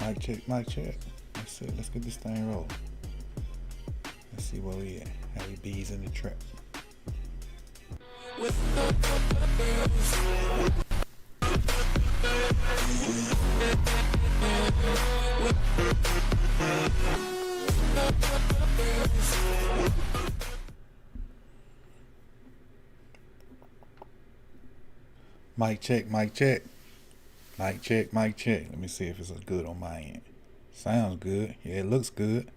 Mic check, mic check. Let's see. Let's get this thing rolling. Let's see where we at. How we bees in the trap. Mic check, mic check. Mic check, mic check. Let me see if it's good on my end. Sounds good. Yeah, it looks good.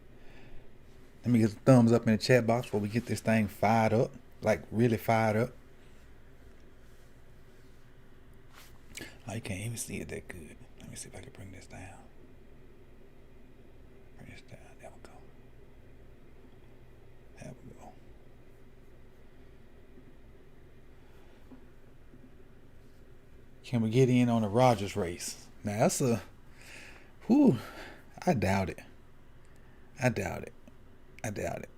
Let me get a thumbs up in the chat box before we get this thing fired up. Like, really fired up. Oh, you can't even see it that good. Let me see if I can bring this down. Bring this down. There we go. There we go. Can we get in on the Rodgers race? Now, that's a... Whew. I doubt it. I doubt it. I doubt it.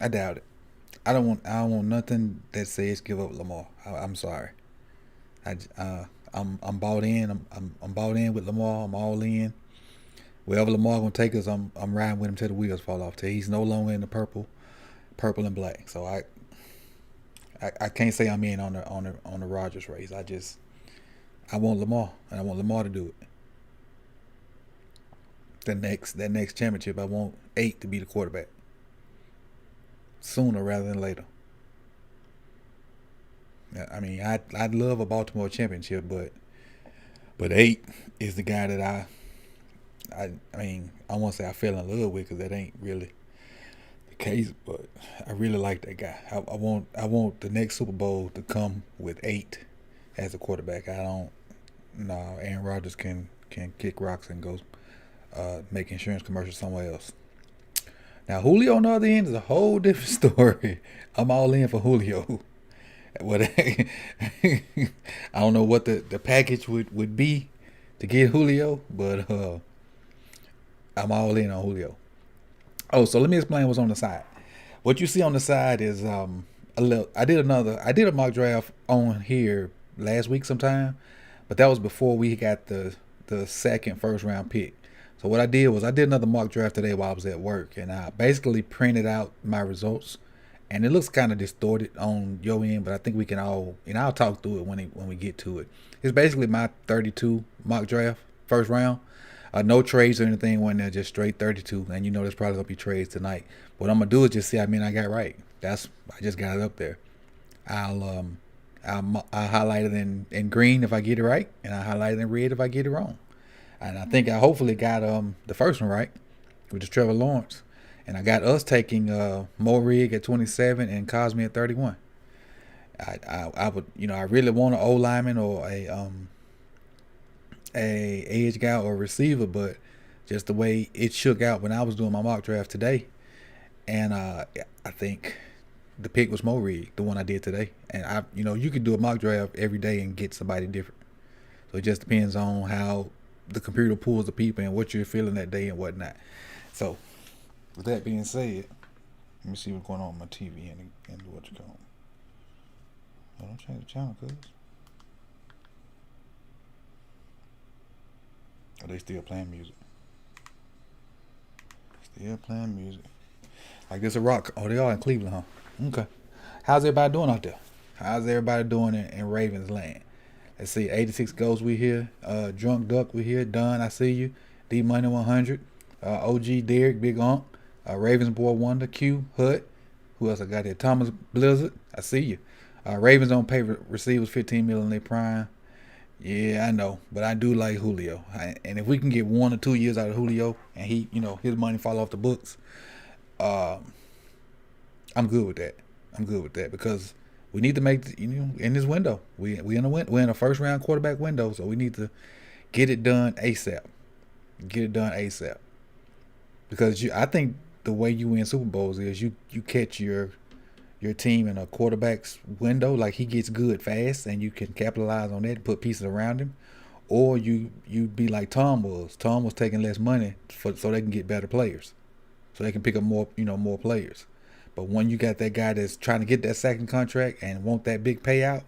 I doubt it. I don't want nothing that says give up Lamar. I'm sorry. I'm bought in. I'm bought in with Lamar. I'm all in. Wherever Lamar gonna take us, I'm riding with him till the wheels fall off. Till he's no longer in the purple and black. So I can't say I'm in on the Rodgers race. I want Lamar, and I want Lamar to do it. That next championship, I want 8 to be the quarterback. Sooner rather than later. I mean, I'd love a Baltimore championship, but 8 is the guy that I mean, I won't say I fell in love with, because that ain't really the case, but I really like that guy. I want the next Super Bowl to come with 8 as a quarterback. Aaron Rodgers can kick rocks and go make insurance commercials somewhere else. Now, Julio on the other end is a whole different story. I'm all in for Julio. I don't know what the package would be to get Julio, but I'm all in on Julio. Oh, so let me explain what's on the side. What you see on the side is I did a mock draft on here last week sometime, but that was before we got the second first round pick. So what I did was I did another mock draft today while I was at work, and I basically printed out my results. And it looks kind of distorted on your end, but I think we can all, I'll talk through it when we get to it. It's basically my 32 mock draft, first round. No trades or anything when they're just straight 32. And there's probably going to be trades tonight. What I'm going to do is just see how many I got right. I just got it up there. I'll highlight it in green if I get it right, and I'll highlight it in red if I get it wrong. And I think I hopefully got the first one right, which is Trevor Lawrence. And I got us taking Morig at 27 and Cosme at 31. I would, I really want an O lineman or a edge guy or a receiver, but just the way it shook out when I was doing my mock draft today, and I think the pick was Morig, the one I did today. And you can do a mock draft every day and get somebody different. So it just depends on how the computer pulls the people and what you're feeling that day and whatnot. So, with that being said, let me see what's going on with my TV and what you call. Oh, don't change the channel, cuz. Are they still playing music? Still playing music. Like this a rock. Oh, they are in Cleveland, huh? Okay. How's everybody doing out there? How's everybody doing in Ravens land? Let's see. 86 Ghosts, we here. Drunk Duck, we here. Dunn, I see you. D Money 100. OG Derek, Big Unc. Ravens Boy Wonder, Q, Hut. Who else I got here? Thomas Blizzard, I see you. Ravens don't pay receivers $15 million in their prime. Yeah, I know, but I do like Julio. And if we can get 1 or 2 years out of Julio, and he, his money fall off the books, I'm good with that. I'm good with that, because we need to make, in this window, we're in a first round quarterback window, so we need to get it done ASAP. Get it done ASAP. Because I think the way you win Super Bowls is you catch your team in a quarterback's window, like he gets good fast, and you can capitalize on that and put pieces around him. Or you be like Tom was. Tom was taking less money so they can get better players, so they can pick up more players. But when you got that guy that's trying to get that second contract and want that big payout,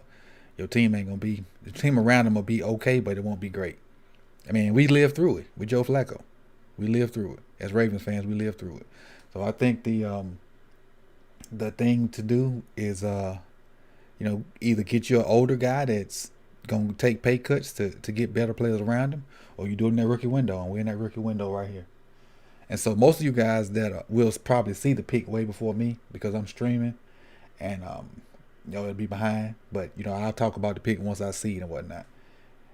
your team ain't gonna be. The team around him will be okay, but it won't be great. I mean, we lived through it with Joe Flacco. We lived through it. As Ravens fans, we lived through it. So I think the thing to do is either get you an older guy that's gonna take pay cuts to get better players around him, or you do it in that rookie window, and we're in that rookie window right here. And so most of you guys that will probably see the pick way before me because I'm streaming, and it'll be behind. But I'll talk about the pick once I see it and whatnot.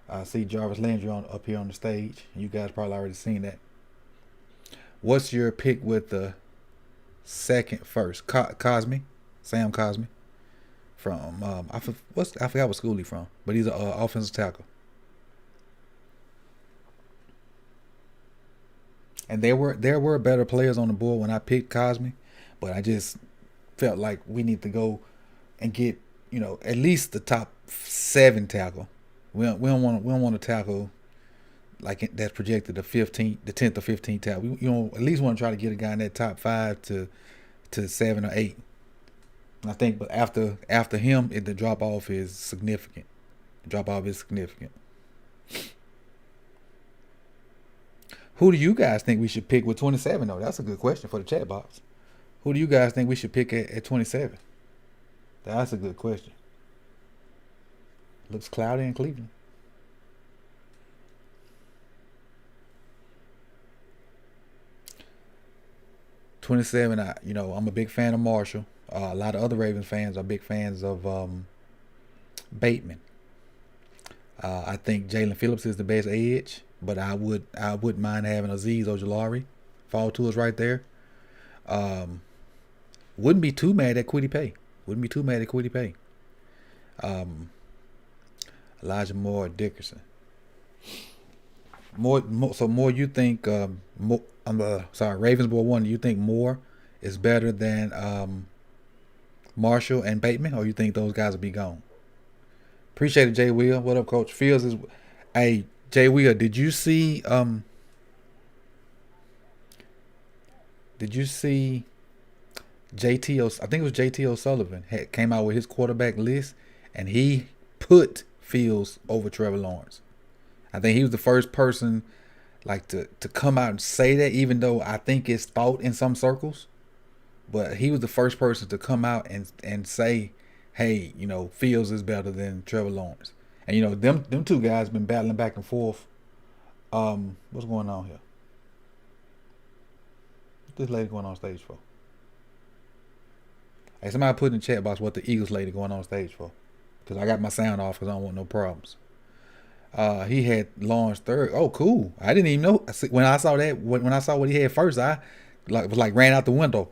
I see Jarvis Landry up here on the stage. You guys probably already seen that. What's your pick with the second first? Cosme, Sam Cosme from I forgot what school he's from, but he's an offensive tackle. And there were better players on the board when I picked Cosme, but I just felt like we need to go and get at least the top 7 tackle. We don't want to tackle like that's projected the 10th or 15th tackle. We at least want to try to get a guy in that top 5 to 7 or 8. And I think, but after him, the drop off is significant. The drop off is significant. Who do you guys think we should pick with 27 though? That's a good question for the chat box. Who do you guys think we should pick at 27? That's a good question. Looks cloudy in Cleveland. 27. I'm a big fan of Marshall. A lot of other Ravens fans are big fans of Bateman. I think Jalen Phillips is the best edge, but I wouldn't mind having Azeez Ojulari fall to us right there. Wouldn't be too mad at Kwity Paye. Wouldn't be too mad at Kwity Paye. Elijah Moore, Dickerson. More. You think more? Sorry, Ravensboard 1. You think Moore is better than Marshall and Bateman, or you think those guys will be gone? Appreciate it, Jay Will. What up, Coach? Fields is. Hey, Jay Will, did you see JT? I think it was JT O'Sullivan came out with his quarterback list, and he put Fields over Trevor Lawrence. I think he was the first person to come out and say that, even though I think it's thought in some circles. But he was the first person to come out and say, hey, Fields is better than Trevor Lawrence. And them two guys been battling back and forth. What's going on here? What's this lady going on stage for? Hey, somebody put in the chat box what the Eagles lady going on stage for. Because I got my sound off because I don't want no problems. He had Lawrence third. Oh, cool. I didn't even know. When I saw that, when I saw what he had first, I was like ran out the window.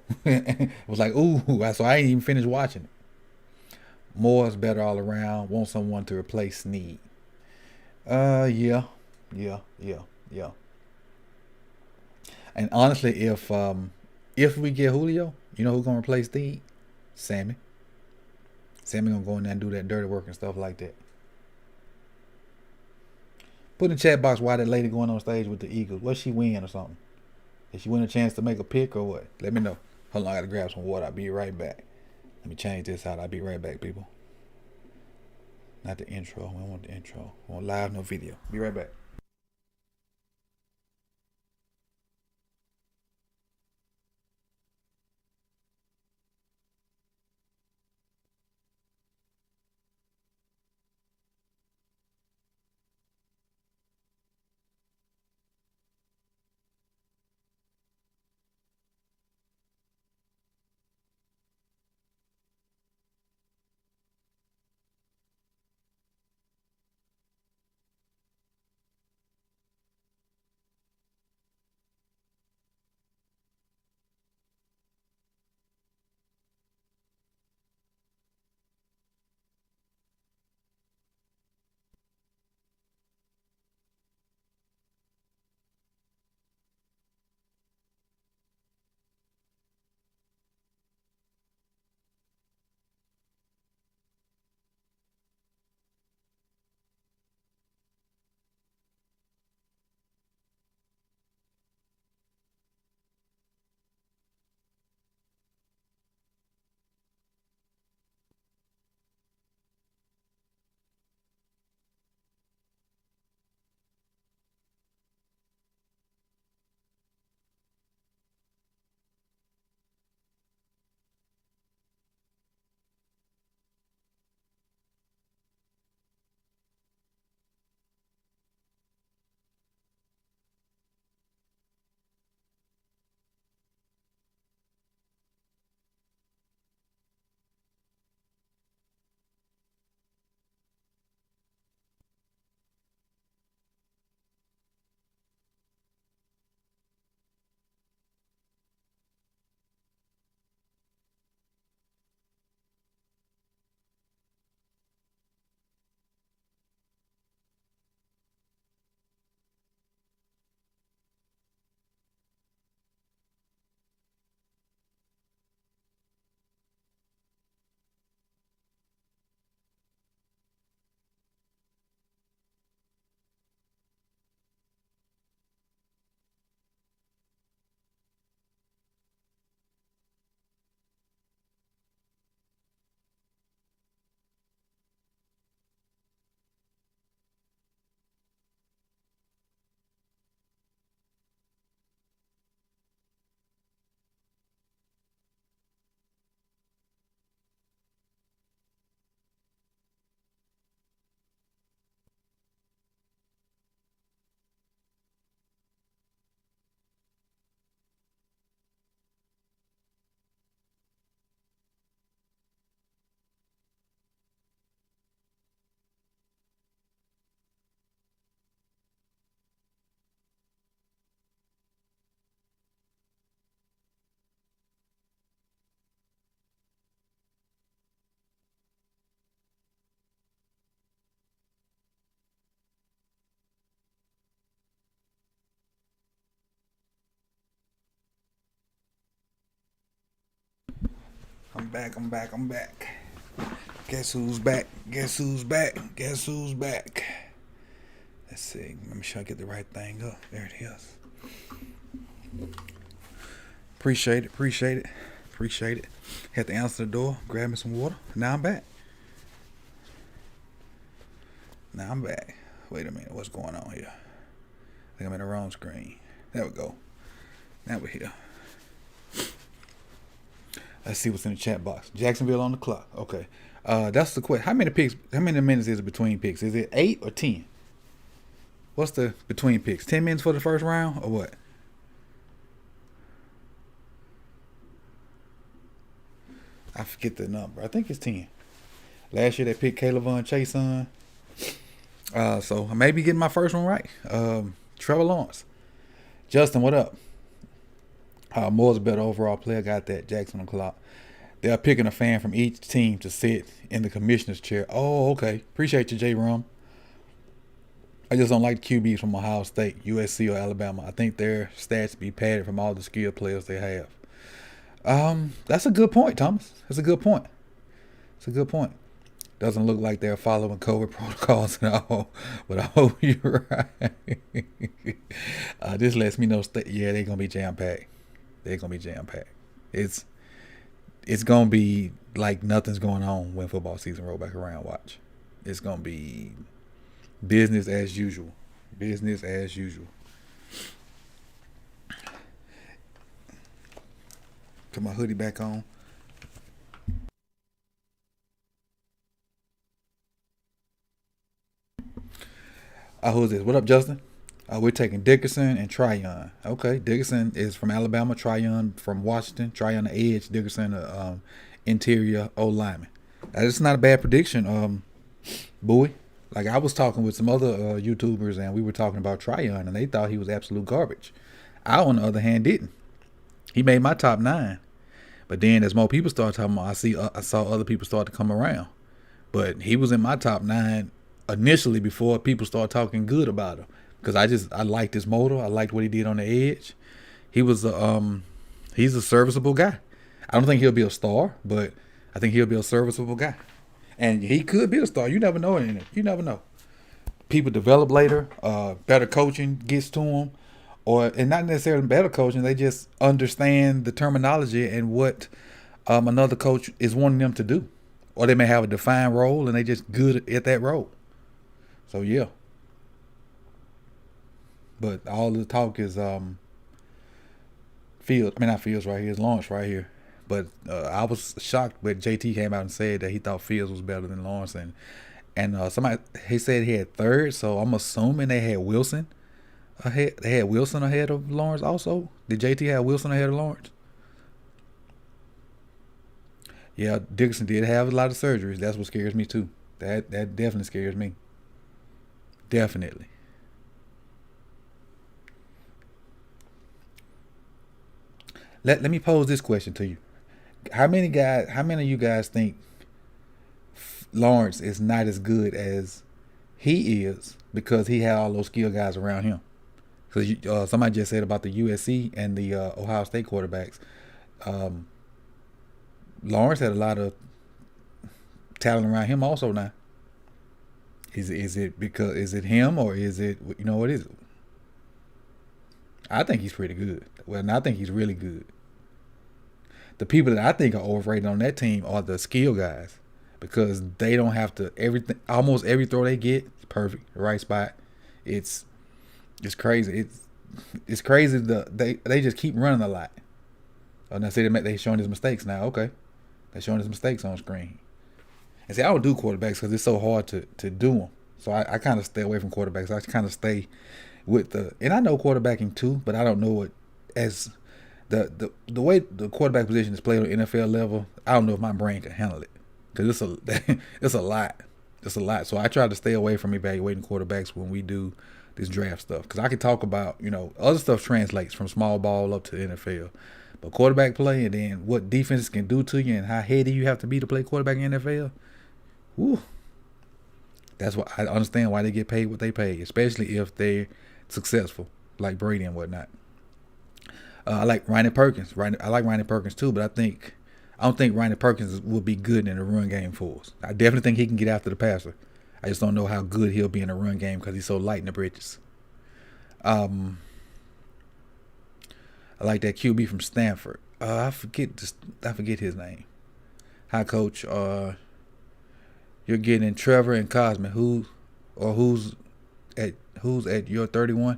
Was like, ooh. So I ain't even finished watching it. Moore's better all around. Want someone to replace Snead. Yeah. And honestly, if we get Julio, who's gonna replace Snead? Sammy. Sammy gonna go in there and do that dirty work and stuff like that. Put in the chat box why that lady going on stage with the Eagles. What she win or something? Did she win a chance to make a pick or what? Let me know. Hold on, I gotta grab some water. I'll be right back. Let me change this out. I'll be right back, people. Not the intro. I want the intro. I want live, no video. Be right back. I'm back. Guess who's back? Guess who's back? Guess who's back? Let's see. Let me sure I get the right thing up. There it is. Appreciate it. Had to answer the door, grab me some water. Now I'm back. Wait a minute. What's going on here? I think I'm in the wrong screen. There we go. Now we're here. Let's see what's in the chat box. Jacksonville on the clock. Okay. That's the question. How many minutes is it between picks? Is it 8 or 10? What's the between picks? 10 minutes for the first round or what? I forget the number. I think it's 10. Last year they picked Caleb Chase on. So I may be getting my first one right. Trevor Lawrence. Justin, what up? Moore's a better overall player. Got that. Jackson on the clock. They're picking a fan from each team to sit in the commissioner's chair. Oh, okay. Appreciate you, J. Rum. I just don't like the QBs from Ohio State, USC, or Alabama. I think their stats be padded from all the skill players they have. That's a good point, Thomas. That's a good point. Doesn't look like they're following COVID protocols at all, but I hope you're right. This lets me know, they're going to be jam-packed. It's going to be like nothing's going on when football season roll back around. Watch. It's going to be business as usual. Put my hoodie back on. Who is this? What up, Justin? We're taking Dickerson and Tryon. Okay, Dickerson is from Alabama. Tryon from Washington. Tryon the edge. Dickerson interior O-lineman. That's not a bad prediction, Bowie. Like, I was talking with some other YouTubers, and we were talking about Tryon, and they thought he was absolute garbage. I, on the other hand, didn't. He made my top 9. But then as more people started talking about, I saw other people start to come around. But he was in my top 9 initially before people started talking good about him. Because I liked his motor. I liked what he did on the edge. He's a serviceable guy. I don't think he'll be a star, but I think he'll be a serviceable guy. And he could be a star. You never know. You never know. People develop later. Better coaching gets to them. And not necessarily better coaching. They just understand the terminology and what another coach is wanting them to do. Or they may have a defined role and they just good at that role. So, yeah. But all the talk is Fields right here. It's Lawrence right here. But I was shocked when JT came out and said that he thought Fields was better than Lawrence. And somebody, he said he had third, so I'm assuming they had Wilson ahead. They had Wilson ahead of Lawrence also. Did JT have Wilson ahead of Lawrence? Yeah, Dickerson did have a lot of surgeries. That's what scares me too. That definitely scares me. Definitely. Let me pose this question to you. How many of you guys think Lawrence is not as good as he is because he had all those skill guys around him? Because somebody just said about the USC and the Ohio State quarterbacks. Lawrence had a lot of talent around him also now. Is it him or is it, what is it? I think he's pretty good. Well, I think he's really good. The people that I think are overrated on that team are the skill guys because they don't have to almost every throw they get is perfect, the right spot. It's crazy. It's crazy. They just keep running a lot. Oh, now see they showing his mistakes now. Okay, they're showing his mistakes on screen. And see, I don't do quarterbacks because it's so hard to do them. So I kind of stay away from quarterbacks. I kind of stay with and I know quarterbacking too, but I don't know it as the way the quarterback position is played on NFL level. I don't know if my brain can handle it because it's a lot. It's a lot. So I try to stay away from evaluating quarterbacks when we do this draft stuff because I can talk about other stuff translates from small ball up to NFL, but quarterback play and then what defenses can do to you and how heady you have to be to play quarterback in NFL. Woo. That's why I understand why they get paid what they pay, especially if they're successful, like Brady and whatnot. I like Ryan Perkins. I like Ryan Perkins too, but I think I don't think Ronnie Perkins will be good in the run game for us. I definitely think he can get after the passer. I just don't know how good he'll be in the run game because he's so light in the bridges. I like that QB from Stanford. I forget his name. Hi, Coach. You're getting Trevor and Cosman. Who's at your 31?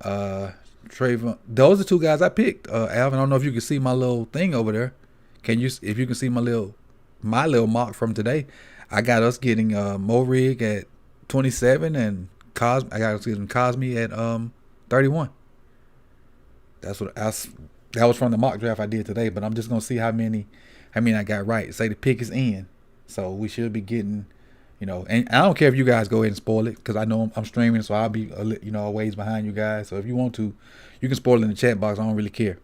Trayvon. Those are two guys I picked. Alvin, I don't know if you can see my little thing over there. If you can see my little mock from today, I got us getting Morig at 27 and I got us getting Cosme at 31. That was from the mock draft I did today, but I'm just gonna see how many I got right. Say the pick is in, so we should be getting, and I don't care if you guys go ahead and spoil it because I know I'm streaming, so I'll be a ways behind you guys. So if you want to, you can spoil it in the chat box. I don't really care.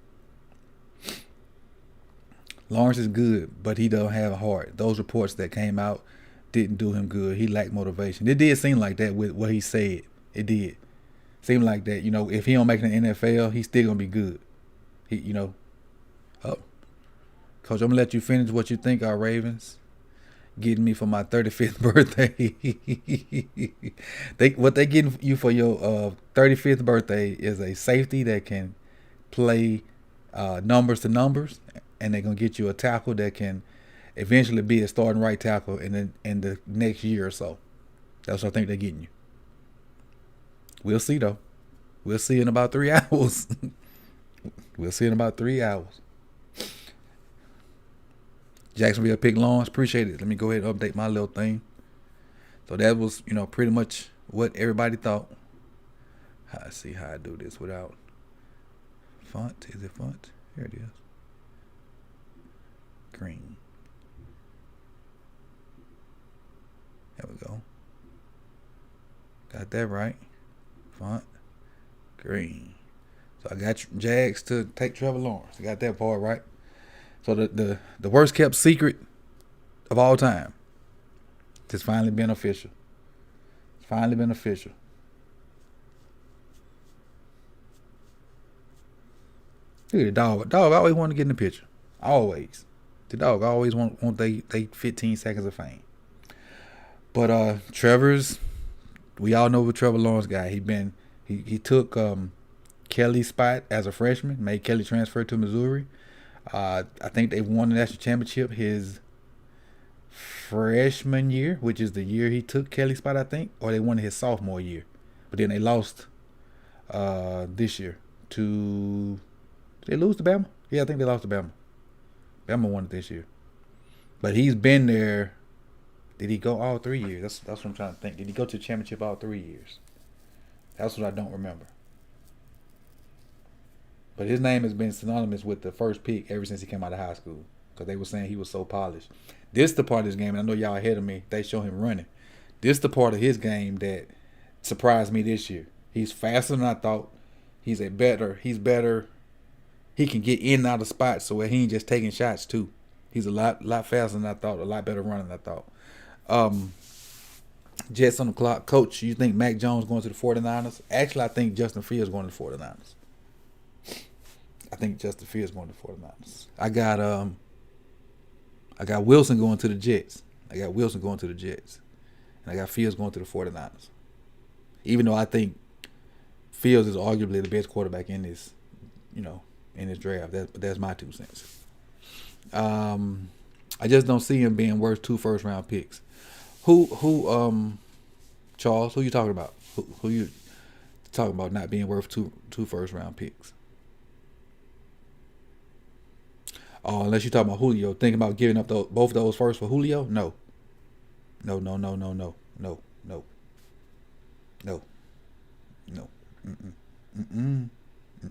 Lawrence is good, but he don't have a heart. Those reports that came out didn't do him good. He lacked motivation. It did seem like that with what he said. It did seem like that. If he don't make it in the NFL, he's still gonna be good. Oh, Coach, I'm gonna let you finish what you think are Ravens getting me for my 35th birthday. What they getting you for your 35th birthday is a safety that can play numbers to numbers, and they're gonna get you a tackle that can eventually be a starting right tackle in the next year or so. That's what I think they're getting you. We'll see though. We'll see in about 3 hours. We'll see in about 3 hours. Jacksonville pick Lawrence. Appreciate it. Let me go ahead and update my little thing. So that was, pretty much what everybody thought. Let's see how I do this without font. Is it font? Here it is. Green. There we go. Got that right. Font. Green. So I got Jags to take Trevor Lawrence. I got that part right. So the worst kept secret of all time. It's finally been official. It's finally been official. Look at the dog. Dog always want to get in the picture. Always. The dog always want they 15 seconds of fame. But Trevor's, we all know what Trevor Lawrence guy. He took Kelly's spot as a freshman, made Kelly transfer to Missouri. I think they won the national championship his freshman year, which is the year he took Kelly's spot, I think, or they won his sophomore year. But then they lost this year to. Did they lose to Bama? Yeah, I think they lost to Bama. Bama won it this year. But he's been there. Did he go all 3 years? That's what I'm trying to think. Did he go to the championship all 3 years? That's what I don't remember. But his name has been synonymous with the first pick ever since he came out of high school because they were saying he was so polished. This is the part of his game, and I know y'all ahead of me. They show him running. This is the part of his game that surprised me this year. He's faster than I thought. He's better. He can get in and out of spots so he ain't just taking shots too. He's a lot faster than I thought. A lot better runner than I thought. Jets on the clock. Coach, you think Mac Jones going to the 49ers? Actually, I think Justin Fields going to the 49ers. I think Justin Fields going to the 49ers. I got Wilson going to the Jets. And I got Fields going to the 49ers. Even though I think Fields is arguably the best quarterback in this, in this draft. That's my 2 cents. I just don't see him being worth 2 first-round picks. Charles, who you talking about? Who you talking about not being worth two first-round picks? Oh, unless you're talking about Julio, thinking about giving up both of those first for Julio? No. No.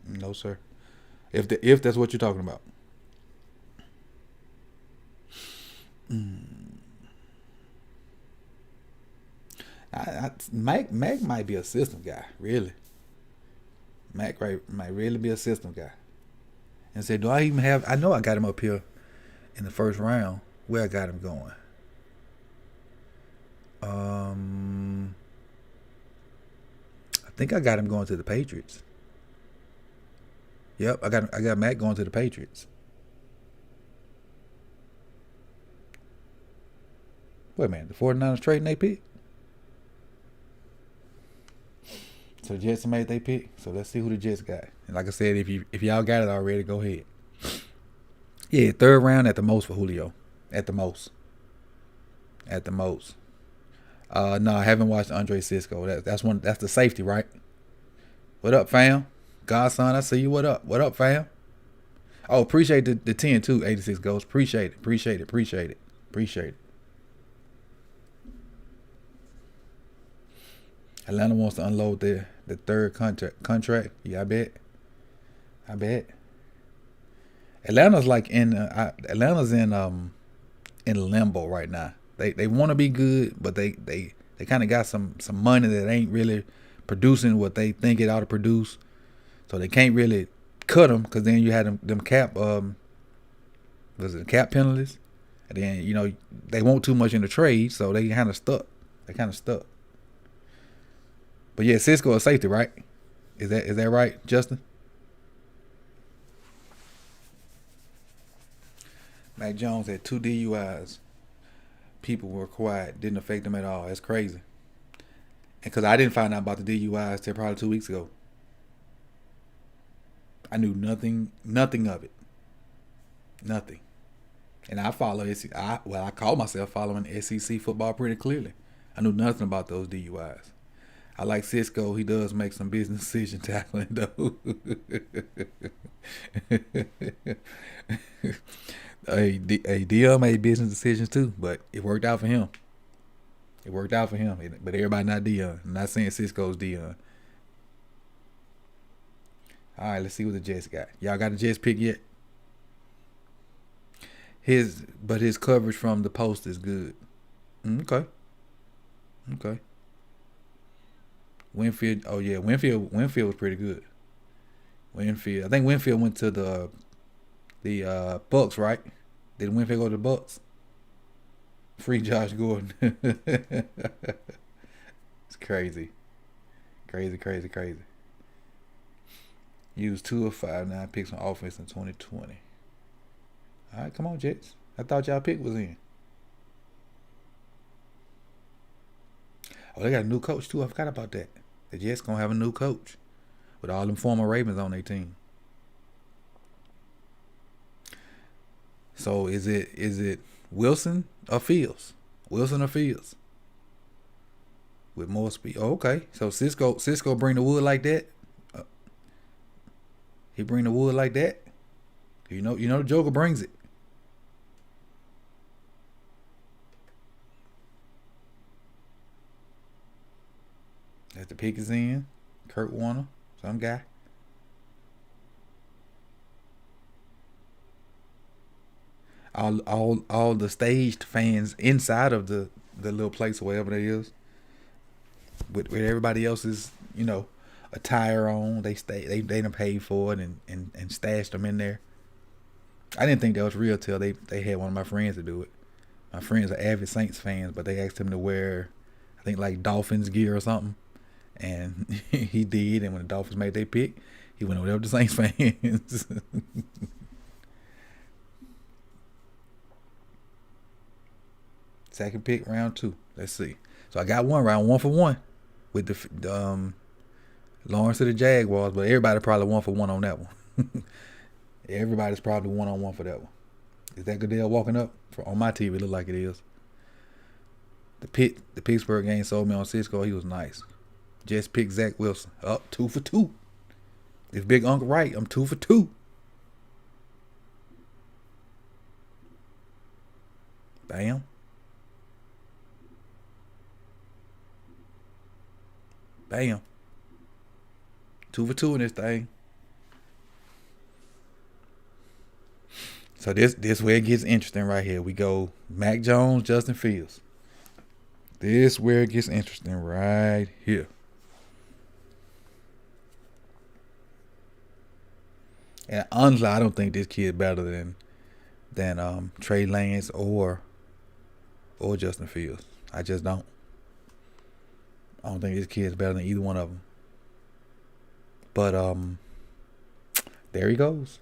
No, sir. If that's what you're talking about. Mac might be a system guy, really. Mac might really be a system guy. And say, do I even have? I know I got him up here in the first round. Where I got him going? I think I got him going to the Patriots. Yep, I got Mac going to the Patriots. Wait a minute, the 49ers trading they pick? So the Jets made they pick. So let's see who the Jets got. And like I said, if y'all got it already, go ahead. Yeah, third round at the most for Julio. At the most. No, I haven't watched Andre Cisco. That's the safety, right? What up, fam? Godson, I see you. What up? What up, fam? Oh, appreciate the 10 too, 86 goals. Appreciate it. Atlanta wants to unload the third contract. Yeah, I bet. Atlanta's like Atlanta's in limbo right now. They want to be good, but they kind of got some money that ain't really producing what they think it ought to produce. So they can't really cut them because then you had them cap cap penalties, and then they want too much in the trade, so they kind of stuck. But yeah, Cisco is safety, right? Is that right, Justin? Mac Jones had 2 DUIs. People were quiet. Didn't affect them at all. That's crazy. And because I didn't find out about the DUIs till probably 2 weeks ago. I knew nothing of it. Nothing. And I follow I call myself following SEC football pretty clearly. I knew nothing about those DUIs. I like Cisco. He does make some business decision tackling though. Hey, Dion made business decisions too, but it worked out for him. But everybody not Dion. I'm not saying Cisco's Dion. All right, let's see what the Jets got. Y'all got the Jets pick yet? His coverage from the post is good. Okay. Winfield. Oh yeah, Winfield was pretty good. I think Winfield went to the Bucks, right? Did Winfield go to the Bucks? Free Josh Gordon. It's crazy. Used 2 of 5 9 picks on offense in 2020. All right, come on, Jets. I thought y'all pick was in. Oh, they got a new coach too. I forgot about that. The Jets gonna have a new coach with all them former Ravens on their team. So is it Wilson or Fields? With more speed. Oh, okay. So Cisco bring the wood like that. He bring the wood like that. You know the Joker brings it. That's the pick is in. Kurt Warner, some guy. All the staged fans inside of the little place or wherever that is, with everybody else's attire on. They done paid for it and stashed them in there. I didn't think that was real till they had one of my friends to do it. My friends are avid Saints fans, but they asked him to wear, I think, like Dolphins gear or something, and he did. And when the Dolphins made their pick, he went over there with the Saints fans. Second pick, round 2. Let's see. So I got round 1 for 1 with the Lawrence to the Jaguars, but everybody probably 1 for 1 on that one. Everybody's probably 1-on-1 for that one. Is that Goodell walking up? On my TV, it look like it is. The Pittsburgh game sold me on Cisco. He was nice. Just picked Zach Wilson. Up 2 for 2. If Big Uncle right, I'm 2 for 2. Bam. Bam. 2 for 2 in this thing. So this where it gets interesting right here. We go Mac Jones, Justin Fields. This where it gets interesting right here. And honestly, I don't think this kid better than Trey Lance or Justin Fields. I just don't. I don't think this kid's better than either one of them. But there he goes.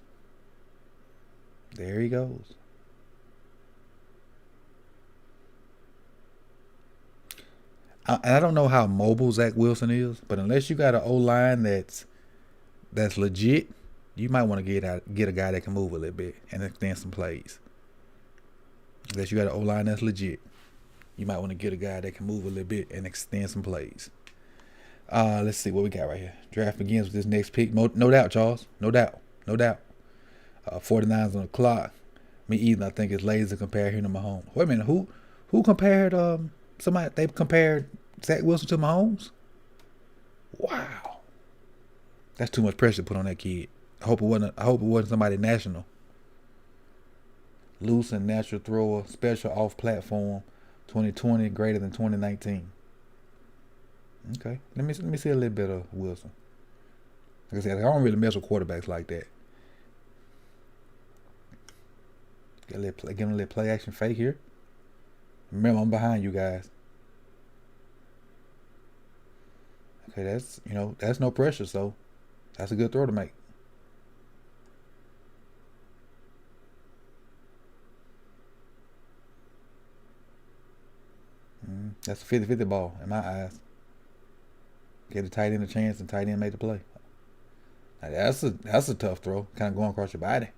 I don't know how mobile Zach Wilson is, but unless you got an O-line that's legit, you might want to get a guy that can move a little bit and extend some plays. Unless you got an O-line that's legit, you might want to get a guy that can move a little bit and extend some plays. Let's see what we got right here. Draft begins with this next pick. No doubt, Charles. No doubt. 49's on the clock. Me either. I think it's lazy to compare him to Mahomes. Wait a minute. Who compared somebody? They compared Zach Wilson to Mahomes? Wow. That's too much pressure to put on that kid. I hope it wasn't somebody national. Loose and natural thrower, special off platform, 2020 greater than 2019. Okay, let me see a little bit of Wilson. Like I said, I don't really mess with quarterbacks like that. Give him a little play action fake here. Remember, I'm behind you guys. Okay, that's no pressure, so that's a good throw to make. That's a 50-50 ball in my eyes. Give the tight end a chance, and tight end made the play. Now that's a tough throw, kind of going across your body.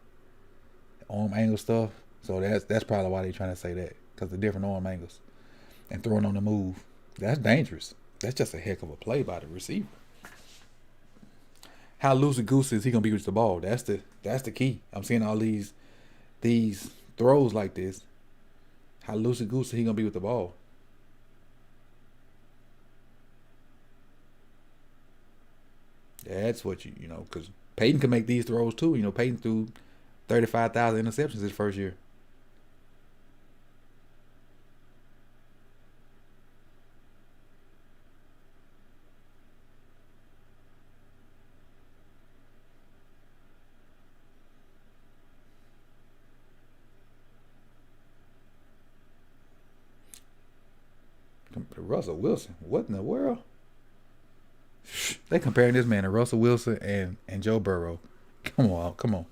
Arm angle stuff. So that's probably why they're trying to say that, because the different arm angles and throwing on the move. That's dangerous. That's just a heck of a play by the receiver. How loosey goosey is he gonna be with the ball? That's the key. I'm seeing all these throws like this. How loosey goosey he gonna be with the ball? That's what you know, because Peyton can make these throws too. You know, Peyton threw 35,000 interceptions his first year. Russell Wilson, what in the world? They comparing this man to Russell Wilson and Joe Burrow. Come on.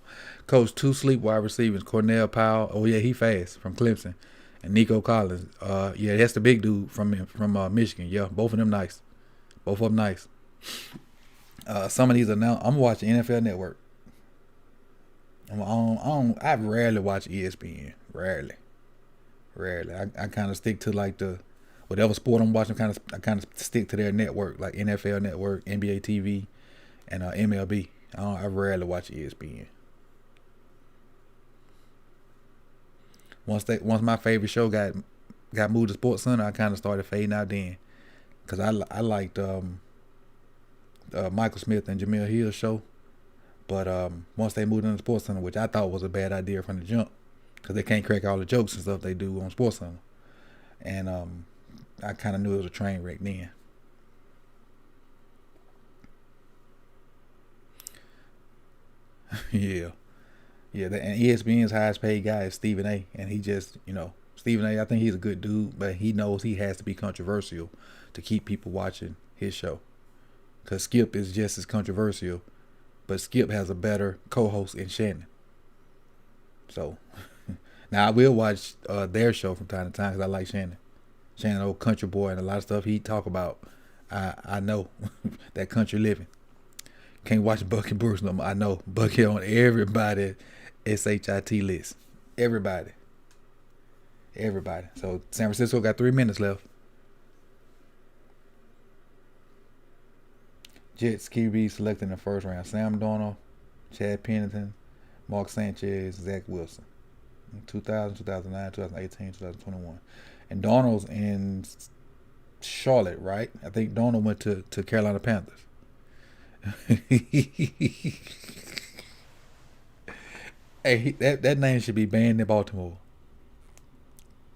Coach, 2 sleep wide receivers. Cornell Powell. Oh yeah, he fast from Clemson. And Nico Collins. Yeah, that's the big dude from Michigan. Yeah, both of them nice. Some of these are now. I'm watching NFL Network. I rarely watch ESPN. Rarely. I kind of stick to like the whatever sport I'm watching. I kind of stick to their network, like NFL Network, NBA TV, and MLB. I rarely watch ESPN. Once my favorite show got moved to Sports Center, I kind of started fading out then, because I liked Michael Smith and Jamil Hill's show, but once they moved into Sports Center, which I thought was a bad idea from the jump, because they can't crack all the jokes and stuff they do on Sports Center, and I kind of knew it was a train wreck then. Yeah. And ESPN's highest paid guy is Stephen A. And he just, Stephen A. I think he's a good dude, but he knows he has to be controversial to keep people watching his show. Because Skip is just as controversial, but Skip has a better co-host in Shannon. So, now I will watch their show from time to time because I like Shannon. Shannon, old country boy, and a lot of stuff he talk about, I know that country living. Can't watch Bucky Bruce no more. I know Bucky on everybody SHIT list. Everybody. So San Francisco got 3 minutes left. Jets QB selected in the first round: Sam Darnold, Chad Pennington, Mark Sanchez, Zach Wilson. 2000, 2009, 2018, 2021. And Darnold's in Charlotte, right? I think Darnold went to Carolina Panthers. Hey, that name should be banned in Baltimore.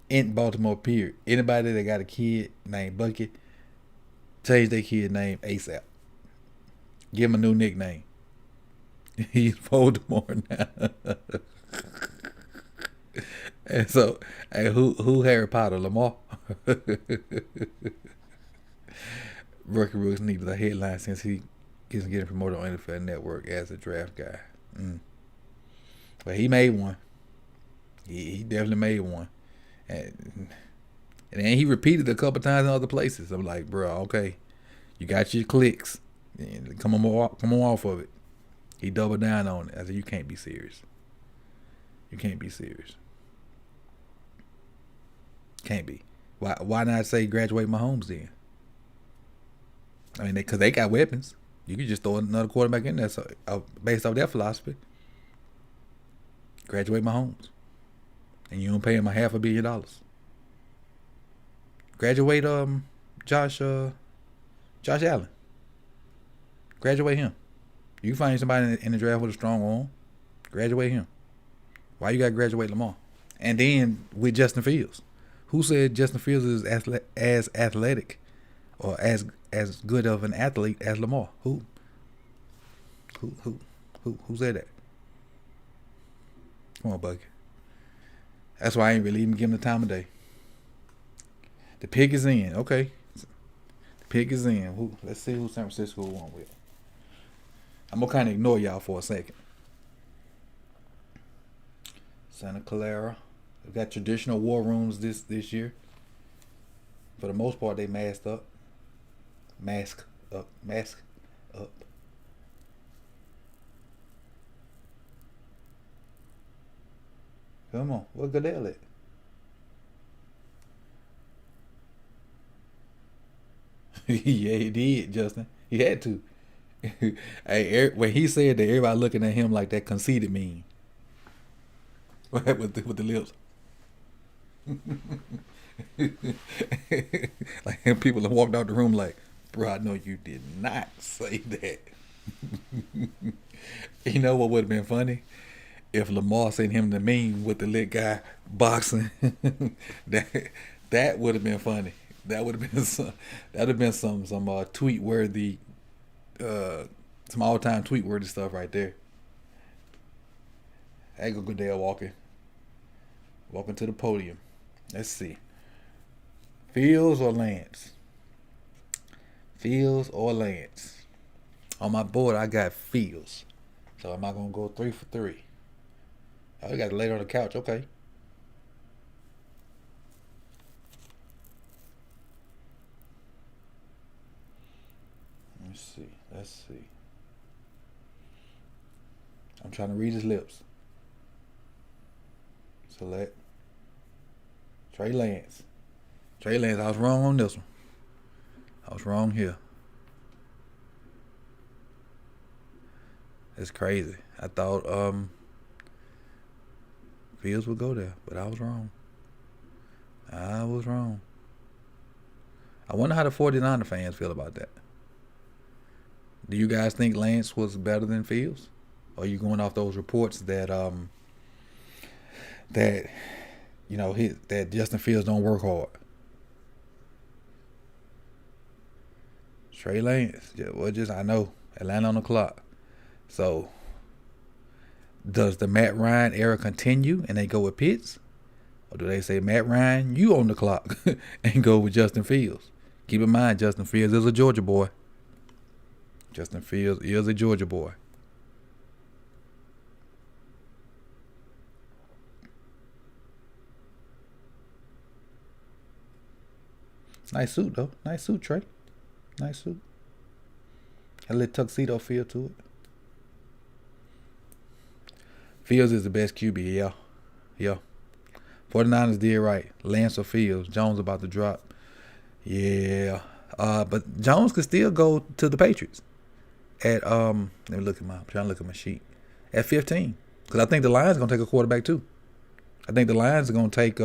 In Baltimore, period. Anybody that got a kid named Bucky, change their kid name ASAP. Give him a new nickname. He's Baltimore now. And so, hey, who Harry Potter? Lamar? Rookie Rooks needed a headline since he isn't getting promoted on NFL Network as a draft guy. But he made one. He definitely made one. And And then he repeated it a couple times in other places. I'm like, bro, okay, you got your clicks. Come on off of it. He doubled down on it. I said, you can't be serious. You can't be serious. Can't be. Why not say graduate Mahomes then? I mean, because they got weapons. You could just throw another quarterback in there based off their philosophy. Graduate Mahomes. And you don't pay him $500 million. Graduate Josh Allen. Graduate him. You find somebody in the draft with a strong arm. Graduate him. Why you got to graduate Lamar? And then with Justin Fields. Who said Justin Fields is as athletic or as good of an athlete as Lamar? Who said that? Come on, Bucky. That's why I ain't really even giving the time of day. The pick is in. Okay. The pick is in. Let's see who San Francisco won with. I'm going to kind of ignore y'all for a second. Santa Clara. They've got traditional war rooms this year. For the most part, they masked up. Mask up. Come on. Where Goodell at? Yeah, he did, Justin. He had to. Hey, when he said that, everybody looking at him like that conceited meme. with the lips. Like people have walked out the room like, bro, I know you did not say that. You know what would have been funny? If Lamar sent him the meme with the lit guy boxing. that would have been funny. That would have been some tweet worthy, some all time tweet worthy stuff right there. I go Goodell walking to the podium. Let's see. Fields or Lance? Fields or Lance? On my board, I got Fields. So am I gonna go 3 for 3? Oh, you got to lay it on the couch. Okay. Let's see. I'm trying to read his lips. Select. Trey Lance. I was wrong on this one. I was wrong here. It's crazy. I thought Fields would go there, but I was wrong. I wonder how the 49er fans feel about that. Do you guys think Lance was better than Fields? Or are you going off those reports that that Justin Fields don't work hard? Trey Lance, I know Atlanta on the clock. So does the Matt Ryan era continue and they go with Pitts? Or do they say, Matt Ryan, you on the clock and go with Justin Fields? Keep in mind, Justin Fields is a Georgia boy. Justin Fields is a Georgia boy. Nice suit, though. Nice suit, Trey. Nice suit. A little tuxedo feel to it. Fields is the best QB, yeah. 49ers did right. Lance or Fields. Jones about to drop. Yeah. But Jones could still go to the Patriots. At let me look at I'm trying to look at my sheet. At 15. Because I think the Lions are gonna take a quarterback too. I think the Lions are gonna take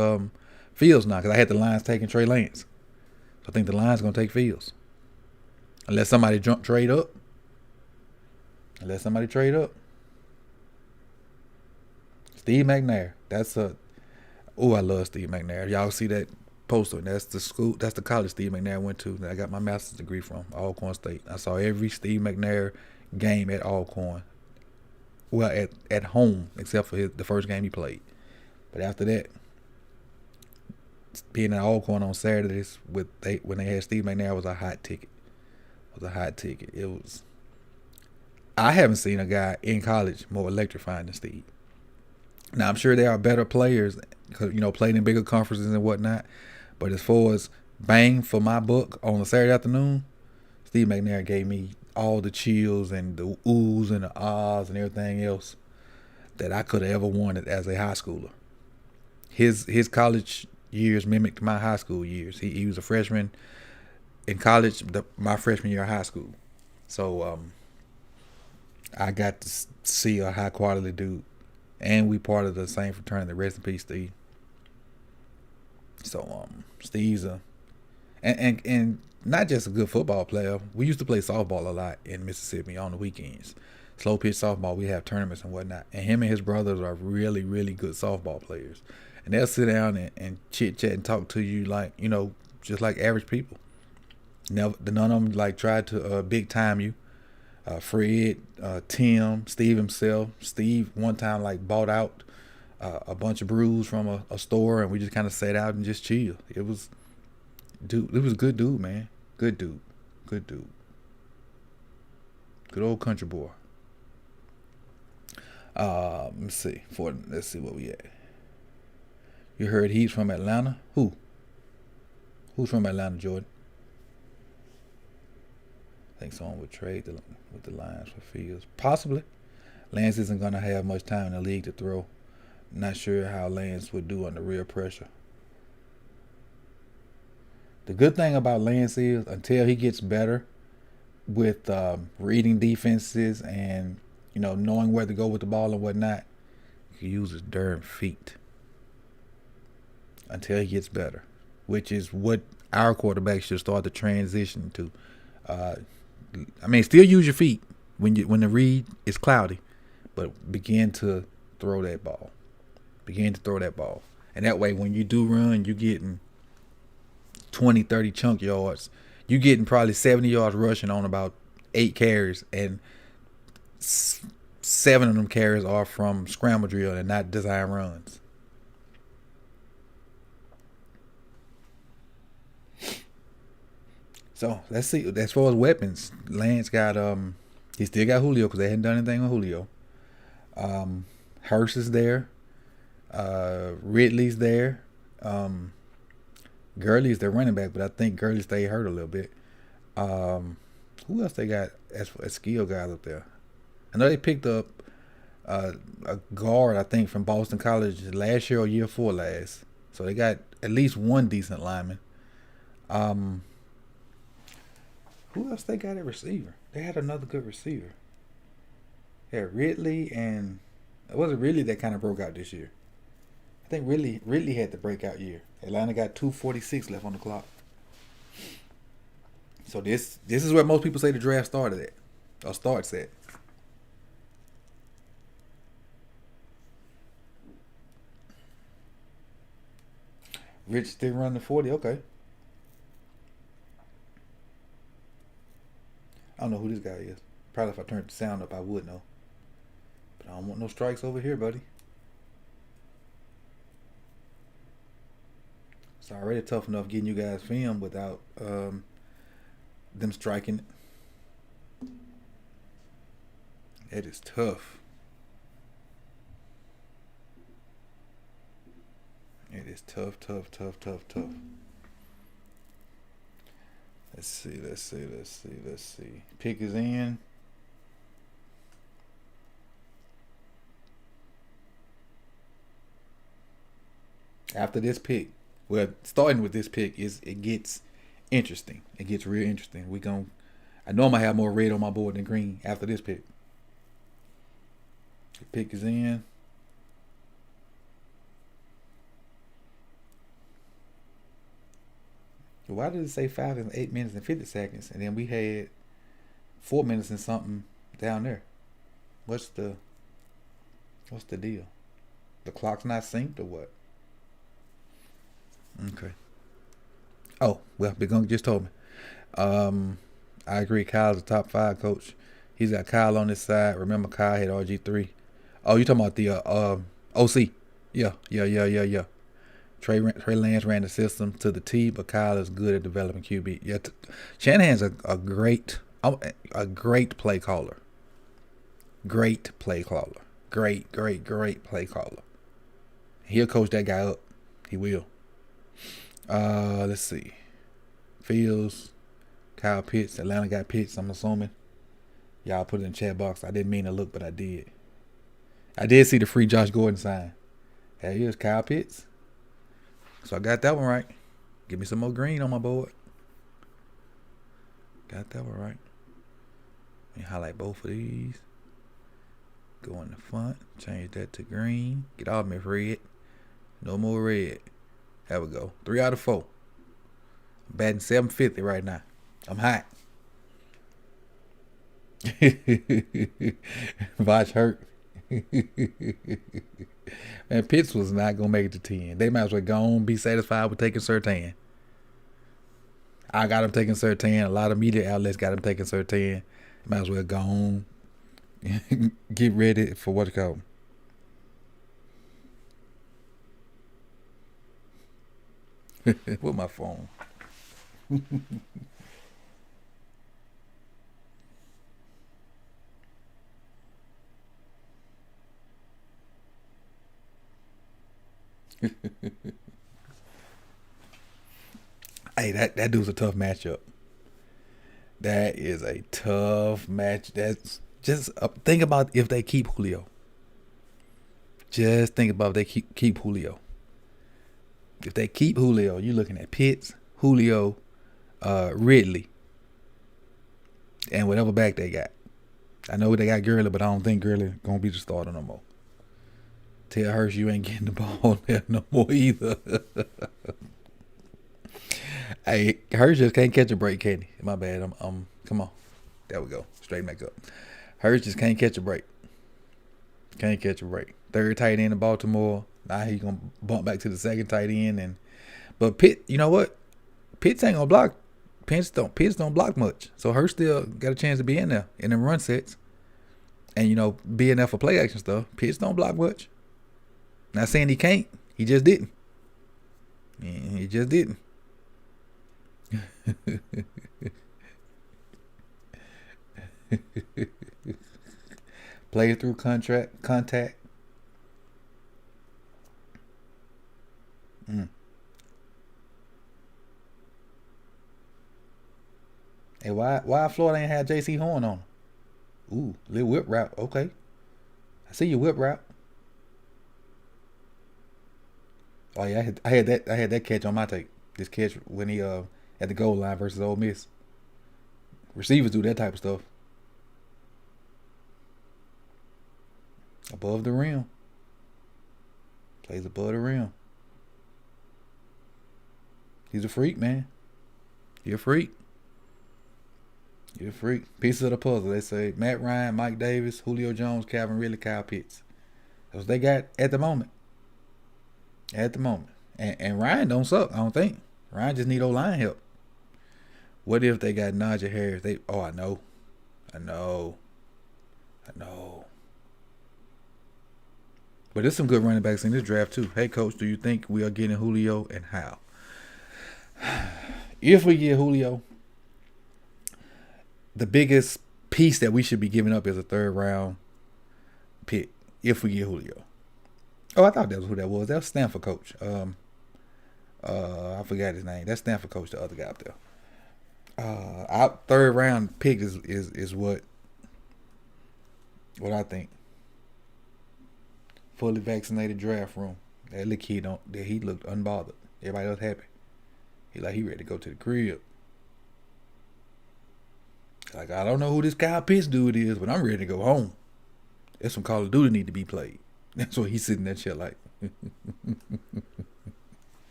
Fields now, because I had the Lions taking Trey Lance. So I think the Lions are gonna take Fields. Unless somebody trade up. Steve McNair. I love Steve McNair. Y'all see that poster? That's the school. That's the college Steve McNair went to. That I got my master's degree from, Alcorn State. I saw every Steve McNair game at Alcorn. Well, at home, except for the first game he played. But after that, being at Alcorn on Saturdays when they had Steve McNair was a hot ticket. It was. I haven't seen a guy in college more electrifying than Steve. Now, I'm sure there are better players, because played in bigger conferences and whatnot. But as far as bang for my buck on a Saturday afternoon, Steve McNair gave me all the chills and the oohs and the ahs and everything else that I could have ever wanted as a high schooler. His college years mimicked my high school years. He was a freshman in college, my freshman year of high school. So I got to see a high quality dude, and we part of the same fraternity. Rest in peace, Steve. So Steve's and not just a good football player. We used to play softball a lot in Mississippi on the weekends. Slow pitch softball. We have tournaments and whatnot. And him and his brothers are really, really good softball players. And they'll sit down and chit chat and talk to you like, just like average people. None of them like tried to big time you. Fred, Tim, Steve himself. Steve one time like bought out a bunch of brews from a store, and we just kind of sat out and just chill. It was a good dude, man. Good dude. Good old country boy. Let's see what we at. You heard he's from Atlanta? Who's from Atlanta, Jordan? I think someone would trade with the Lions for Fields. Possibly. Lance isn't going to have much time in the league to throw. Not sure how Lance would do under real pressure. The good thing about Lance is until he gets better with reading defenses and knowing where to go with the ball and whatnot, he can use his darn feet until he gets better, which is what our quarterback should start to transition to. Still use your feet when the read is cloudy, but begin to throw that ball. And that way, when you do run, you're getting 20, 30 chunk yards. You're getting probably 70 yards rushing on about 8 carries, and 7 of them carries are from scramble drill and not design runs. So let's see. As far as weapons, Lance got he still got Julio because they hadn't done anything with Julio. Hurst is there. Ridley's there. Gurley's their running back, but I think Gurley stayed hurt a little bit. Who else they got as skill guys up there? I know they picked up a guard, I think, from Boston College last year or year 4 last. So they got at least one decent lineman. Who else they got at receiver? They had another good receiver. Yeah, Ridley, and it wasn't Ridley that kind of broke out this year. I think Ridley had the breakout year. Atlanta got 2:46 left on the clock. So this is where most people say the draft started at, or starts at. Rich still running the 40. Okay. I don't know who this guy is. Probably if I turned the sound up, I would know. But I don't want no strikes over here, buddy. It's already tough enough getting you guys film without them striking it. That is tough. It is tough. Let's see. Pick is in. After this pick, well, starting with this pick it gets interesting. It gets real interesting. I know I'm gonna have more red on my board than green after this pick. The pick is in. Why did it say 5 and 8 minutes and 50 seconds, and then we had 4 minutes and something down there? What's the deal? The clock's not synced or what? Okay. Oh, well, Big Unk just told me. I agree. Kyle's a top 5 coach. He's got Kyle on his side. Remember, Kyle had RG3. Oh, you talking about the OC? Yeah. Trey Lance ran the system to the T, but Kyle is good at developing QB. Yeah, Shanahan's a great play caller. Great play caller. Great play caller. He'll coach that guy up. He will. Let's see. Fields, Kyle Pitts. Atlanta got Pitts, I'm assuming. Y'all put it in the chat box. I didn't mean to look, but I did. I did see the free Josh Gordon sign. Here's Kyle Pitts. So I got that one right. Give me some more green on my board. Got that one right. Let me highlight both of these. Go in the front. Change that to green. Get off me red. No more red. There we go. 3 out of 4. I'm batting 750 right now. I'm hot. Voch hurt. Man, Pitts was not going to make it to 10. They might as well go on be satisfied with taking Surtain. I got him taking Surtain. A lot of media outlets got him taking Surtain. Might as well go on. Get ready for what it's called. With my phone. Hey, that dude's a tough matchup. That is a tough match. That's just think about if they keep Julio. Just think about if they keep Julio. If they keep Julio, you're looking at Pitts, Julio, Ridley, and whatever back they got. I know they got Gurley, but I don't think Gurley gonna be the starter no more. Tell Hurst you ain't getting the ball there no more either. Hey, Hurst just can't catch a break, can he? My bad. Come on. There we go. Straighten back up. Hurst just can't catch a break. Can't catch a break. Third tight end in Baltimore. Now he's gonna bump back to the second tight end, but Pitt, you know what? Pitts ain't gonna block. Pitts don't block much. So Hurst still got a chance to be in there in them run sets, and be in there for play action stuff. Pitts don't block much. Not saying he can't. He just didn't. He just didn't. Play through contact. Hey, why Florida ain't had J.C. Horn on him? Ooh, little whip route. Okay, I see your whip route. Oh yeah, I had that catch on my tape. This catch when he at the goal line versus Ole Miss. Receivers do that type of stuff. Above the rim. Plays above the rim. He's a freak, man. You're a freak. You're a freak. Pieces of the puzzle. They say Matt Ryan, Mike Davis, Julio Jones, Calvin Ridley, Kyle Pitts. That's what they got at the moment. And Ryan don't suck, I don't think. Ryan just need O-line help. What if they got Najee Harris? I know. But there's some good running backs in this draft too. Hey coach, do you think we are getting Julio and how? If we get Julio, the biggest piece that we should be giving up is a 3rd round pick if we get Julio. Oh, I thought that was who that was. That was Stanford coach. I forgot his name. That's Stanford coach, the other guy up there. Our 3rd round pick is what I think. Fully vaccinated draft room. That little kid he looked unbothered. Everybody else happy. He ready to go to the crib. Like, I don't know who this Kyle Pitts dude is, but I'm ready to go home. There's some Call of Duty need to be played. That's what he's sitting there shit like.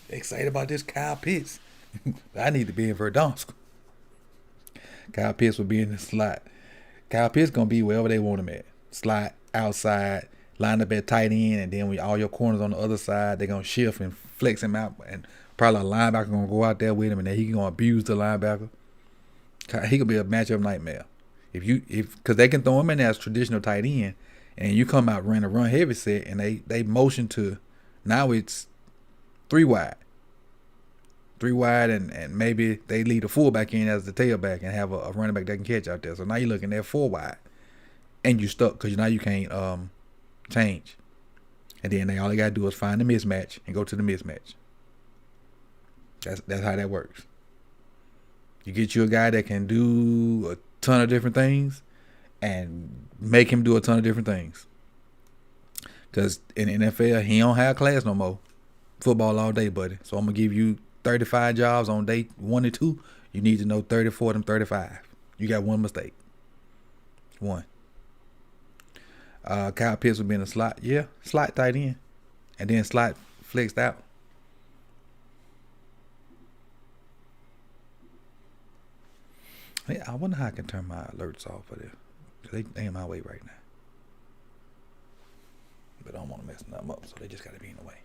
Excited about this Kyle Pitts. I need to be in Verdansk. Kyle Pitts will be in the slot. Kyle Pitts going to be wherever they want him at. Slot, outside, line up at tight end, and then when all your corners on the other side, they're going to shift and flex him out, and probably a linebacker going to go out there with him, and then he going to abuse the linebacker. He could be a matchup nightmare. Because they can throw him in there as traditional tight end, and you come out running a run heavy set, and they motion to, now it's 3 wide. 3 wide, and maybe they lead the fullback in as the tailback and have a running back that can catch out there. So now you're looking at 4 wide, and you stuck because now you can't change. And then all they got to do is find the mismatch and go to the mismatch. That's how that works. You get you a guy that can do a ton of different things and make him do a ton of different things. Because in the NFL, he don't have class no more. Football all day, buddy. So I'm going to give you 35 jobs on day 1 and 2. You need to know 34 of them 35. You got one mistake. One. Kyle Pitts would be in a slot. Yeah, slot tight end. And then slot flexed out. I wonder how I can turn my alerts off for this. They in my way right now. But I don't want to mess them up, so they just got to be in the way.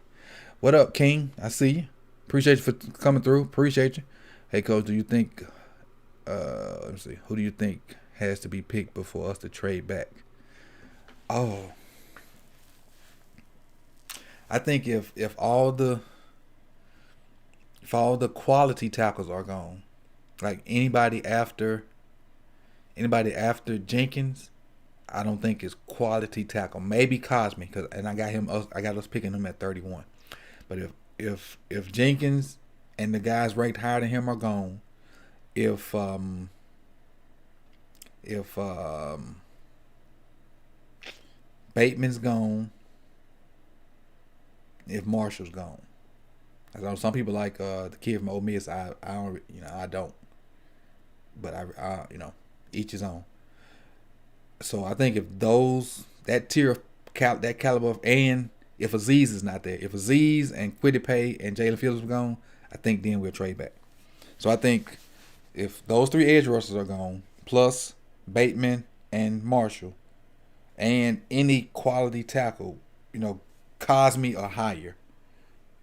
What up, King? I see you. Appreciate you for coming through. Appreciate you. Hey, Coach, do you think, let me see, who do you think has to be picked before us to trade back? Oh. I think if all the quality tackles are gone, like anybody after Jenkins, I don't think is quality tackle. Maybe Cosme, and I got us picking him at 31. But if Jenkins and the guys ranked higher than him are gone, if Bateman's gone, if Marshall's gone, I know some people like the kid from Ole Miss. I don't. But I each his own. So I think if that tier of that caliber of, and if Aziz is not there, if Aziz and Kwity Paye and Jalen Phillips are gone, I think then we'll trade back. So I think if those 3 edge rushers are gone, plus Bateman and Marshall, and any quality tackle, Cosme or higher,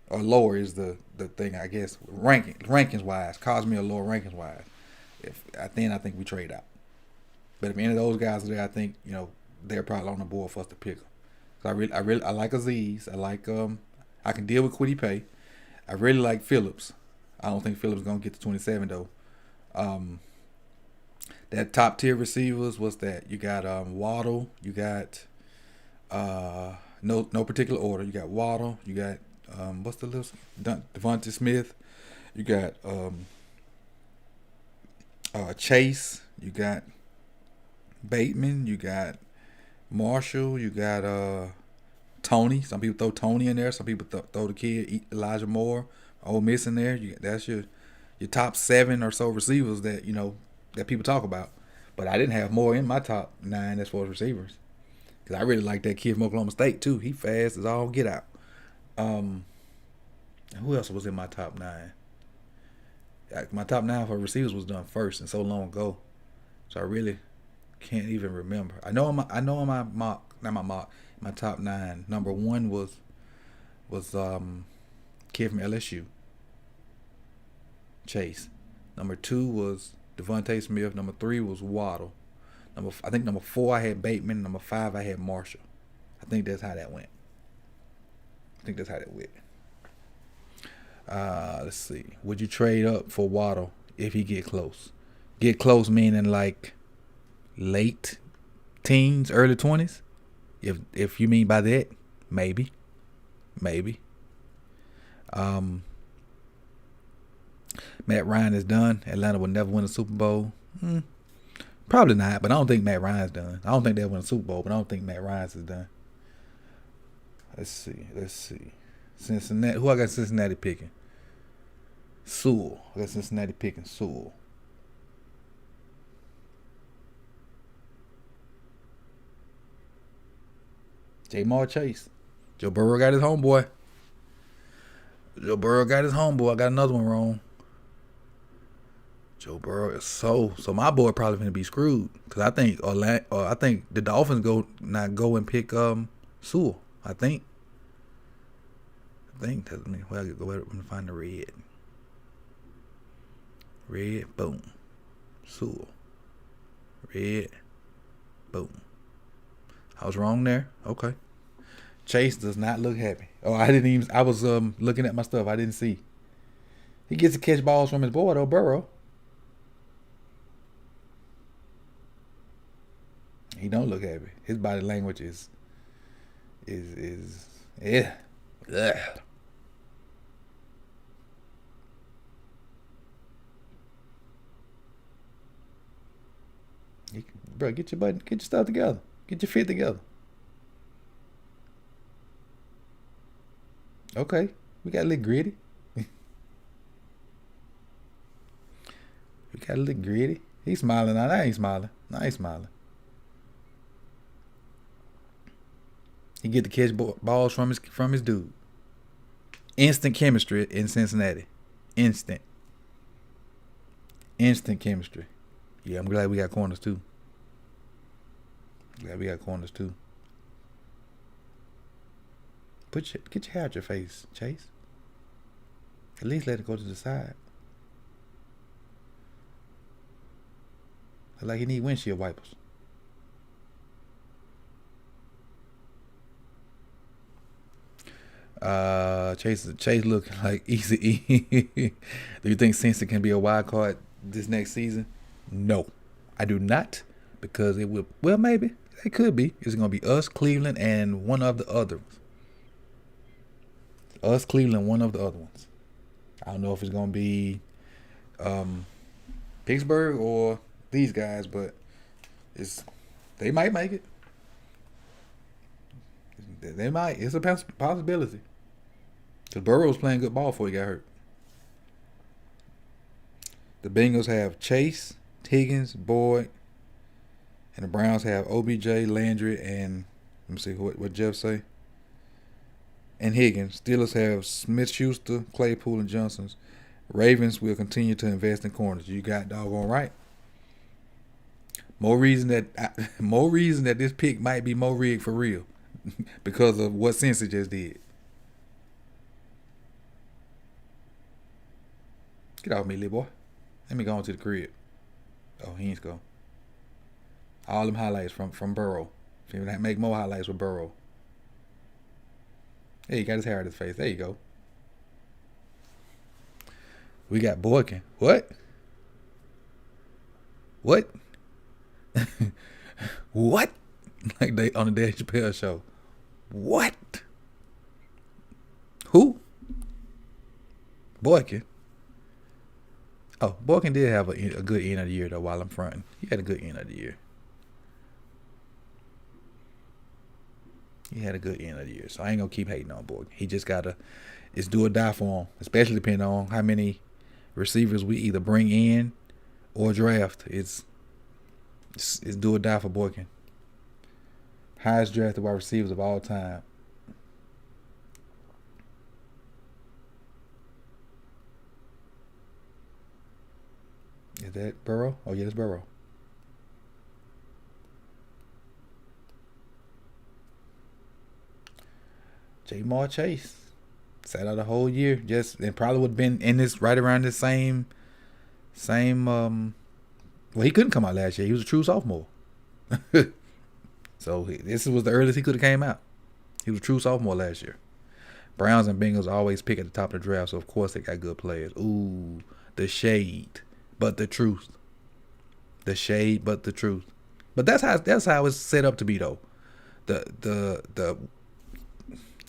or lower is the thing, I guess, rankings wise, Cosme or lower rankings wise. I think we trade out. But if any of those guys are there, I think they're probably on the board for us to pick them. I like Aziz. I like I can deal with Kwity Paye. I really like Phillips. I don't think Phillips is gonna get to 27 though. That top tier receivers was that you got Waddle. You got no particular order. You got Waddle. You got what's the list? Devontae Smith. You got Chase. You got Bateman. You got Marshall. You got Toney. Some people throw Toney in there. Some people throw the kid Elijah Moore, Ole Miss in there. That's your top 7 or so receivers that that people talk about. But I didn't have more in my top 9 as far as receivers, because I really like that kid from Oklahoma State too. He fast as all get out. Who else was in my top 9? My top 9 for receivers was done first and so long ago, so I really can't even remember. I know on my top 9, number 1 was kid from LSU, Chase. Number 2 was Devontae Smith. Number 3 was Waddle. I think number 4 I had Bateman. Number 5 I had Marshall. I think that's how that went. Let's see. Would you trade up for Waddle if he get close? Get close meaning like late teens, early 20s? If you mean by that, maybe. Matt Ryan is done. Atlanta will never win a Super Bowl. Probably not, but I don't think Matt Ryan's done. I don't think they'll win a Super Bowl, but I don't think Matt Ryan's is done. Let's see. Cincinnati. Who I got Cincinnati picking? Sewell. I got Cincinnati picking Sewell. Jamar Chase. Joe Burrow got his homeboy. I got another one wrong. Joe Burrow is so my boy probably gonna be screwed, because I think the Dolphins go and pick Sewell. I think that's me. Well, I go ahead and find the red. Boom. Sewell. Red, boom. I was wrong there. Okay. Chase does not look happy. Oh, I was looking at my stuff. I didn't see. He gets to catch balls from his boy though, Burrow. He don't look happy. His body language is yeah. Ugh. Bro, get your stuff together. Get your fit together. Okay, we got a little gritty. We got a little gritty. He's smiling now. I ain't smiling. He get to catch balls from his dude. Instant chemistry in Cincinnati. Instant chemistry. Yeah, I'm glad we got corners too. Get your hair out your face, Chase. At least let it go to the side. Like he need windshield wipers. Chase looking like easy E. Do you think Cincy can be a wild card this next season? No, I do not, because it will. Well, maybe it could be. It's gonna be us, Cleveland, and one of the others. Us, Cleveland, one of the other ones. I don't know if it's gonna be Pittsburgh or these guys, but they might make it. They might. It's a possibility. Because Burrow's playing good ball before he got hurt. The Bengals have Chase, Higgins, Boyd, and the Browns have OBJ, Landry, and let me see what Jeff say. And Higgins. Steelers have Smith, Schuster, Claypool, and Johnson's. Ravens will continue to invest in corners. You got doggone right. More reason that this pick might be more rigged for real because of what Cincy just did. Get off me, little boy. Let me go on to the crib. Oh, he ain't go. All them highlights from Burrow. If you make more highlights with Burrow. Hey, he got his hair out his face. There you go. We got Boykin. What? What? What? Like they on the Dave Chappelle show. What? Who? Boykin. Oh, Boykin did have a good end of the year though. While I'm fronting, he had a good end of the year. So I ain't gonna keep hating on Boykin. He just gotta. It's do or die for him, especially depending on how many receivers we either bring in or draft. It's do or die for Boykin. Highest drafted wide receivers of all time. Is that Burrow? Oh yeah, that's Burrow. Jamar Chase sat out a whole year, and probably would have been in this right around the same. Well, he couldn't come out last year. He was a true sophomore. So this was the earliest he could have came out. He was a true sophomore last year. Browns and Bengals always pick at the top of the draft, so of course they got good players. Ooh, the shade, but the truth. The shade, but the truth. But that's how it's set up to be though. The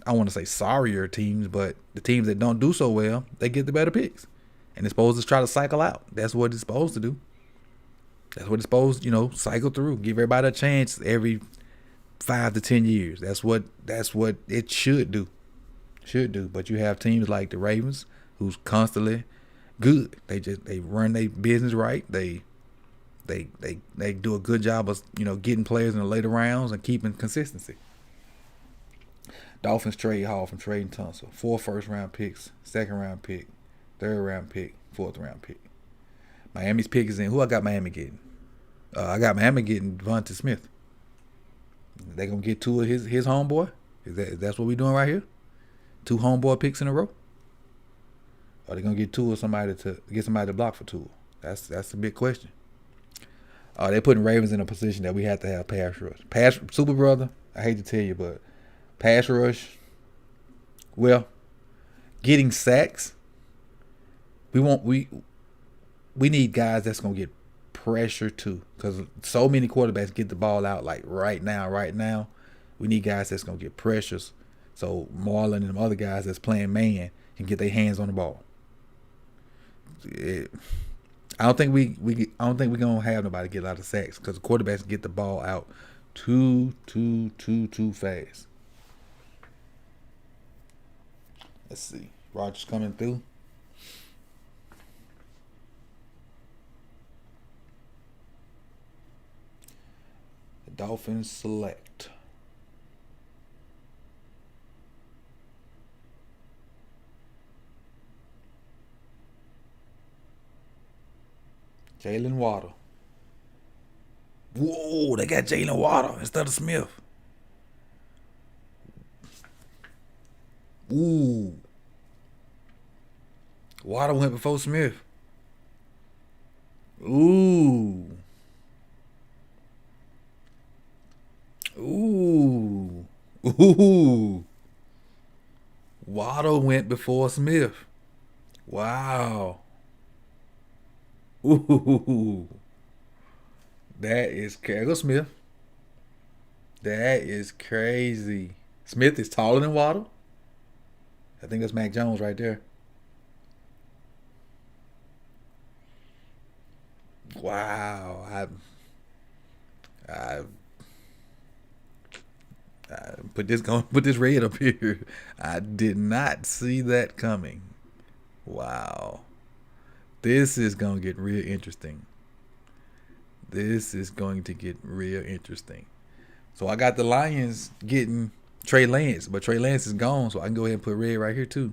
I want to say sorrier teams, but the teams that don't do so well, they get the better picks. And it's supposed to try to cycle out. That's what it's supposed to do. That's what it's supposed to, cycle through. Give everybody a chance every 5 to 10 years. That's what it should do. But you have teams like the Ravens who's constantly good. They run their business right. They do a good job of, getting players in the later rounds and keeping consistency. Dolphins trade Hall from trading Tunsil. 4 first-round picks, 2nd-round pick, 3rd-round pick, 4th-round pick. Miami's pick is in. Who I got Miami getting? I got Miami getting Devonta Smith. They gonna get 2 of his homeboy? That's what we doing right here? 2 homeboy picks in a row? Or they gonna get 2 of somebody to block for 2? That's the big question. They're putting Ravens in a position that we have to have pass rush. Super brother, I hate to tell you, but pass rush, well, getting sacks, we need guys that's going to get pressure too, because so many quarterbacks get the ball out like right now. We need guys that's going to get pressures so Marlon and them other guys that's playing man can get their hands on the ball. I don't think I don't think we're gonna have nobody get a lot of sacks because the quarterbacks get the ball out too fast. Let's see. Rodgers coming through. The Dolphins select. Jaylen Waddle. Whoa, they got Jaylen Waddle instead of Smith. Ooh. Waddle went before Smith. Ooh. Ooh. Ooh. Waddle went before Smith. Wow. Ooh. That is Carol Smith. That is crazy. Smith is taller than Waddle. I think that's Mac Jones right there. Wow. I put this red up here. I did not see that coming. Wow. This is going to get real interesting. This is going to get real interesting. So I got the Lions getting Trey Lance, but Trey Lance is gone, so I can go ahead and put red right here too.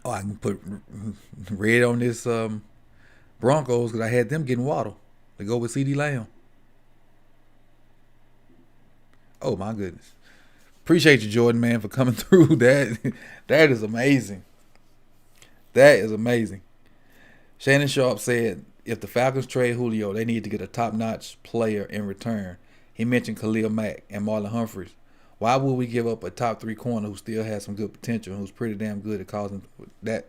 Oh, I can put red on this Broncos because I had them getting Waddle to go with CD Lamb. Oh my goodness. Appreciate you, Jordan, man, for coming through. That is amazing. That is amazing. Shannon Sharp said if the Falcons trade Julio, they need to get a top-notch player in return. He mentioned Khalil Mack and Marlon Humphreys. Why would we give up a top 3 corner who still has some good potential and who's pretty damn good at causing that?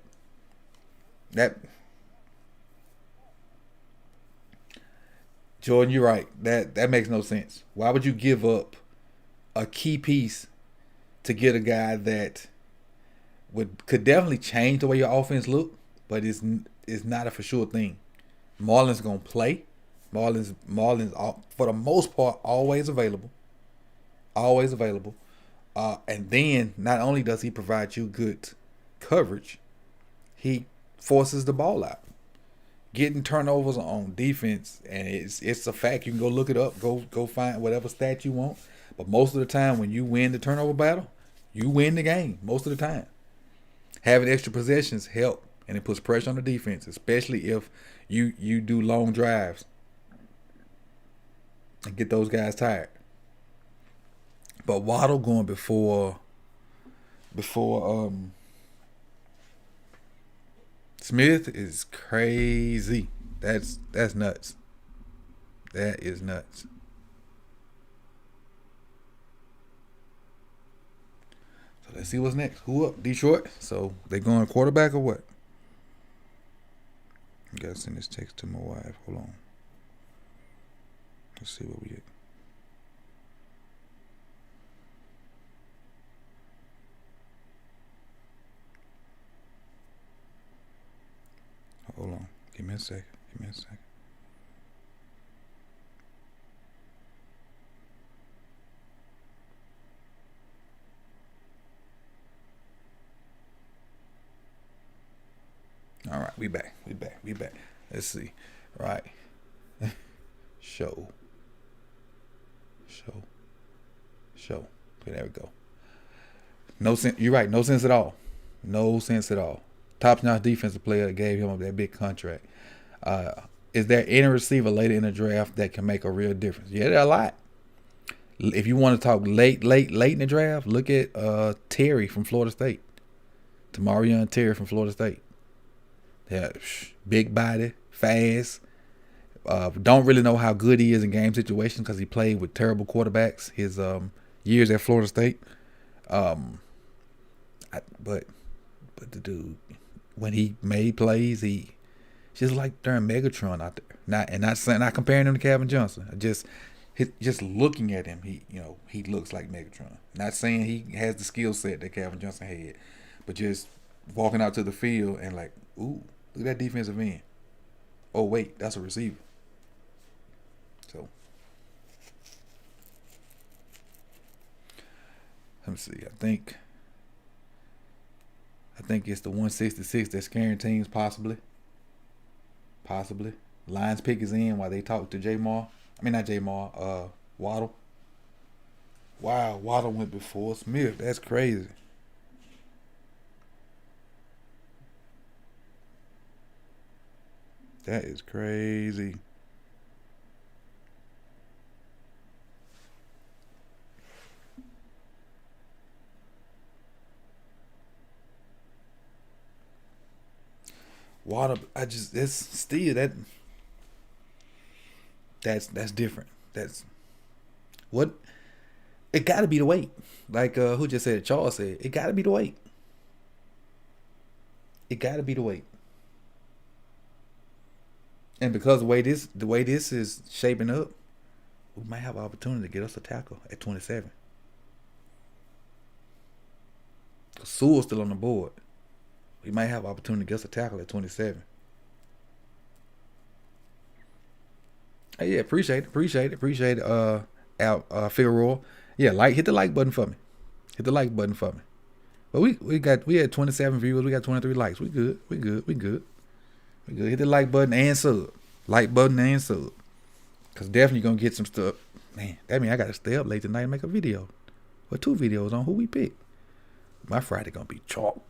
Jordan, you're right. That makes no sense. Why would you give up a key piece to get a guy that could definitely change the way your offense look, but is not a for sure thing? Marlon's gonna play. Marlon's for the most part always available. Always available. And then not only does he provide you good coverage, he forces the ball out. Getting turnovers on defense, and it's a fact. You can go look it up. Go find whatever stat you want. But most of the time, when you win the turnover battle, you win the game. Most of the time, having extra possessions help, and it puts pressure on the defense, especially if you do long drives and get those guys tired. But Waddle going before Smith is crazy. That's nuts. That is nuts. So let's see what's next. Who up? Detroit. So they going quarterback or what? I gotta send this text to my wife. Hold on. Let's see what we get. Hold on. Give me a second. All right, we back. Let's see. Right. Show. Okay, there we go. No sense. You're right. No sense at all. Top-notch defensive player that gave him that big contract. Is there any receiver later in the draft that can make a real difference? Yeah, there are a lot. If you want to talk late in the draft, look at Terry from Florida State. Tamarion Terry from Florida State. Yeah, big body, fast. Don't really know how good he is in game situations because he played with terrible quarterbacks his years at Florida State. But the dude, when he made plays, he just like during Megatron out there. Not comparing him to Calvin Johnson. Just looking at him, he looks like Megatron. Not saying he has the skill set that Calvin Johnson had, but just walking out to the field and like, ooh, look at that defensive end. Oh wait, that's a receiver. So let me see. I think it's the 166 that's scaring teams, possibly. Lions pick is in while they talk to Waddle. Wow, Waddle went before Smith. That's crazy. That is crazy. Waddle, that's different. That's what it got to be the weight. Like who just said it? Charles said it got to be the weight. It got to be the weight. And because the way this is shaping up, we might have an opportunity to get us a tackle at 27. Because Sewell's still on the board. We might have an opportunity to get us a tackle at 27. Hey, yeah, appreciate it. Figueroa. Yeah, hit the like button for me. But we had 27 viewers. We got 23 likes. We good. Hit the like button and sub. Cause definitely gonna get some stuff. Man, that means I gotta stay up late tonight and make a video. Or 2 videos on who we pick. My Friday gonna be chalked.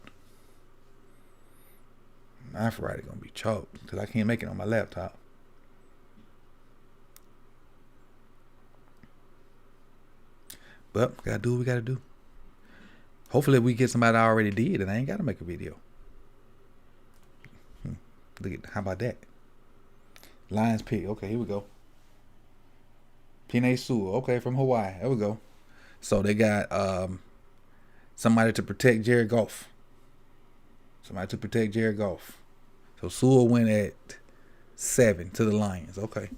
Cause I can't make it on my laptop. But gotta do what we gotta do. Hopefully we get somebody I already did and I ain't gotta make a video. How about that? Lions pick. Okay, here we go. Penei Sewell. Okay, from Hawaii. There we go. So they got somebody to protect Jared Goff. So Sewell went at 7 to the Lions. Okay.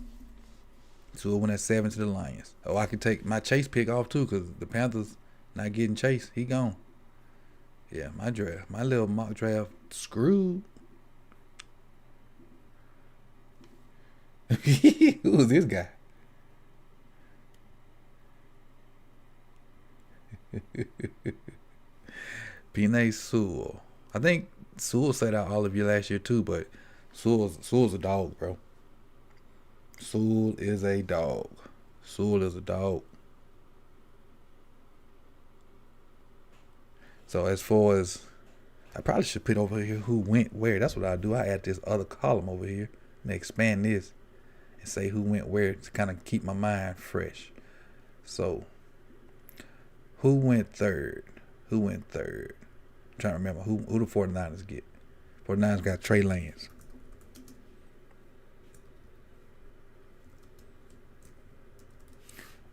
Sewell went at 7 to the Lions. Oh, I could take my Chase pick off too because the Panthers not getting Chase. He gone. Yeah, my little mock draft screwed. Who's this guy? Penei Sewell. I think Sewell set out all of you last year too, but Sewell's a dog, bro. Sewell is a dog. So as far as I probably should put over here who went where. That's what I do. I add this other column over here and expand this and say who went where to kind of keep my mind fresh. So who went third? I'm trying to remember who the 49ers get. 49ers got Trey Lance.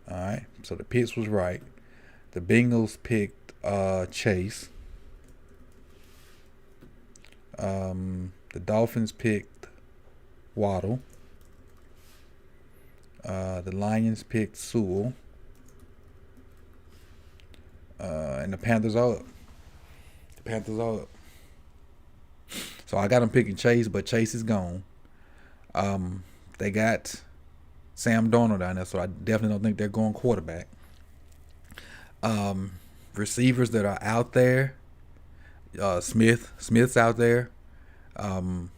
All right, so the picks was right. The Bengals picked Chase. The Dolphins picked Waddle. The Lions picked Sewell. And the Panthers are up. So I got them picking Chase, but Chase is gone. They got Sam Darnold down there, so I definitely don't think they're going quarterback. Receivers that are out there, Smith's out there. Do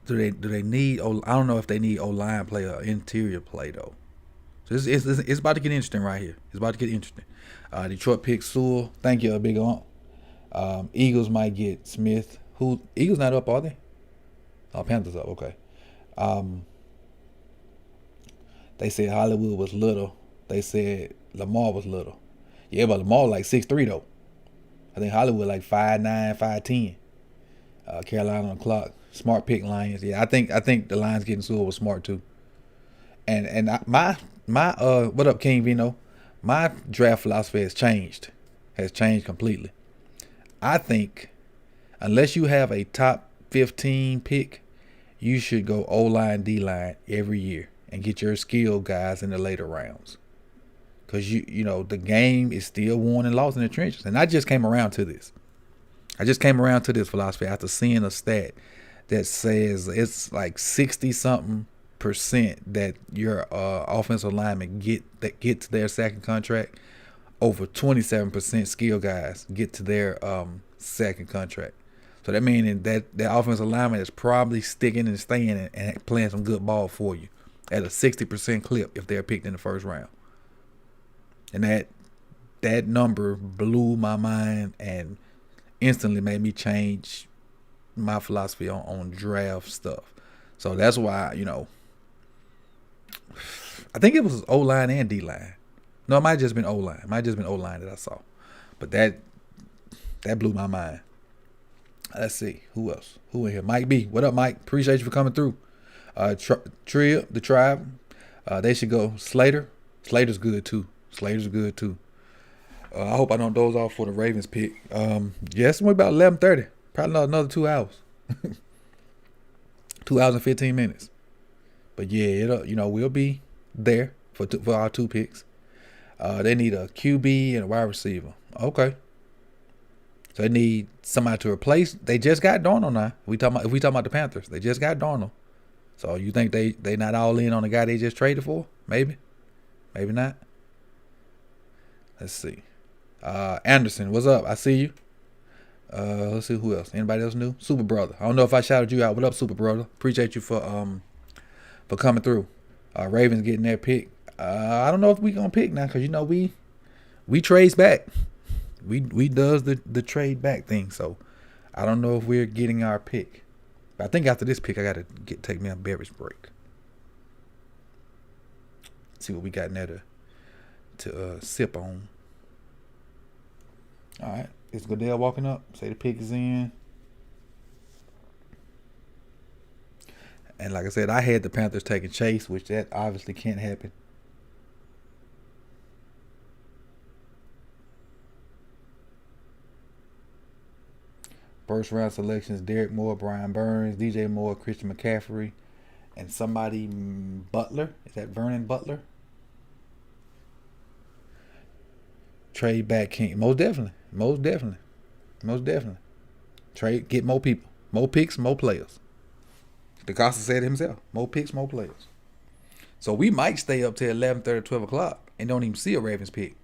they need? I don't know if they need O-line play or interior play though. So it's about to get interesting right here. Detroit picks Sewell. Thank you, big ump. Eagles might get Smith. Eagles not up, are they? Oh, Panthers up. Okay. They said Hollywood was little. They said Lamar was little. Yeah, but Lamar like 6'3" though. I think Hollywood like 5'9", 5'10". Carolina on the clock. Smart pick Lions. Yeah, I think the Lions getting Sewell was smart too. And my what up, King Vino? My draft philosophy has changed completely. I think unless you have a top 15 pick, you should go O-line, D-line every year and get your skill guys in the later rounds. Because, you know, the game is still won and lost in the trenches. And I just came around to this. Philosophy after seeing a stat that says it's like 60-something% that your offensive linemen get to their second contract. Over 27% skill guys get to their second contract. So that means that offensive lineman is probably sticking and staying and playing some good ball for you at a 60% clip if they're picked in the first round. And that number blew my mind and instantly made me change my philosophy on draft stuff. So that's why, you know, I think it was O-line and D-line. No, it might have just been O-line. That I saw. But that blew my mind. Let's see. Who else? Who in here? Mike B. What up, Mike? Appreciate you for coming through. The Tribe. They should go Slater. Slater's good too. I hope I don't doze off for the Ravens pick. Yes, we're about 11:30. Probably another 2 hours. 2 hours and 15 minutes. But yeah, we'll be there for our 2 picks. They need a QB and a wide receiver. Okay. So they need somebody to replace. They just got Darnold now. If we talking about the Panthers, they just got Darnold. So you think they not all in on the guy they just traded for? Maybe not. Let's see. Anderson, what's up? I see you. Let's see who else. Anybody else new? Super Brother. I don't know if I shouted you out. What up, Super Brother? Appreciate you for coming through. Ravens getting their pick. I don't know if we gonna pick now because we trades back. We does the trade back thing. So I don't know if we're getting our pick. But I think after this pick I gotta take me a beverage break. See what we got in there to sip on. All right, it's Goodell walking up. Say the pick is in. And like I said, I had the Panthers taking Chase, which that obviously can't happen. First round selections: Derek Moore, Brian Burns, DJ Moore, Christian McCaffrey, and somebody Butler. Is that Vernon Butler? Trade back King. Most definitely. Trade, get more people. More picks, more players. DeCosta said it himself. More picks, more players. So we might stay up till 11:30, 12 o'clock and don't even see a Ravens pick.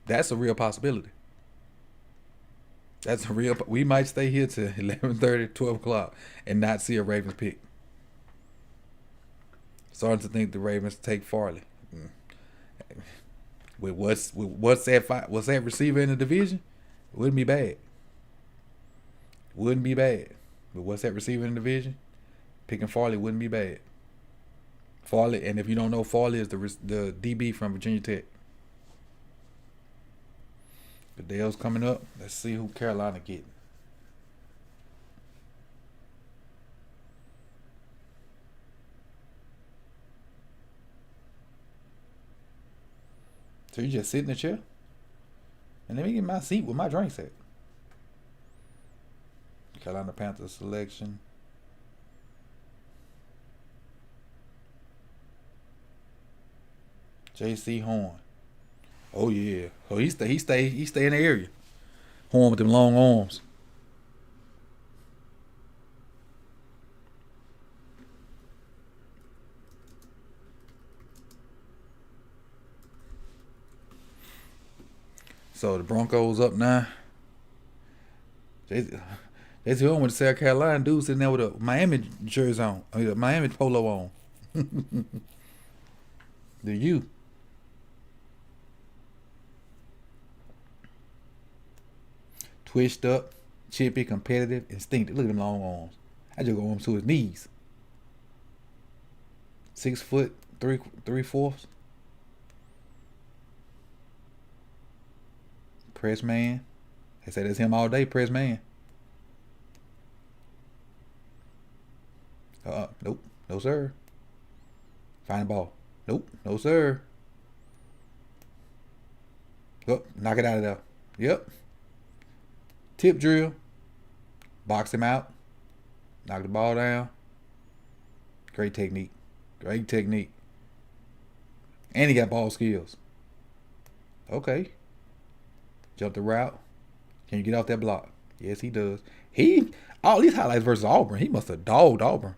That's a real possibility. We might stay here till 11:30, 12 o'clock and not see a Ravens pick. Starting to think the Ravens take Farley. With what's that receiver in the division? It wouldn't be bad. But what's that receiver in the division? Picking Farley wouldn't be bad. Farley, and if you don't know, Farley is the DB from Virginia Tech. Goodell's coming up. Let's see who Carolina getting. So you just sit in the chair? And let me get my seat with my drinks at. Carolina Panthers selection. J.C. Horn. Oh yeah. So he stay in the area. Horn with them long arms. So the Broncos up now. J.C. Horn went to South Carolina. Dude sitting there with a Miami jersey on. I mean, a Miami polo on. The U. Twitched up, chippy, competitive, instinctive. Look at them long arms. I just go arms to his knees. 6 foot, 3/4. Press man. They say that's him all day, press man. Nope. No, sir. Find the ball. Nope. No, sir. Oh, knock it out of there. Yep. Tip drill. Box him out. Knock the ball down. Great technique. Great technique. And he got ball skills. Okay. Jump the route. Can you get off that block? Yes, he does. All these highlights versus Auburn, he must have dogged Auburn.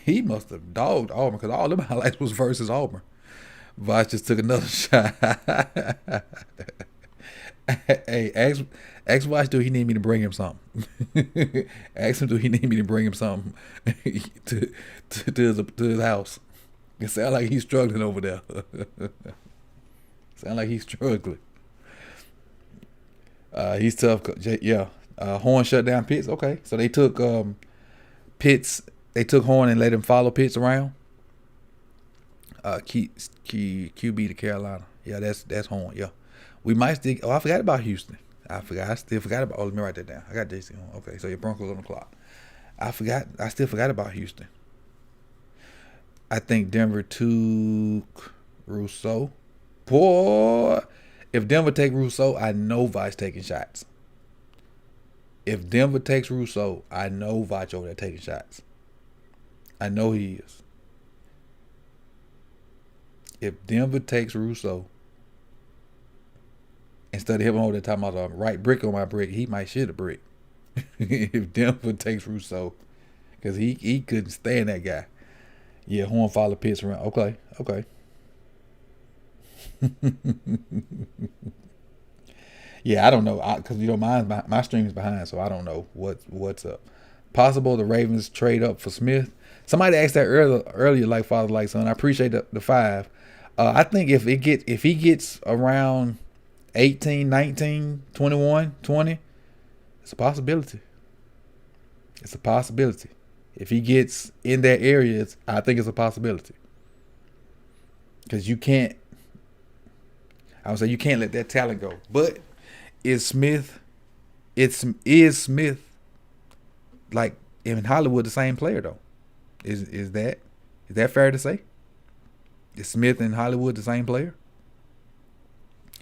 He must have dogged Auburn because all them highlights was versus Auburn. Voch just took another shot. Hey, ask Voch, do he need me to bring him something? Ask him, do he need me to bring him something to his house? It sounds like he's struggling over there. Sound like he's struggling. He's tough. Yeah. Horn shut down Pitts. Okay. So they took Pitts. They took Horn and let him follow Pitts around. QB to Carolina. Yeah, that's Horn. Yeah. We might still. Oh, I forgot about Houston. I still forgot about. Oh, let me write that down. I got JC Horn. Okay. So your Broncos on the clock. I still forgot about Houston. I think Denver took Rousseau. Boy, if Denver take Rousseau, I know Voch taking shots. If Denver takes Rousseau, I know Voch over there taking shots. I know he is. If Denver takes Rousseau, instead of him over there talking about the right brick on my brick, he might shit a brick. If Denver takes Rousseau, because he couldn't stand that guy. Yeah, Horn follow Pitts around. Okay. Yeah, I don't know because my stream is behind, so I don't know what's up. Possible the Ravens trade up for Smith. Somebody asked that earlier, like father, like son. I appreciate the 5. I think if he gets around 18, 19, 21, 20, it's a possibility. It's a possibility. If he gets in that area, I think it's a possibility. Because you can't let that talent go. But is Smith like in Hollywood the same player though? Is that fair to say? Is Smith and Hollywood the same player?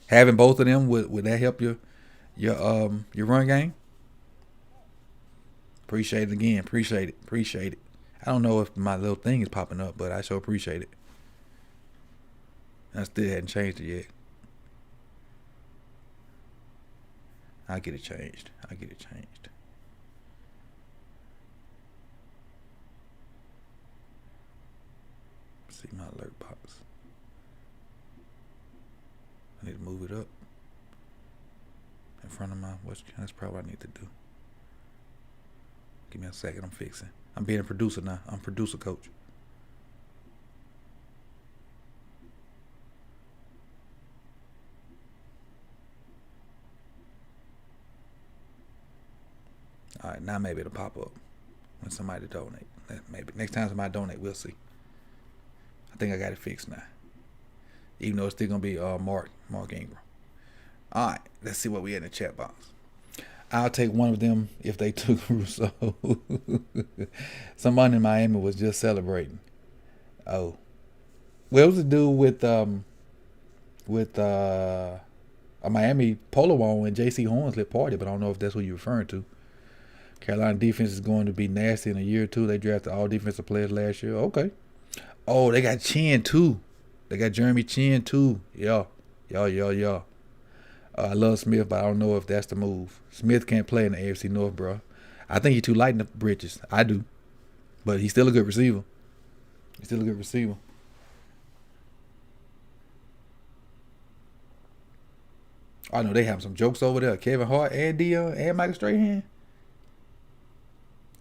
Having both of them, would that help your run game? Appreciate it again. Appreciate it. I don't know if my little thing is popping up, but I sure appreciate it. I still hadn't changed it yet. I'll get it changed. See my alert box. I need to move it up in front of that's probably what I need to do. Give me a second, I'm fixing. I'm being a producer now. I'm producer coach. All right, now maybe it'll pop up when somebody donate. Maybe next time somebody donate, we'll see. I think I got it fixed now. Even though it's still gonna be Mark Ingram. All right, let's see what we had in the chat box. I'll take one of them if they took Rousseau. Somebody in Miami was just celebrating. Oh, well, it was a dude with a Miami polo on when J.C. Hornslet party, but I don't know if that's what you're referring to. Carolina defense is going to be nasty in a year or two. They drafted all defensive players last year. Okay. Oh, they got Chin too. They got Jeremy Chin too. Yeah. I love Smith, but I don't know if that's the move. Smith can't play in the AFC North, bro. I think he's too light in the britches. I do. But he's still a good receiver. I know they have some jokes over there. Kevin Hart and Dion and Michael Strahan.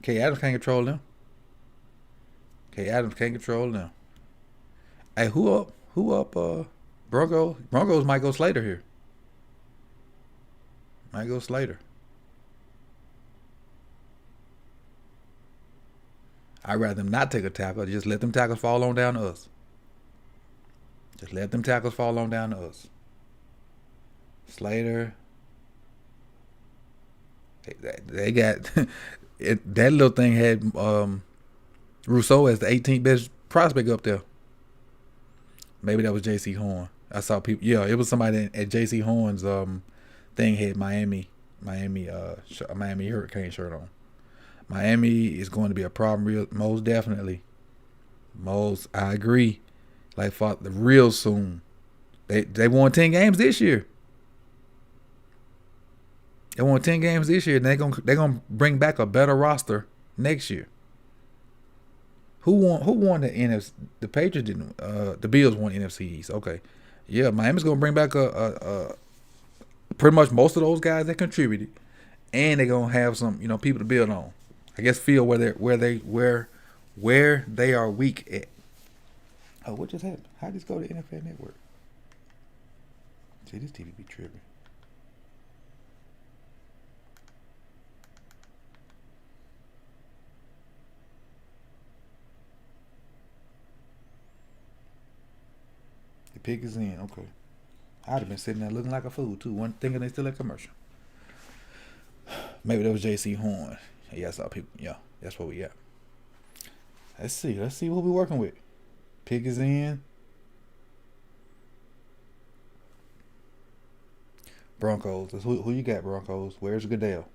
K. Adams can't control them. Hey, who up? Broncos? Broncos might go Slater here. I'd rather them not take a tackle. Just let them tackles fall on down to us. Slater. They got that little thing had Rousseau as the 18th best prospect up there. Maybe that was J.C. Horn. I saw people. Yeah, it was somebody at J.C. Horn's thing had Miami Miami Hurricane shirt on. Miami is going to be a problem, most definitely. I agree. Like for the real soon. They won 10 games this year. They won 10 games this year, and they're gonna bring back a better roster next year. Who won the NFC? The Patriots didn't. The Bills won the NFC East. Okay, yeah, Miami's gonna bring back a pretty much most of those guys that contributed, and they're gonna have some people to build on. I guess feel where they are weak at. Oh, what just happened? How did this go to NFL Network? See, this TV be tripping. The pick is in. Okay. I'd have been sitting there looking like a fool too. One thinking they still a commercial. Maybe that was J.C. Horn. Yeah, I saw people. Yeah, that's what we got. Let's see what we're working with. Pick is in. Broncos. Who you got, Broncos? Where's Goodell?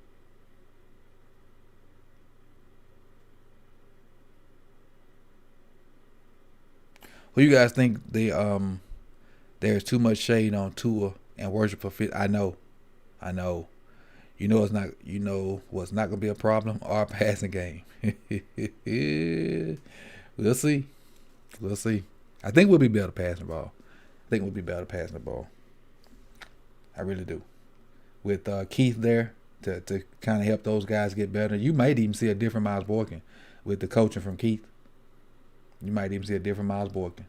Who you guys think there's too much shade on Tua and worship for fit? I know. It's not. What's not gonna be a problem? Our passing game. We'll see. I think we'll be better passing the ball. I really do. With Keith there to kind of help those guys get better. You might even see a different Miles Boykin with the coaching from Keith. You might even see a different Miles Boykin.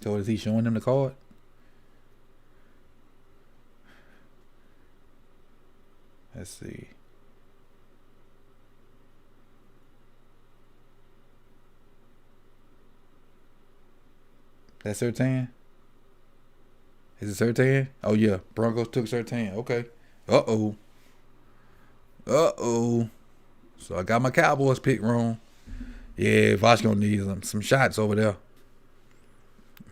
So is he showing them the card? Let's see. That's Surtain? Is it Surtain? Oh, yeah. Broncos took Surtain. Okay. Uh-oh. So I got my Cowboys pick wrong. Yeah, Vosh gonna need some shots over there.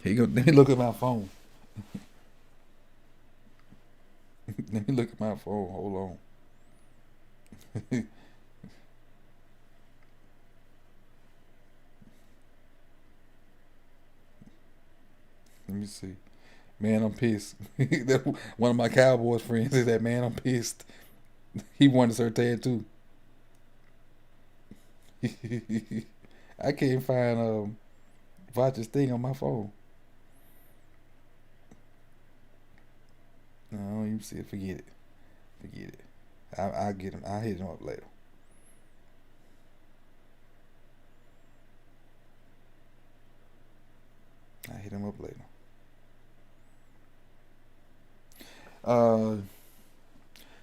Let me look at my phone. Let me look at my phone. Hold on. Let me see. Man, I'm pissed. One of my Cowboys friends is that, man, I'm pissed. He won the Surtain too. I can't find Voch's thing on my phone. No, I don't even see it. Forget it. I'll get him. I'll hit him up later.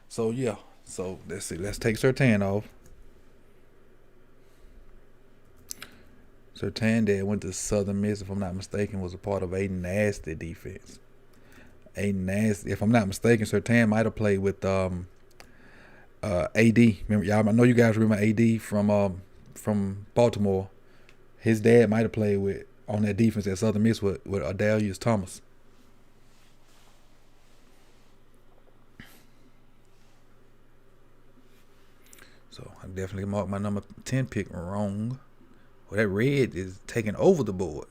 So yeah. So let's see. Let's take Surtain off. Surtain that went to Southern Miss, if I'm not mistaken, was a part of a nasty defense. If I'm not mistaken, Surtain might have played with AD. Remember, y'all, I know you guys remember AD from Baltimore. His dad might have played on that defense at Southern Miss with Adalius Thomas. So I definitely marked my number 10 pick wrong. Well, that red is taking over the board.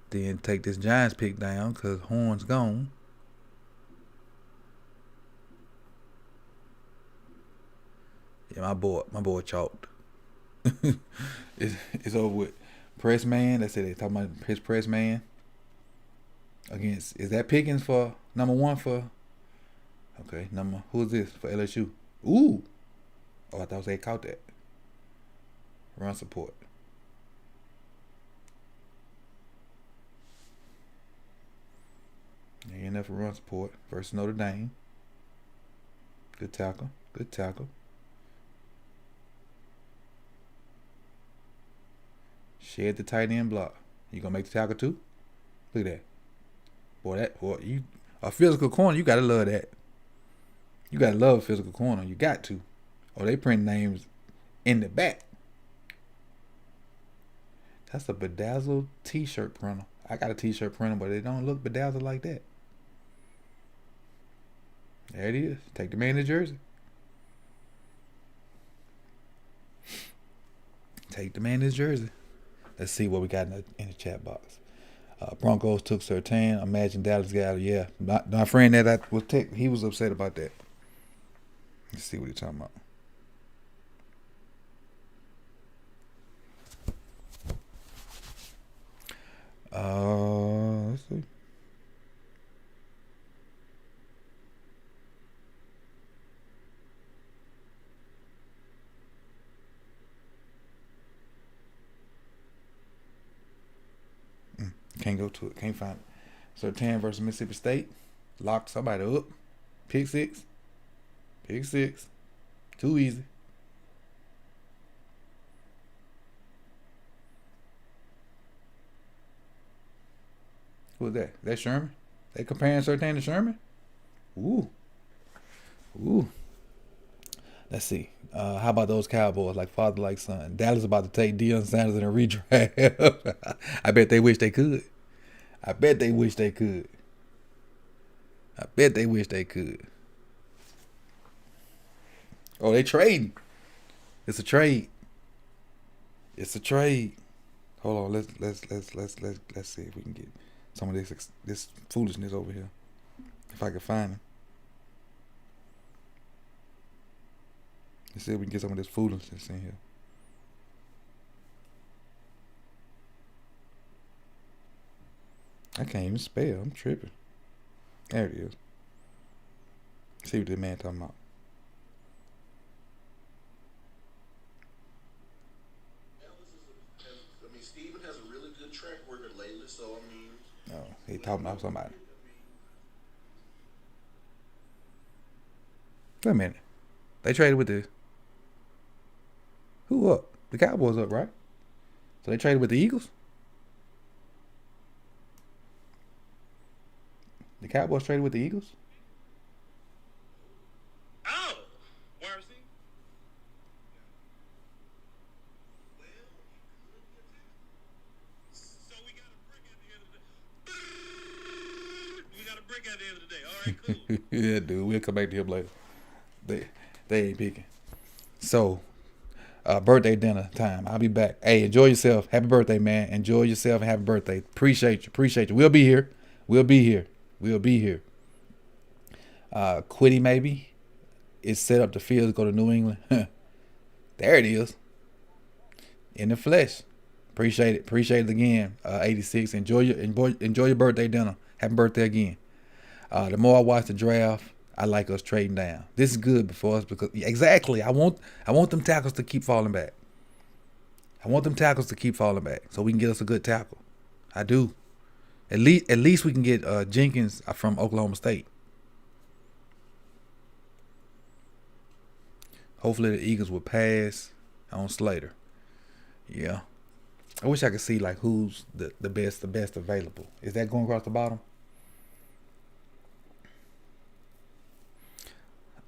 Then take this Giants pick down because Horn's gone. Yeah, my boy chalked. It's over with. Press man. That's it. They talking about his press man. Against, is that Pickens for number 1 for? Okay, who's this for LSU? Ooh. Oh, I thought they caught that. Run support. Ain't enough for run support versus Notre Dame. Good tackle. Shed the tight end block. You gonna make the tackle too? Look at that. Boy, you a physical corner, you gotta love that. You gotta love a physical corner. You got to. Oh, they print names in the back. That's a bedazzled t-shirt printer. I got a t-shirt printer, but it don't look bedazzled like that. There it is. Take the man the jersey. Take the man his jersey. Let's see what we got in the chat box. Broncos took Surtain. Imagine Dallas got it. Yeah. My friend that I was he was upset about that. Let's see what he's talking about. Let's see. Can't go to it. Can't find it. Surtain versus Mississippi State. Locked somebody up. Pick six. Pick six. Too easy. Who was that? That Sherman? They comparing Surtain to Sherman? Ooh. Let's see. How about those Cowboys, like father, like son? Dallas about to take Deion Sanders in a redraft. I bet they wish they could. I bet they wish they could. Oh, they trading. It's a trade. Hold on. Let's see if we can get some of this foolishness over here. If I can find it. Let's see if we can get some of this foolishness in here. I can't even spell. I'm tripping. There it is. See what the man talking about. Steven has a really good track record lately, so I mean. Oh, he talking about somebody. Wait a minute. They traded with the. Who up? The Cowboys up, right? So they traded with the Eagles? The Cowboys traded with the Eagles? Oh! Where is he? So we got a break at the end of the day. All right, cool. Yeah, dude. We'll come back to him later. They ain't picking. So, birthday dinner time. I'll be back. Hey, enjoy yourself. Happy birthday, man. Enjoy yourself and happy birthday. Appreciate you. We'll be here. Quiddy maybe. It's set up the field to go to New England. There it is. In the flesh. Appreciate it again. 86. Enjoy your birthday dinner. Happy birthday again. The more I watch the draft, I like us trading down. This is good for us because exactly. I want them tackles to keep falling back. So we can get us a good tackle. I do. At least we can get Jenkins from Oklahoma State. Hopefully the Eagles will pass on Slater. Yeah. I wish I could see like who's the best available. Is that going across the bottom?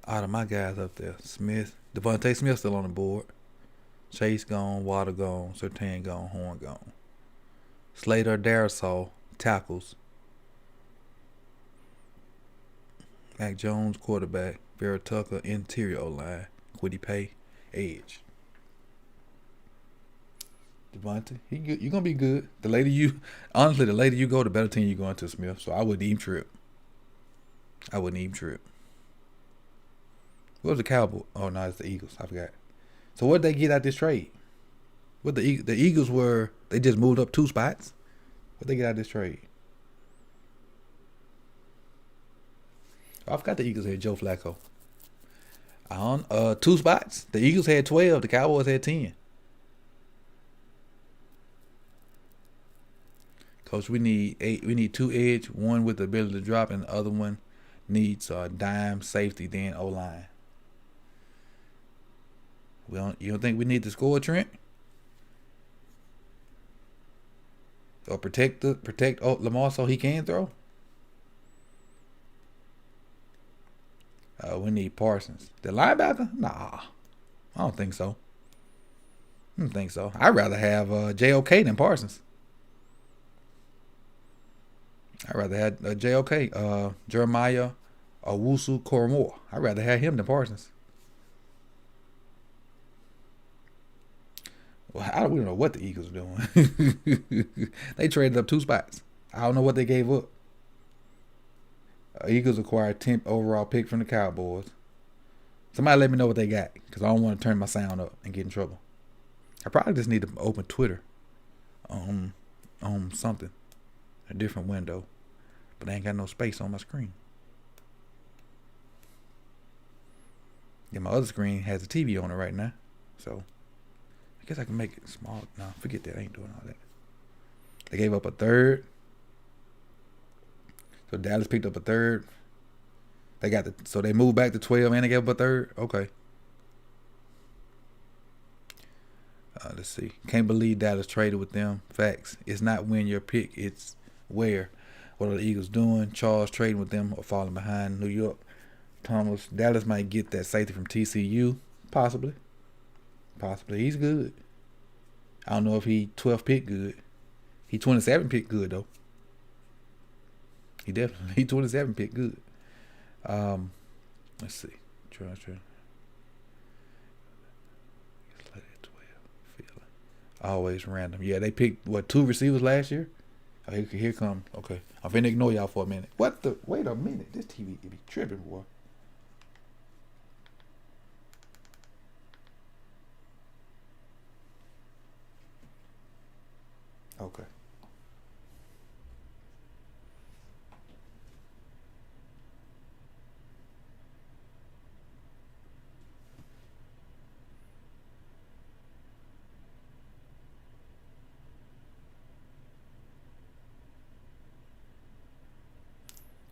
Out of my guys up there, Smith, Devontae Smith still on the board. Chase gone, Waddle gone, Surtain gone, Horn gone. Slater, Darrisaw, tackles. Mac Jones, quarterback. Vera Tucker, interior O-line. Quiddy Pay, edge. Devontae, you're gonna be good. The later you go, the better team you going to, Smith. So I wouldn't even trip. What was the Cowboys? Oh no, it's the Eagles. I forgot. So what did they get out this trade? What the Eagles were? They just moved up 2 spots. What they get out this trade? Oh, I forgot the Eagles had Joe Flacco. 2 spots. The Eagles had 12. The Cowboys had 10. Coach, we need 8. We need 2 edge, one with the ability to drop, and the other one needs dime safety, then O-line. You don't think we need to score, Trent? Or protect Lamar so he can throw? We need Parsons. The linebacker? Nah, I don't think so. I don't think so. I'd rather have J.O.K. than Parsons. I'd rather have J.O.K. Jeremiah Owusu Koromor. I'd rather have him than Parsons. Well, we don't know what the Eagles are doing. They traded up 2 spots. I don't know what they gave up. Eagles acquired 10th overall pick from the Cowboys. Somebody let me know what they got, because I don't want to turn my sound up and get in trouble. I probably just need to open Twitter on something, a different window, but I ain't got no space on my screen. Yeah, my other screen has a TV on it right now, so I guess I can make it small. No, forget that. I ain't doing all that. They gave up a 3rd. So Dallas picked up a 3rd. So they moved back to 12 and they gave up a 3rd. Okay. Let's see. Can't believe Dallas traded with them. Facts. It's not when your pick, it's where. What are the Eagles doing? Charles trading with them or falling behind. New York. Thomas. Dallas might get that safety from TCU. Possibly. He's good. I don't know if he 12th pick good. He 27 pick good though. He 27 pick good. Let's see. Try. Always random. Yeah, they picked 2 receivers last year. Oh, here come. Okay, I'm finna ignore y'all for a minute. What the? Wait a minute. This TV it be tripping, boy. Okay.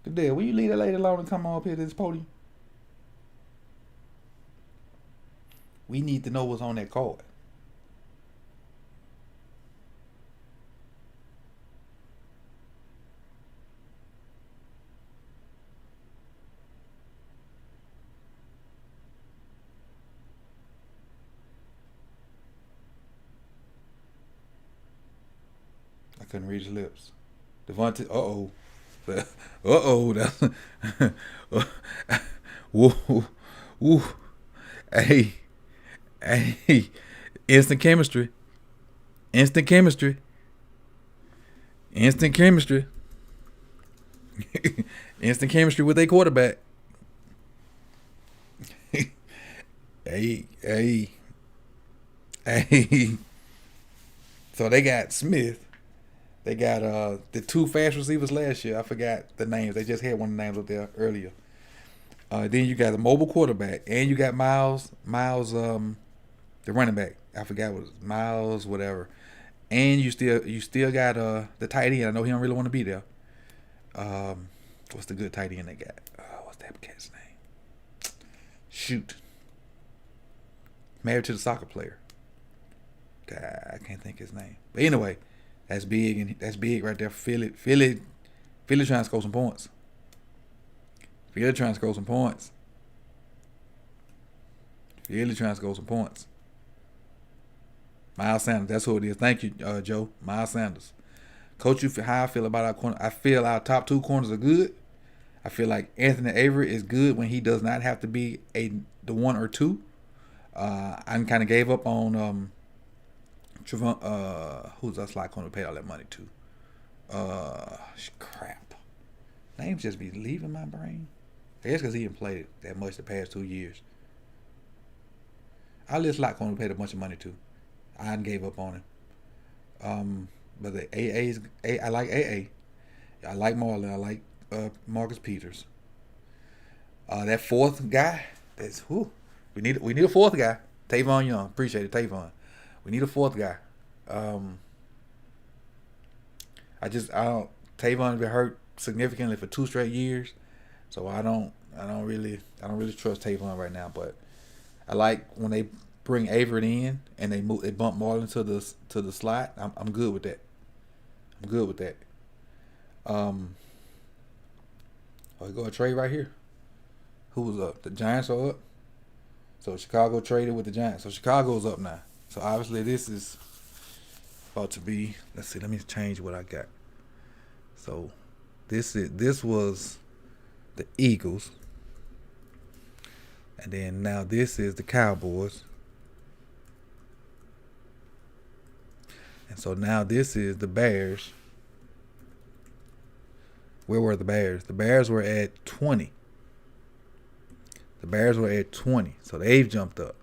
Good day. Will you leave that lady alone and come on up here to this podium? We need to know what's on that card. I couldn't read his lips. Devontae. Woo. Woo. Hey. Instant chemistry. Instant chemistry with a quarterback. Hey. So they got Smith. They got the 2 fast receivers last year. I forgot the names. They just had one of the names up there earlier. Then you got a mobile quarterback, and you got Miles, the running back. I forgot what it was, Miles, whatever. And you still got the tight end. I know he don't really want to be there. What's the good tight end they got? What's that cat's name? Shoot. Married to the soccer player. God, I can't think his name. But anyway. That's big, and that's big right there. Philly trying to score some points. Miles Sanders, that's who it is. Thank you, Joe. Miles Sanders. Coach, how I feel about our corner. I feel our top 2 corners are good. I feel like Anthony Avery is good when he does not have to be the 1 or 2. I kind of gave up on who's that slot corner paid all that money to? Crap. Names just be leaving my brain. I guess because he didn't play that much the past 2 years. I let slot corner paid a bunch of money to. I gave up on him. But the I like AA. I like Marlon. I like Marcus Peters. That 4th guy, we need a 4th guy. Tavon Young. Appreciate it, Tavon. We need a 4th guy. Tavon been hurt significantly for 2 straight years, so I don't really trust Tavon right now. But I like when they bring Avery in and they bump Marlon to the slot. I'm good with that. We go a trade right here. Who was up? The Giants are up. So Chicago traded with the Giants. So Chicago's up now. So obviously this is about to be. Let's see. Let me change what I got. So this was the Eagles, and then now this is the Cowboys, and so now this is the Bears. Where were the Bears? The Bears were at 20. The Bears were at 20, so they've jumped up.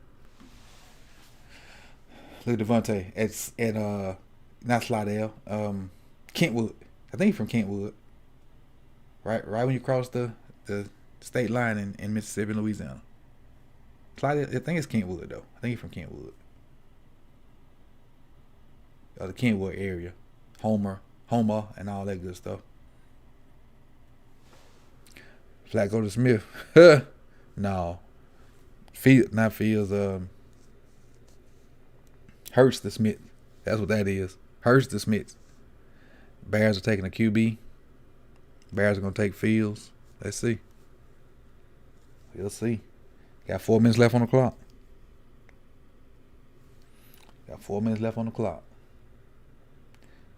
Look at Devontae at not Slidell, Kentwood. I think he's from Kentwood. Right when you cross the state line in Mississippi and Louisiana. Slidell, I think it's Kentwood though. I think he's from Kentwood. The Kentwood area. Homer, and all that good stuff. Flacco to Smith. No. Not Fields. Hurts the Smith. That's what that is. Hurts the Smith. Bears are taking a QB. Bears are going to take Fields. Let's see. We'll see. Got 4 minutes left on the clock.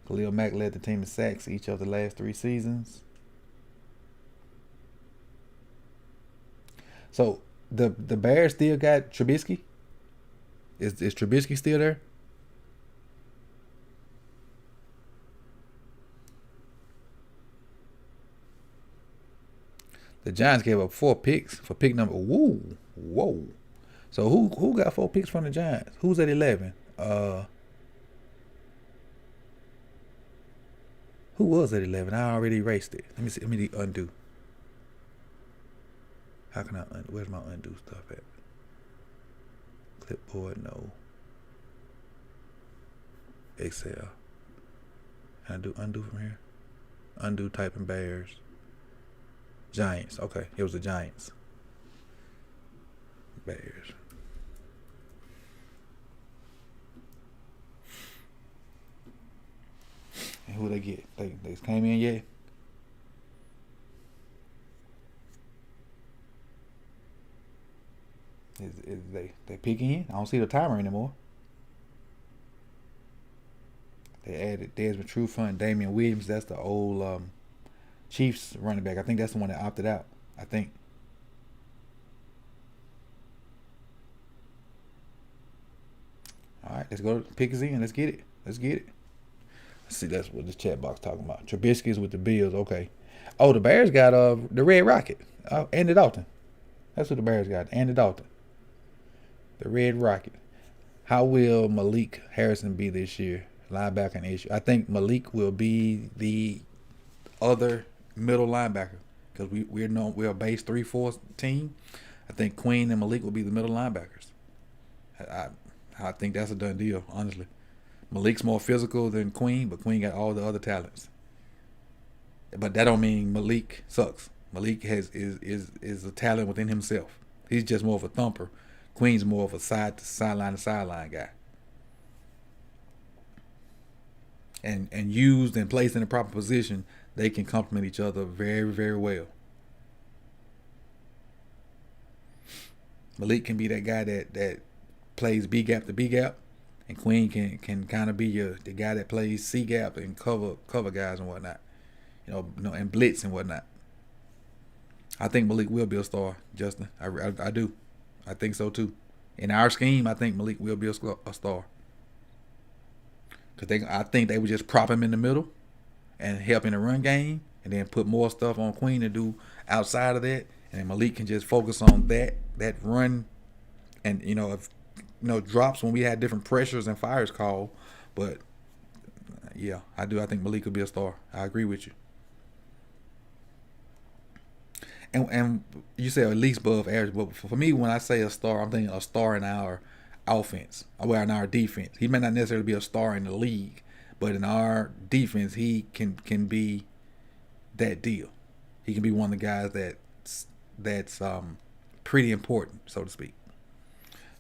Khalil Mack led the team in sacks each of the last 3 seasons. So the Bears still got Trubisky? Is Trubisky still there? The Giants gave up 4 picks for pick number. Whoa. So who got 4 picks from the Giants? Who's at 11? Who was at 11? I already erased it. Let me see. Let me undo. How can I undo? Where's my undo stuff at? Clipboard, no. Excel. Can I do undo from here? Undo, type in Bears. Giants. Okay, it was the Giants. Bears. And who they get? They came in yet? Is they peeking in? I don't see the timer anymore. They added Desmond Trufant and Damian Williams. That's the old Chiefs running back. I think that's the one that opted out. I think. All right, let's go. Pick is in. Let's get it. Let's see, that's what this chat box talking about. Trubisky's with the Bills. Okay. Oh, the Bears got the Red Rocket. Andy Dalton. That's what the Bears got. Andy Dalton. The Red Rocket. How will Malik Harrison be this year? Linebacker issue. I think Malik will be the other middle linebacker because we're a base 3-4 team. I think Queen and Malik will be the middle linebackers. I think that's a done deal, honestly. Malik's more physical than Queen, but Queen got all the other talents. But that don't mean Malik sucks. Malik is a talent within himself. He's just more of a thumper. Queen's more of a sideline guy. And used and placed in the proper position, they can complement each other very, very well. Malik can be that guy that plays B gap to B gap, and Queen can kind of be the guy that plays C gap and cover guys and whatnot, and blitz and whatnot. I think Malik will be a star, Justin. I do. I think so too. In our scheme, I think Malik will be a star. Because I think they would just prop him in the middle and help in the run game, and then put more stuff on Queen to do outside of that, and then Malik can just focus on that run, and if drops when we had different pressures and fires called. But yeah, I do. I think Malik could be a star. I agree with you. And you say at least above average, but for me, when I say a star, I'm thinking a star in our offense, or in our defense. He may not necessarily be a star in the league, but in our defense, he can be that deal. He can be one of the guys that's pretty important, so to speak.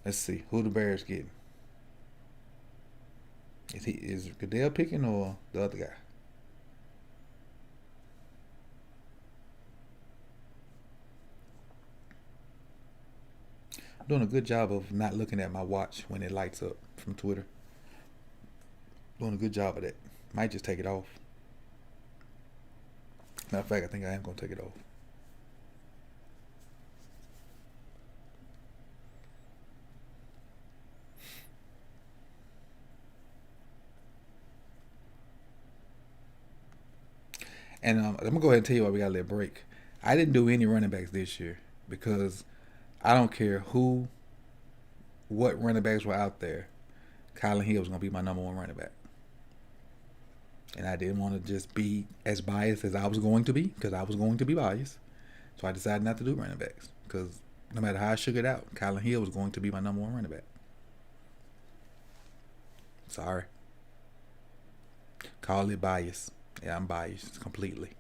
Let's see who the Bears getting. Is Goodell picking or the other guy? Doing a good job of not looking at my watch when it lights up from Twitter. Doing a good job of that. Might just take it off. Matter of fact, I think I am going to take it off. And I'm going to go ahead and tell you why we got to let break. I didn't do any running backs this year because I don't care what running backs were out there. Kylan Hill was going to be my number one running back. And I didn't want to just be as biased as I was going to be because I was going to be biased. So I decided not to do running backs because no matter how I shook it out, Kylan Hill was going to be my number one running back. Sorry. Call it bias. Yeah, I'm biased completely.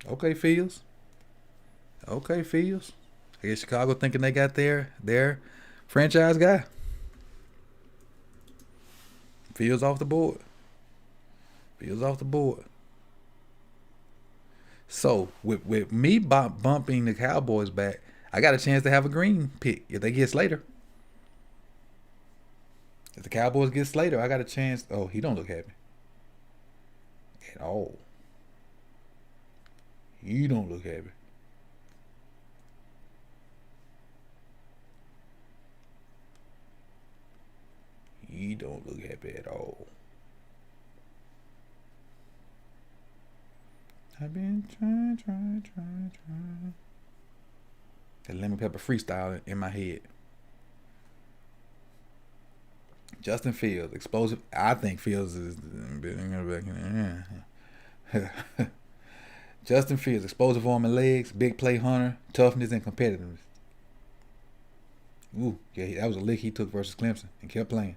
Okay, Fields. I guess Chicago thinking they got their franchise guy. Fields off the board. So, with me bumping the Cowboys back, I got a chance to have a green pick if they get Slater. If the Cowboys get Slater, I got a chance. Oh, he don't look happy at all. He don't look happy. He don't look happy at all. I've been trying. That lemon pepper freestyle in my head. Justin Fields, explosive. I think Fields is. Justin Fields, explosive arm and legs, big play hunter, toughness and competitiveness. Ooh, yeah, that was a lick he took versus Clemson and kept playing.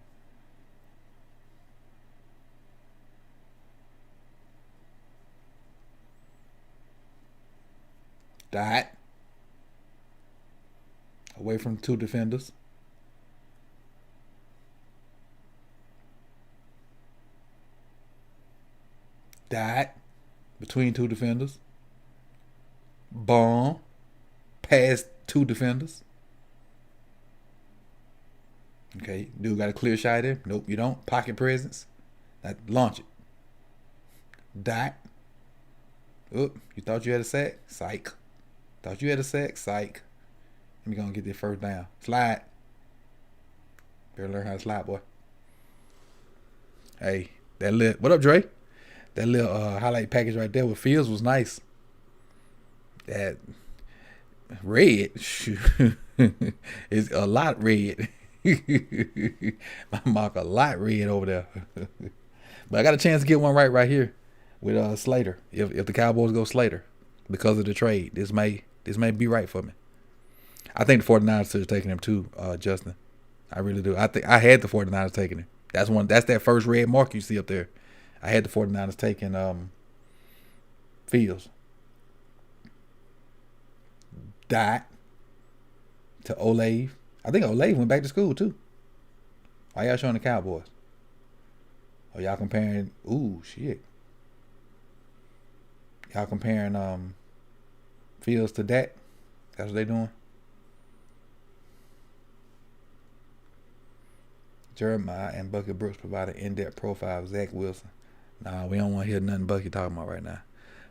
Died. Away from two defenders. Died between two defenders. Bomb past two defenders. Okay, dude got a clear shot there. Nope, you don't. Pocket presence. Now launch it. Died. Oop, you thought you had a sack? Psych. Thought you had a sack? Psych. Let me go and get this first down. Slide. Better learn how to slide, boy. Hey, that little. What up, Dre? That little highlight package right there with Fields was nice. That red is a lot red. I mark a lot red over there. But I got a chance to get one right here with Slater. If the Cowboys go Slater because of the trade, this may be right for me. I think the 49ers should have taken him too, Justin. I really do. I think I had the 49ers taking him. That's that first red mark you see up there. I had the 49ers taking Fields. Died to Olave. I think Olave went back to school too. Why y'all showing the Cowboys? Oh, y'all comparing? Ooh, shit. Y'all comparing Fields to Dak? That's what they doing? Jeremiah and Bucky Brooks provide an in-depth profile of Zach Wilson. Nah, we don't want to hear nothing Bucky talking about right now.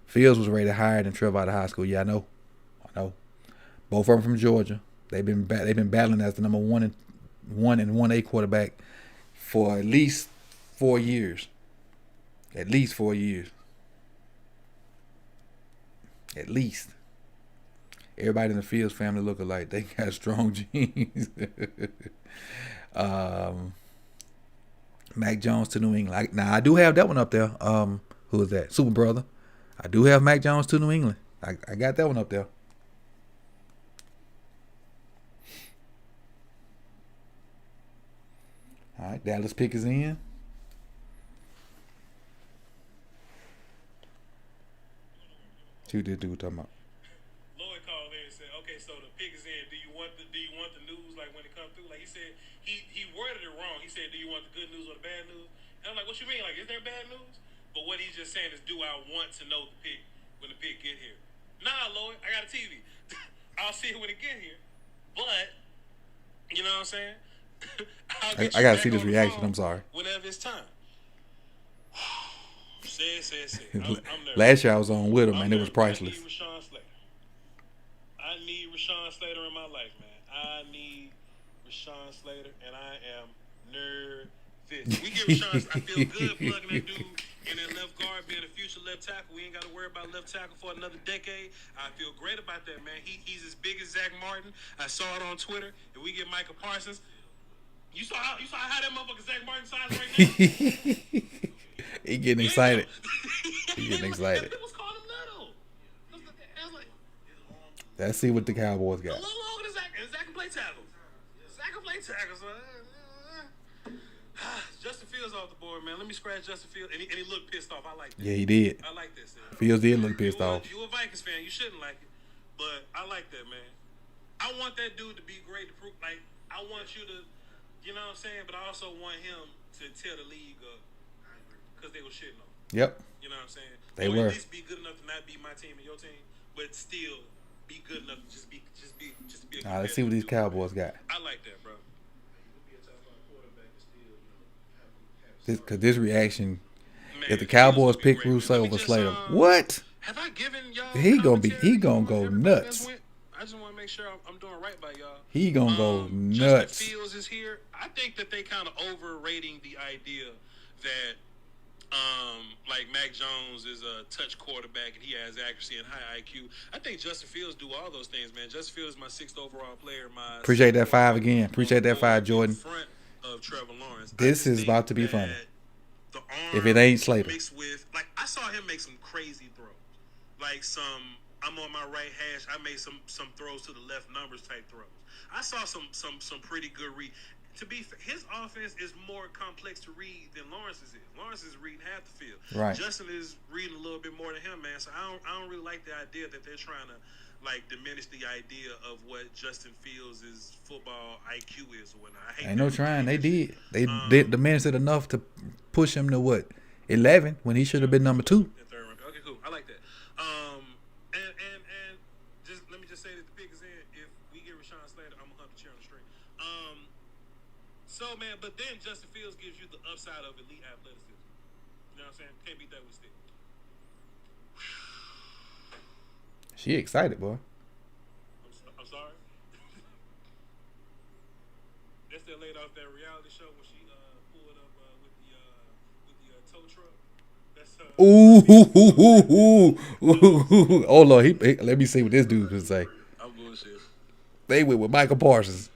Fields was rated higher than Trevor out of high school. Yeah, I know. Both of them from Georgia. They've been battling as the number 1 and 1A quarterback for at least 4 years. At least 4 years. At least. Everybody in the Fields family look alike. They got strong genes. Mac Jones to New England. Now I do have that one up there. Who is that? Super Brother. I do have Mac Jones to New England. I got that one up there. All right, Dallas pick is in. See what this dude talking about. Lloyd called in and said, "Okay, so the pick is in. Do you want the news like when it comes through?" Like he said, he worded it wrong. He said, "Do you want the good news or the bad news?" And I'm like, "What you mean? Like, is there bad news?" But what he's just saying is, "Do I want to know the pick when the pick get here?" Nah, Lloyd, I got a TV. I'll see it when it get here. But you know what I'm saying? I gotta see this reaction. I'm sorry. Whenever it's time. Say. I'm nervous. Last year I was on with him, man. It was priceless. I need Rashawn Slater in my life, man. I need Rashawn Slater, and I am nervous. We get Rashawn. I feel good plugging that dude in that left guard, being a future left tackle. We ain't got to worry about left tackle for another decade. I feel great about that, man. He's as big as Zach Martin. I saw it on Twitter. If we get Micah Parsons, you saw how that motherfucker Zach Martin size right now. He getting excited. He getting excited. That was calling him little. I was like, let's see what the Cowboys got. a little longer than Zach. And Zach can play tackle. Zach can play tackle. So, Justin Fields off the board, man. Let me scratch Justin Fields. And he looked pissed off. I like that. Yeah, he did. I like this. Fields did look pissed off. You a Vikings fan. You shouldn't like it. But I like that, man. I want that dude to be great. To prove, like, I want you to, you know what I'm saying? But I also want him to tear the league up because they were shitting on him. Yep. You know what I'm saying? They or were. at least be good enough to not be my team and your team, but still be good enough to just be a Let's see what these Cowboys got. I like that, bro. Because this reaction, Man, if the Cowboys pick great, Russo man. Let me over just, Slater, what? Have I given y'all? He gonna go Everybody nuts. I just want to make sure I'm doing right by y'all. He gonna go nuts. Justin Fields is here. I think that they kind of overrating the idea that like Mac Jones is a touch quarterback and he has accuracy and high IQ. I think Justin Fields do all those things, man. Justin Fields is my 6th overall player. Appreciate that 5 again. Appreciate that 5, Jordan. In front of Trevor Lawrence. This is about to be funny. If it ain't Slater. Mixed with, like, I saw him make some crazy throws. Like I'm on my right hash. I made some throws to the left numbers type throws. I saw some pretty good read. To be fair, his offense is more complex to read than Lawrence's is. Lawrence is reading half the field. Right. Justin is reading a little bit more than him, man. So I don't really like the idea that they're trying to like diminish the idea of what Justin Fields' football IQ is or whatnot. I hate Ain't no trying. They did. They diminished it enough to push him to what? 11 when he should have been number 2. Okay, cool. I like that. And just let me just say that the pick is in. If we get Rashawn Slater, I'm gonna hunt the chair on the string. So man, but then Justin Fields gives you the upside of elite athleticism. You know what I'm saying? Can't beat that with stick. She excited, boy. I'm sorry. They still laid off that reality show when she pulled up with the tow truck. That's Ooh. Oh Lord, let me see what this dude can say. I'm bullshit. They went with Michael Parsons.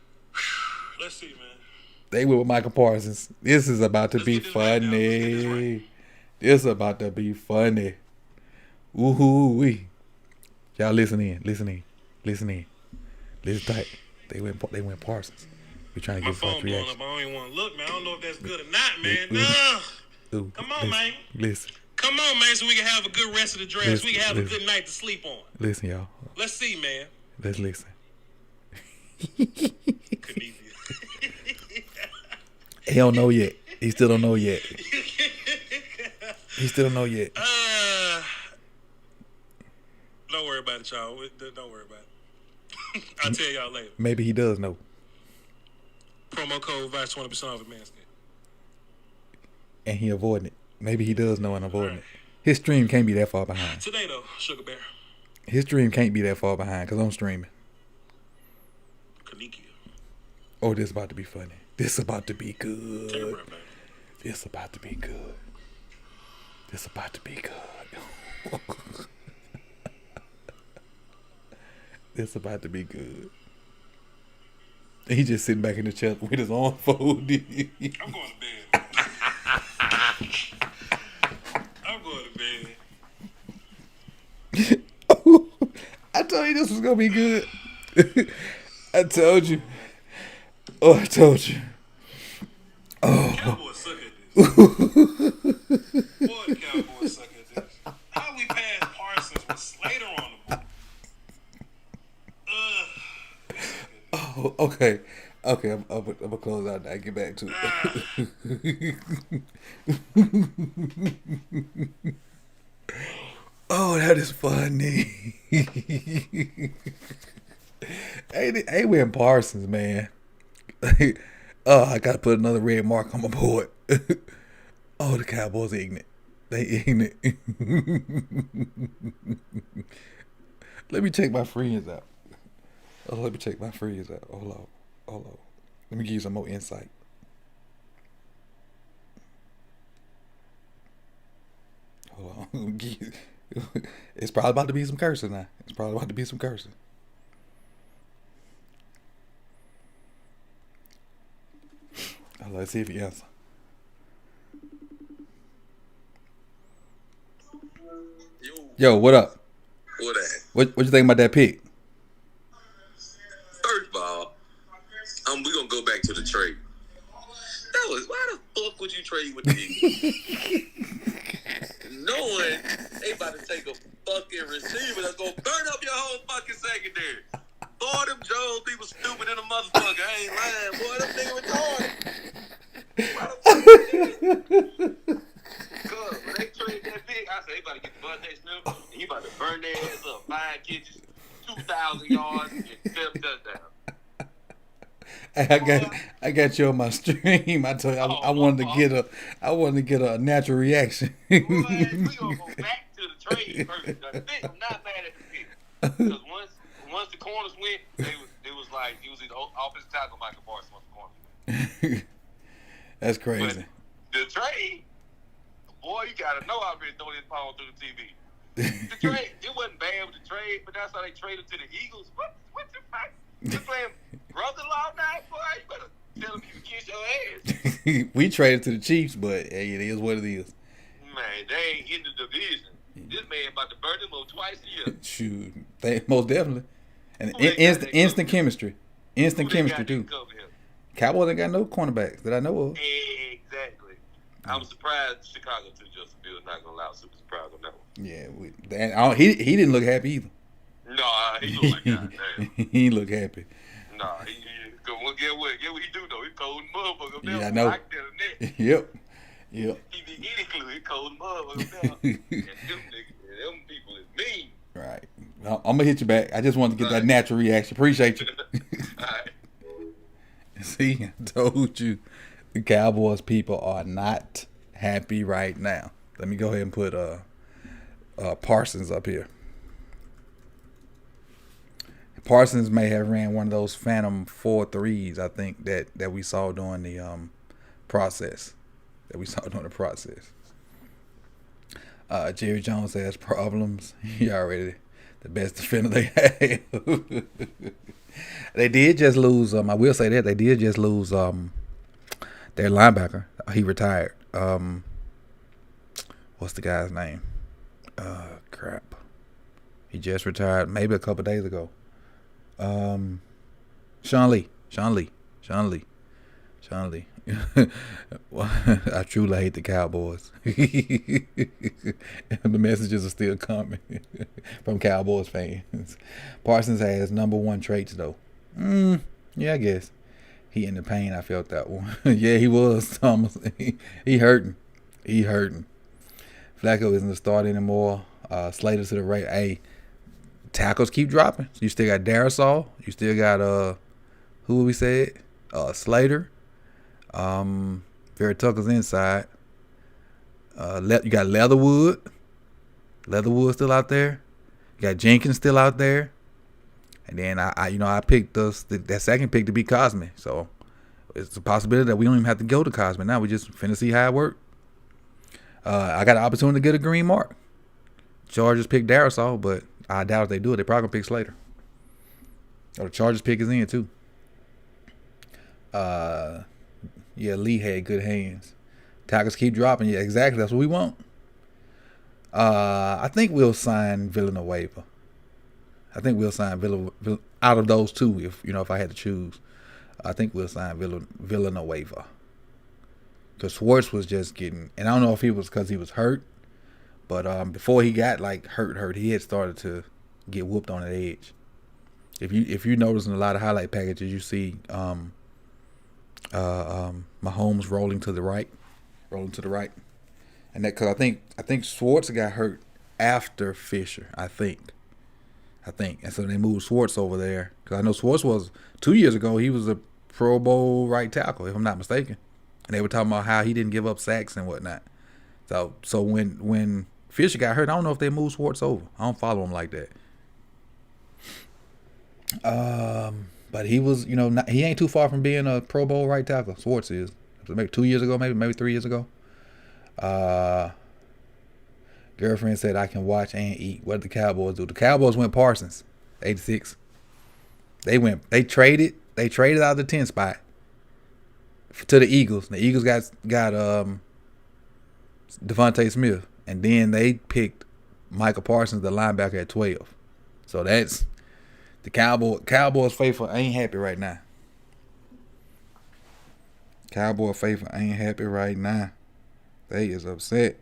Let's see, man. They went with Michael Parsons. This is about to be funny. This is about to be funny. Ooh-wee. Y'all listen in. Listen tight. They went Parsons. We trying to get phone first blowing reaction. up. I don't even want to look, man. I don't know if that's good or not, man. Ooh, Come on, man. Listen. Come on, man, so we can have a good rest of the draft. We can have a good night to sleep on. Listen, y'all. Let's see, man. Let's listen. He don't know yet. He still don't know yet. Don't worry about it, y'all. Don't worry about it. I'll tell y'all later. Maybe he does know. Promo code VICE 20% off at Manscaped. And he avoiding it. Maybe he does know and avoiding it. His stream can't be that far behind. Today, though, Sugar Bear. His stream can't be that far behind because I'm streaming. Kaniki. Oh, this is about to be funny. This is about to be good. Take a breath, man. This is about to be good. This is about to be good. This is about to be good. He just sitting back in the chair with his arm folded. I'm going to bed. I'm going to bed. I told you this was going to be good. I told you. Oh, I told you. Oh. Cowboys suck at this. Boy, the Cowboys suck at this. How we pass Parsons with Slater on the board? Oh, okay. Okay, I'm going to close out and get back to it. Oh, that is funny. Hey, we in Parsons, man. I gotta put another red mark on my board. The Cowboys ignorant. They ignorant. Let me check my friends out. Let me check my friends out. Hold on. Let me give you some more insight. Hold on. It's probably about to be some cursing now. Let's see if he answers. Yo, what up? What that? What you think about that pick? First of all, we gonna go back to the trade. Why the fuck would you trade with the Eagles? Knowing they about to take a fucking receiver that's gonna burn up your whole fucking secondary. Boy, them Jones people stupid in a motherfucker. I ain't lying, boy. Them niggas retarded. Why the fuck cause when they trade that pick, I said they about to get the Vontae Smith and he about to burn their ass up. 5 catches, 2,000 yards, and 7 touchdowns. I got you on my stream. I told you I wanted to get a natural reaction. Boy, we gonna go back to the trade first. The pick, I'm not mad at the pick because once the corners went, it was like he was the offensive tackle Michael Parsons once the corners went. That's crazy. But the trade, boy, you gotta know I've been throwing this phone through the TV. The trade, it wasn't bad with the trade, but that's how they traded to the Eagles. What the fuck? You playing brother-in-law now, boy? You better tell them you kiss your ass. We traded to the Chiefs, but hey, it is what it is. Man, they ain't in the division. This man about to burn them up twice a year. Shoot, most definitely. And instant chemistry. Instant chemistry, too. Cowboys ain't got no cornerbacks that I know of. Exactly. I'm surprised Chicago took Justin Fields. Not going to allow super surprise on that one. Yeah, he didn't look happy either. Nah, he looked like goddamn. He didn't look happy. Nah, get what he do, though. He cold motherfucker. Yeah, I know. Yep. He be any clue. He cold motherfucker. And them people is mean. Right. I'm going to hit you back. I just wanted to get that natural reaction. Appreciate you. All right. See, I told you the Cowboys people are not happy right now. Let me go ahead and put Parsons up here. Parsons may have ran one of those phantom 4.3s, I think, that we saw during the process. Jerry Jones has problems. He already the best defender they have. They did just lose. I will say that they did just lose their linebacker. He retired. What's the guy's name? Crap. He just retired maybe a couple days ago. Sean Lee. Well, I truly hate the Cowboys. The messages are still coming from Cowboys fans. Parsons has number 1 traits, though. Yeah, I guess. He in the pain. I felt that one. Yeah, he was, Thomas. He hurting. Flacco isn't the start anymore. Slater to the right. Hey, tackles keep dropping. So you still got Darrisaw. You still got who we said? Slater. Vera Tucker's inside. You got Leatherwood. Leatherwood still out there. You got Jenkins still out there. And then I picked that second pick to be Cosme. So it's a possibility that we don't even have to go to Cosme now. We just finna see how it works. I got an opportunity to get a green mark. Chargers picked Darrisaw, but I doubt if they do it. They probably gonna pick Slater. Or the Chargers pick is in too. Yeah, Lee had good hands. Tackles keep dropping. Yeah, exactly. That's what we want. I think we'll sign Villanueva. Out of those two, if I had to choose. I think we'll sign Villanueva. Because Schwartz was just getting, and I don't know if he was because he was hurt, but before he got hurt, he had started to get whooped on the edge. If you notice in a lot of highlight packages, you see Mahomes rolling to the right, and that because I think Schwartz got hurt after Fisher, I think, and so they moved Schwartz over there Because I know Schwartz was 2 years ago. He was a Pro Bowl right tackle, if I'm not mistaken. And they were talking about how he didn't give up sacks and whatnot. So when Fisher got hurt, I don't know if they moved Schwartz over. I don't follow him like that. But he was, he ain't too far from being a Pro Bowl right tackle. Schwartz is. Maybe 2 years ago, maybe 3 years ago. Girlfriend said I can watch and eat. What did the Cowboys do? The Cowboys went Parsons, 86. They traded out the 10 spot to the Eagles. The Eagles got Devontae Smith, and then they picked Michael Parsons, the linebacker, at 12. So that's the Cowboys faithful ain't happy right now. Cowboy faithful ain't happy right now. They is upset.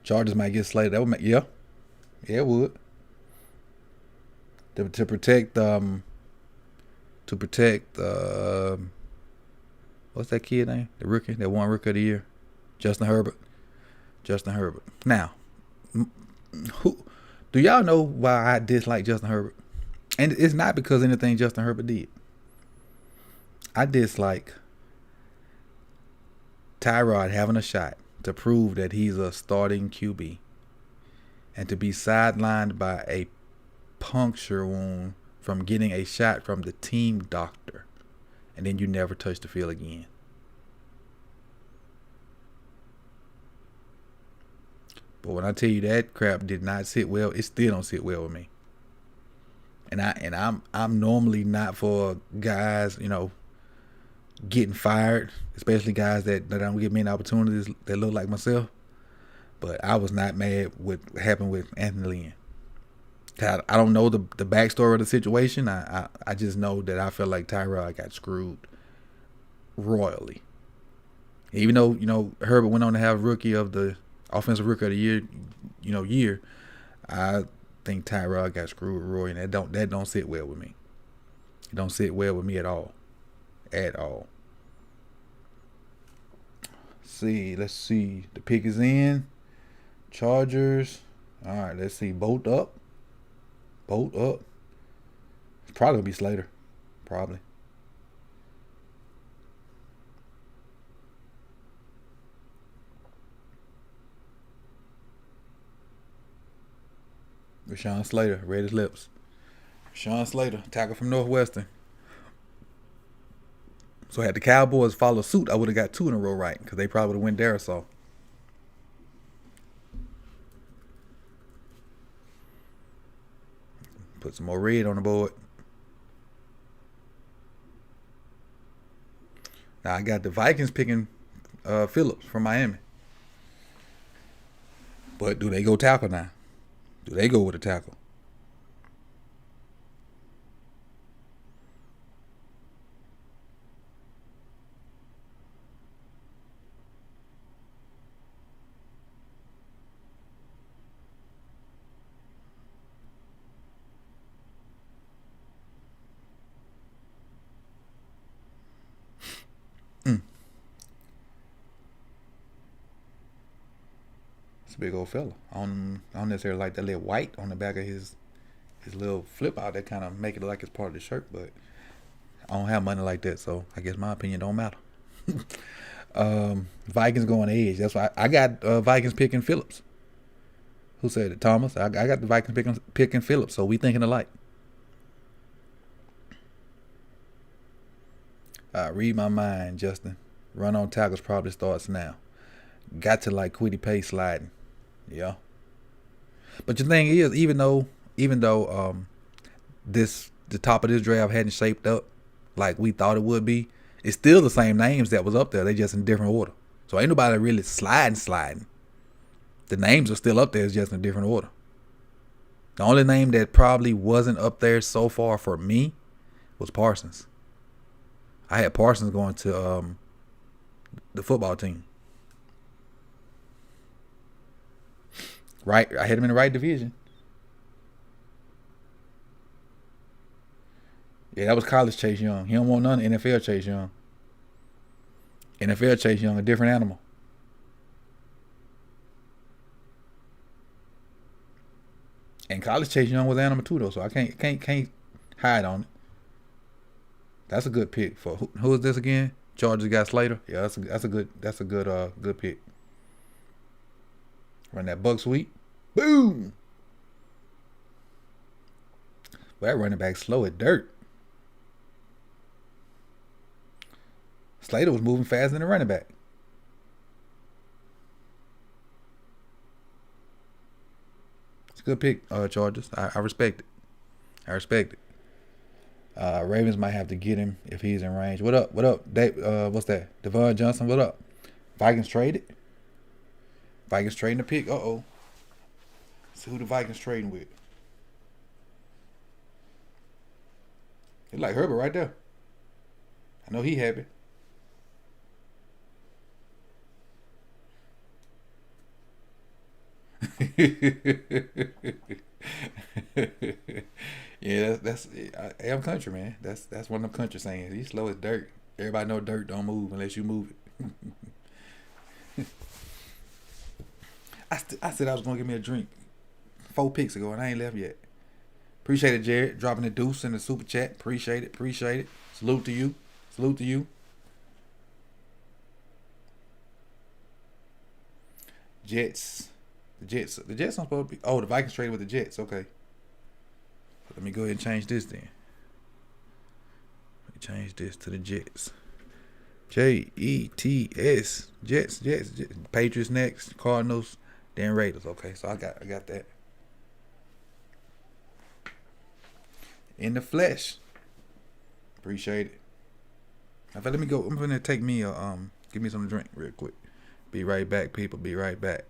Chargers might get Slater. That would make, yeah, it would. To protect what's that kid name? The rookie, that one rookie of the year, Justin Herbert. Now, who do y'all know why I dislike Justin Herbert? And it's not because of anything Justin Herbert did. I dislike Tyrod having a shot to prove that he's a starting QB and to be sidelined by a puncture wound from getting a shot from the team doctor, and then you never touch the field again. But when I tell you that crap did not sit well, it still don't sit well with me. And I'm normally not for guys, getting fired, especially guys that don't get many opportunities that look like myself. But I was not mad with what happened with Anthony Lynn. I don't know the backstory of the situation. I just know that I felt like Tyrod got screwed royally. Even though, Herbert went on to have offensive rookie of the year, I think Tyrod got screwed royally, and that don't sit well with me. It don't sit well with me at all. At all. Let's see. The pick is in. Chargers. All right, let's see. Bolt up. It's probably going to be Slater. Probably. Rashawn Slater. Read his lips. Rashawn Slater. Tackle from Northwestern. So had the Cowboys follow suit, I would have got 2 in a row right, because they probably would have went Darisaw. Put some more red on the board. Now I got the Vikings picking Phillips from Miami. But do they go tackle now? Do they go with a tackle? Big old fella. I don't necessarily like that little white on the back of his little flip out that kind of make it like it's part of the shirt, but I don't have money like that, so I guess my opinion don't matter. Vikings going edge. That's why I got Vikings picking Phillips. Who said it? Thomas. I got the Vikings picking Phillips, so we thinking alike. Read my mind, Justin. Run on tackles probably starts now. Got to like Quiddy Pay sliding. Yeah. But the thing is, even though the top of this draft hadn't shaped up like we thought it would be, it's still the same names that was up there. They just in different order. So ain't nobody really sliding. The names are still up there, it's just in a different order. The only name that probably wasn't up there so far for me was Parsons. I had Parsons going to the football team. Right, I had him in the right division. Yeah, that was college Chase Young. He don't want none of NFL Chase Young. NFL Chase Young, a different animal. And college Chase Young was animal too though, so I can't hide on it. That's a good pick for who is this again? Georgia got Slater. Yeah, that's a good pick. Run that buck sweep. Boom. Well, that running back slow as dirt. Slater was moving faster than the running back. It's a good pick, Chargers. I respect it. I respect it. Ravens might have to get him if he's in range. What up? What up? What's that? Devon Johnson, what up? Vikings traded? Vikings trading a pick? Uh-oh. See who the Vikings trading with. It's like Herbert right there. I know he happy. Yeah, that's I'm country, man. That's one of them country sayings. He's slow as dirt. Everybody know dirt don't move unless you move it. I said I was gonna give me a drink 4 picks ago and I ain't left yet. Appreciate it, Jared, dropping the deuce in the super chat. Appreciate it. Salute to you. Jets. The Jets aren't supposed to be. Oh, the Vikings traded with the Jets. Okay. Let me go ahead and change this then. Let me change this to the Jets. Jets. Jets. Patriots next. Cardinals. Then Raiders. Okay, so I got that. In the flesh. Appreciate it. In fact, let me go. I'm gonna take me give me some drink real quick. Be right back, people. Be right back.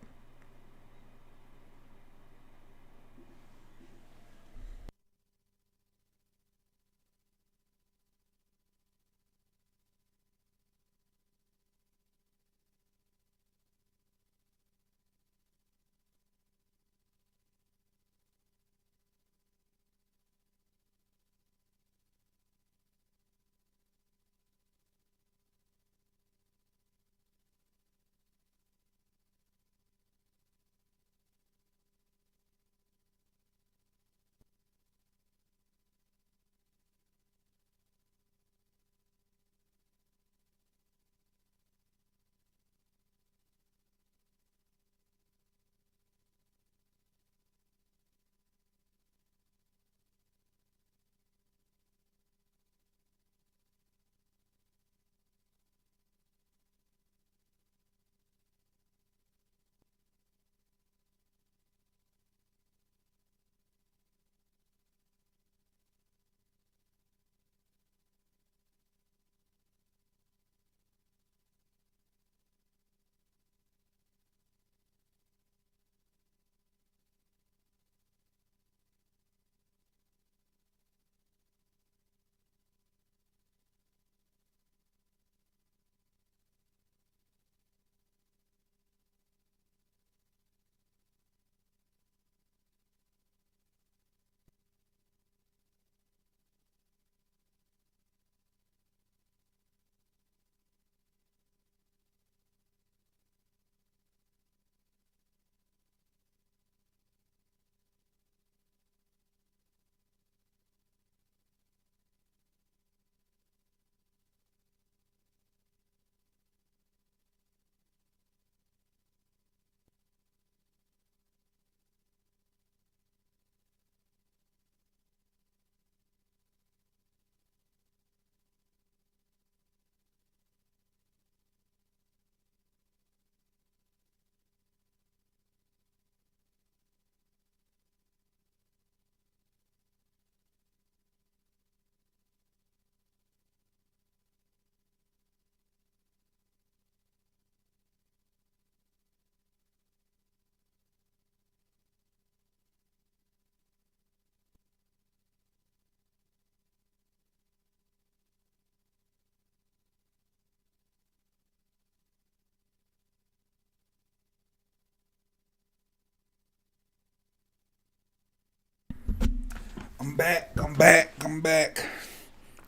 I'm back.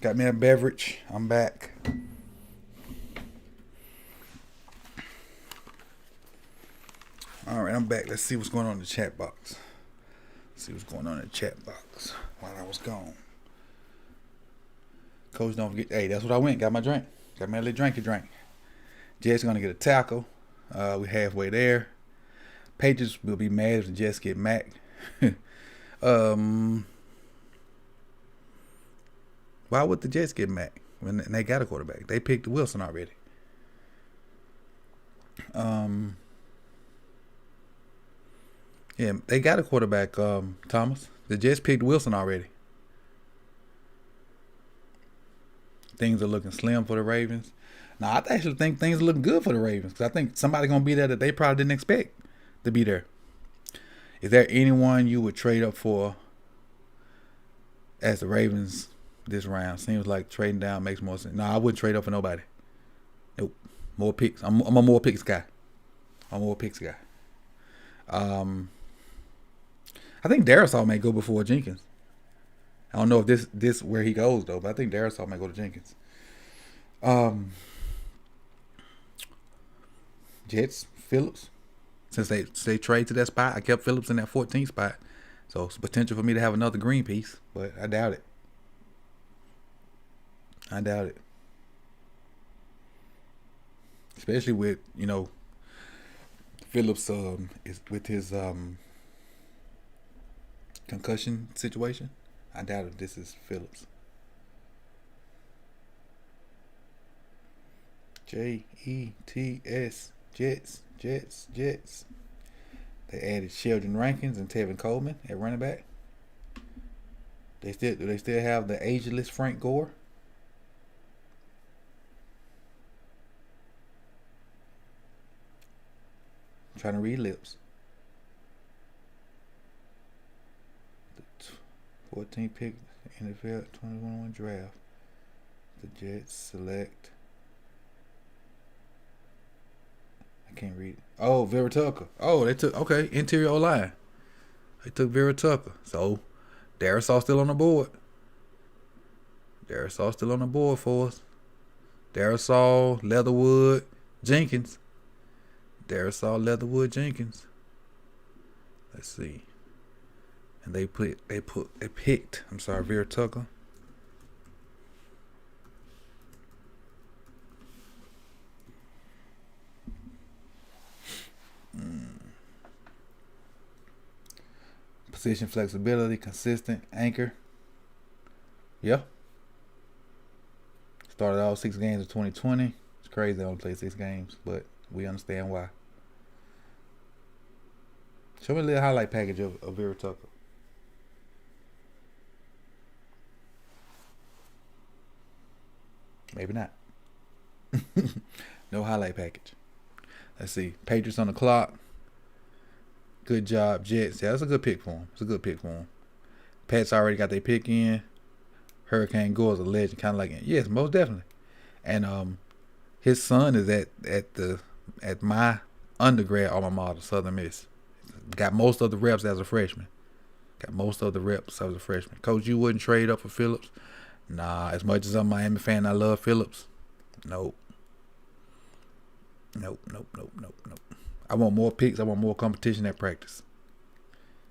Got me a beverage. I'm back. All right, I'm back. Let's see what's going on in the chat box. see what's going on in the chat box while I was gone. Coach, don't forget. Hey, that's what I went. Got my drink. Got my little drinky drink. Jets gonna get a tackle. We halfway there. Patriots will be mad if the Jets get Mac. Why would the Jets get Mac when they got a quarterback? They picked Wilson already. Yeah, they got a quarterback, Thomas. The Jets picked Wilson already. Things are looking slim for the Ravens. Now, I actually think things are looking good for the Ravens because I think somebody's going to be there that they probably didn't expect to be there. Is there anyone you would trade up for as the Ravens this round? Seems like trading down makes more sense. No, I wouldn't trade up for nobody. Nope. More picks. I'm a more picks guy. I think Darrisaw may go before Jenkins. I don't know if this where he goes though, but I think Darrisaw may go to Jenkins. Jets, Phillips. Since they trade to that spot, I kept Phillips in that 14th spot. So it's potential for me to have another green piece, but I doubt it. Especially with, Phillips is with his concussion situation. I doubt if this is Phillips. Jets, Jets. They added Sheldon Rankins and Tevin Coleman at running back. Do they still have the ageless Frank Gore? I'm trying to read lips. The 14th pick NFL 2021 draft. The Jets select. I can't read it. Oh, Vera Tucker. Oh, they took, interior O-line. They took Vera Tucker. So, Darrisaw still on the board. For us. Darrisaw, Leatherwood, Jenkins. Let's see. And they picked, Vera Tucker. Position flexibility, consistent, anchor. Yeah. Started all 6 games of 2020. It's crazy they only played 6 games, but we understand why. Show me a little highlight package of Vera Tucker. Maybe not. No highlight package. Let's see. Patriots on the clock. Good job, Jets. Yeah, that's a good pick for him. Pats already got their pick in. Hurricane Gore is a legend, kind of like, yes, most definitely. And his son is at my undergrad alma mater, Southern Miss. Got most of the reps as a freshman. Coach, you wouldn't trade up for Phillips? Nah, as much as I'm a Miami fan, I love Phillips. Nope. I want more picks. I want more competition at practice.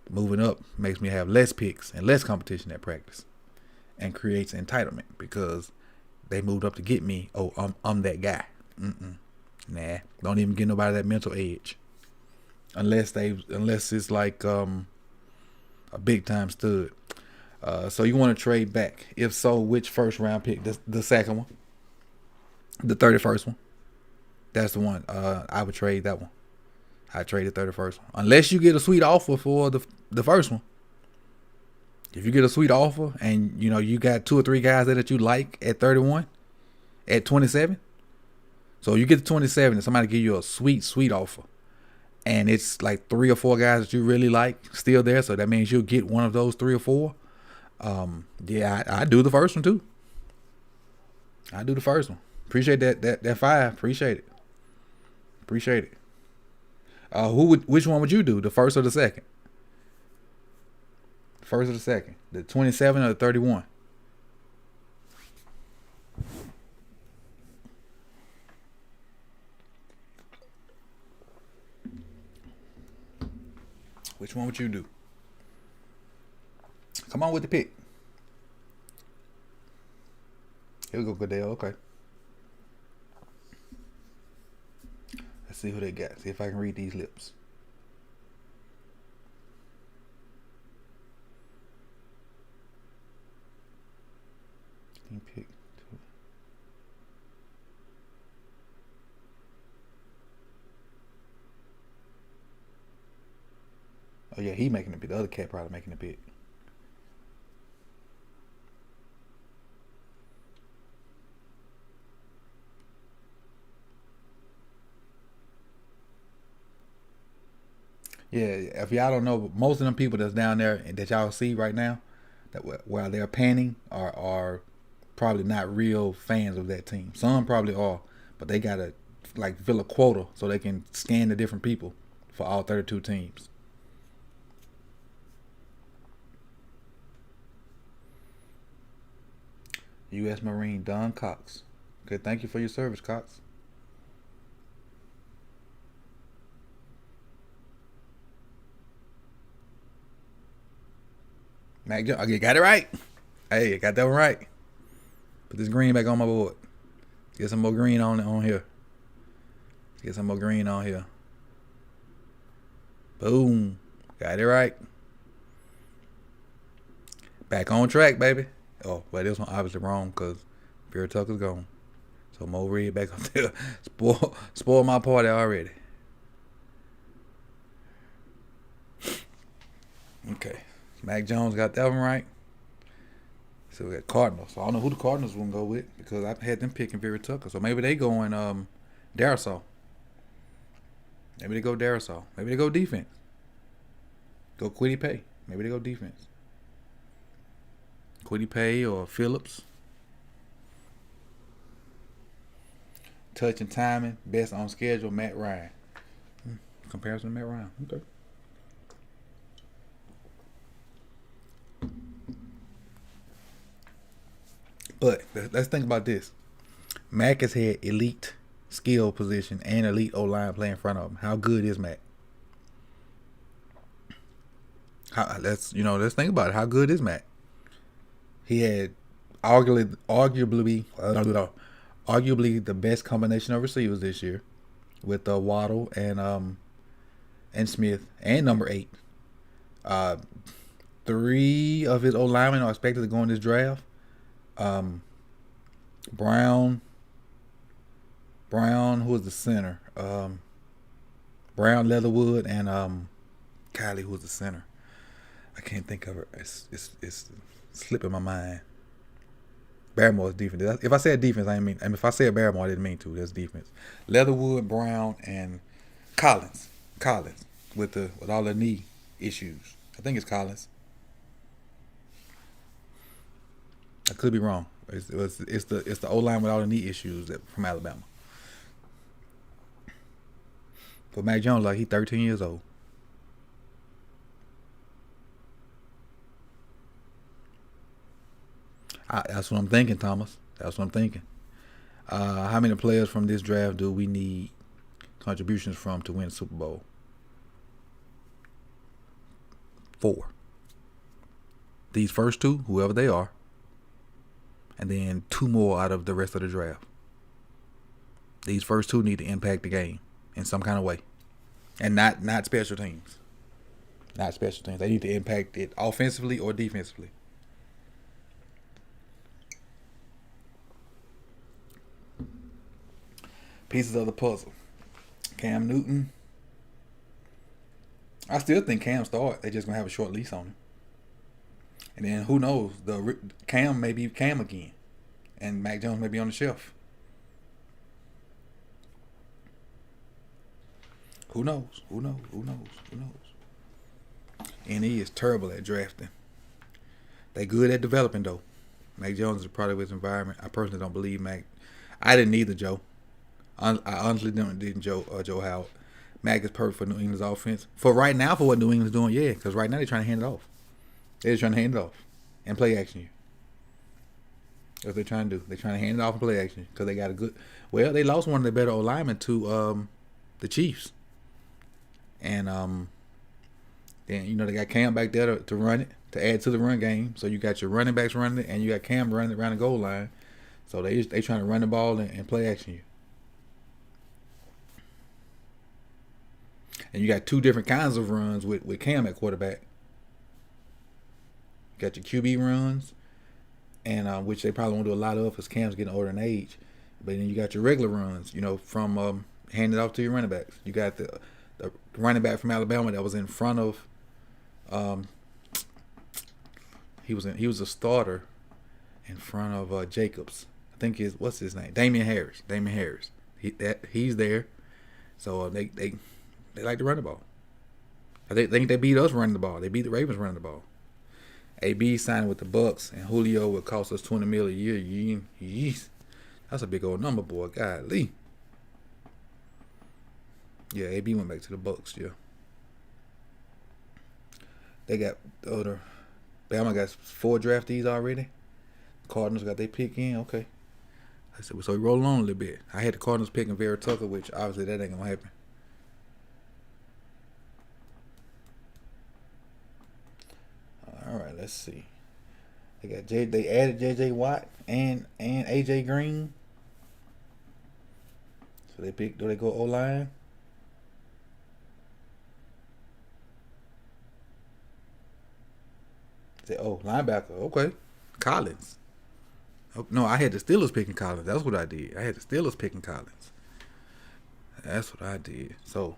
Moving up makes me have less picks and less competition at practice, and creates entitlement because they moved up to get me. Oh, I'm that guy. Nah, don't even get nobody that mental edge, unless it's like a big time stud. So you want to trade back? If so, which first round pick? The second one, the 31st one. That's the one. I would trade that one. I traded 31st one. Unless you get a sweet offer for the first one. If you get a sweet offer and you got 2 or 3 guys that you like at 31, at 27. So you get to 27 and somebody give you a sweet offer. And it's like 3 or 4 guys that you really like still there. So that means you'll get one of those 3 or 4. Yeah, I do the first one too. Appreciate that 5. Appreciate it. Which one would you do? The first or the second? The 27 or the 31? Which one would you do? Come on with the pick. Here we go, Goodell. Okay. Let's see who they got. See if I can read these lips. Pick. Oh yeah, he making the pick. The other cat probably making the pick. Yeah, if y'all don't know, most of them people that's down there that y'all see right now, that while they're panning, are probably not real fans of that team. Some probably are, but they gotta like fill a quota so they can scan the different people for all 32 teams. U.S. Marine Don Cox. Okay, thank you for your service, Cox. Mac Jones. Okay, got it right. Hey, got that one right. Put this green back on my board. Let's get some more green on here. Let's get some more green on here. Boom. Got it right. Back on track, baby. Oh, but this one obviously wrong because Vera Tucker's gone. So Mo Red back up there. Spoil my party already. Okay. Mac Jones got that one right. So we got Cardinals. So I don't know who the Cardinals will go with because I had them picking Vera Tucker. So maybe they going Darisaw. Maybe they go Darisaw. Maybe they go defense. Go Kwity Paye. Maybe they go defense. Kwity Paye or Phillips. Touch and timing. Best on schedule, Matt Ryan. Comparison to Matt Ryan. Okay. But let's think about this. Mac has had elite skill position and elite O-line play in front of him. How good is Mac? Let's think about it. How good is Mac? He had arguably the best combination of receivers this year with Waddle and Smith and number 8. 3 of his O-linemen are expected to go in this draft. Brown, who was the center? Brown, Leatherwood, and Kylie, who was the center. I can't think of her. It's slipping my mind. Barrymore's defense. If I said defense, I didn't mean. If I said Barrymore, I didn't mean to. That's defense. Leatherwood, Brown, and Collins with all the knee issues. I think it's Collins. I could be wrong. It's the O-line with all the knee issues from Alabama. But Mac Jones, like, he's 13 years old. That's what I'm thinking, Thomas. That's what I'm thinking. How many players from this draft do we need contributions from to win the Super Bowl? 4. These first 2, whoever they are, and then 2 more out of the rest of the draft. These first 2 need to impact the game in some kind of way, and not special teams. Not special teams. They need to impact it offensively or defensively. Pieces of the puzzle. Cam Newton. I still think Cam start. They're just gonna have a short lease on him. And then who knows? Cam may be Cam again, and Mac Jones may be on the shelf. Who knows? And he is terrible at drafting. They good at developing though. Mac Jones is a product of his environment. I personally don't believe Mac. I didn't either, Joe. I honestly didn't Joe Howard. Mac is perfect for New England's offense. For right now, for what New England's doing, yeah. Because right now they're trying to hand it off. They're just trying to hand it off and play action you. That's what they're trying to do. They're trying to hand it off and play action because they got a good. Well, they lost one of their better O-linemen to the Chiefs, and then they got Cam back there to run it. to add to the run game. So you got your running backs running it, and you got Cam running around the goal line. So they trying to run the ball and play action you. And you got two different kinds of runs with Cam at quarterback. You got your QB runs, and which they probably won't do a lot of because Cam's getting older in age. But then you got your regular runs, from handing it off to your running backs. You got the running back from Alabama that was in front of. He was a starter in front of Jacobs. I think what's his name? Damian Harris. He's there. So they like to run the ball. I think they beat us running the ball. They beat the Ravens running the ball. AB signed with the Bucks, and Julio would cost us $20 million a year. That's a big old number, boy. Golly. Yeah, AB went back to the Bucks. Yeah. They got other. Bama got 4 draftees already. Cardinals got their pick in. Okay. I said, so we rolling on a little bit. I had the Cardinals picking Vera Tucker, which obviously that ain't gonna happen. All right, let's see. They added J.J. Watt and A.J. Green. So do they go O-line? Linebacker. Okay. Collins. Oh, no, I had the Steelers picking Collins. That's what I did. I had the Steelers picking Collins. That's what I did. So,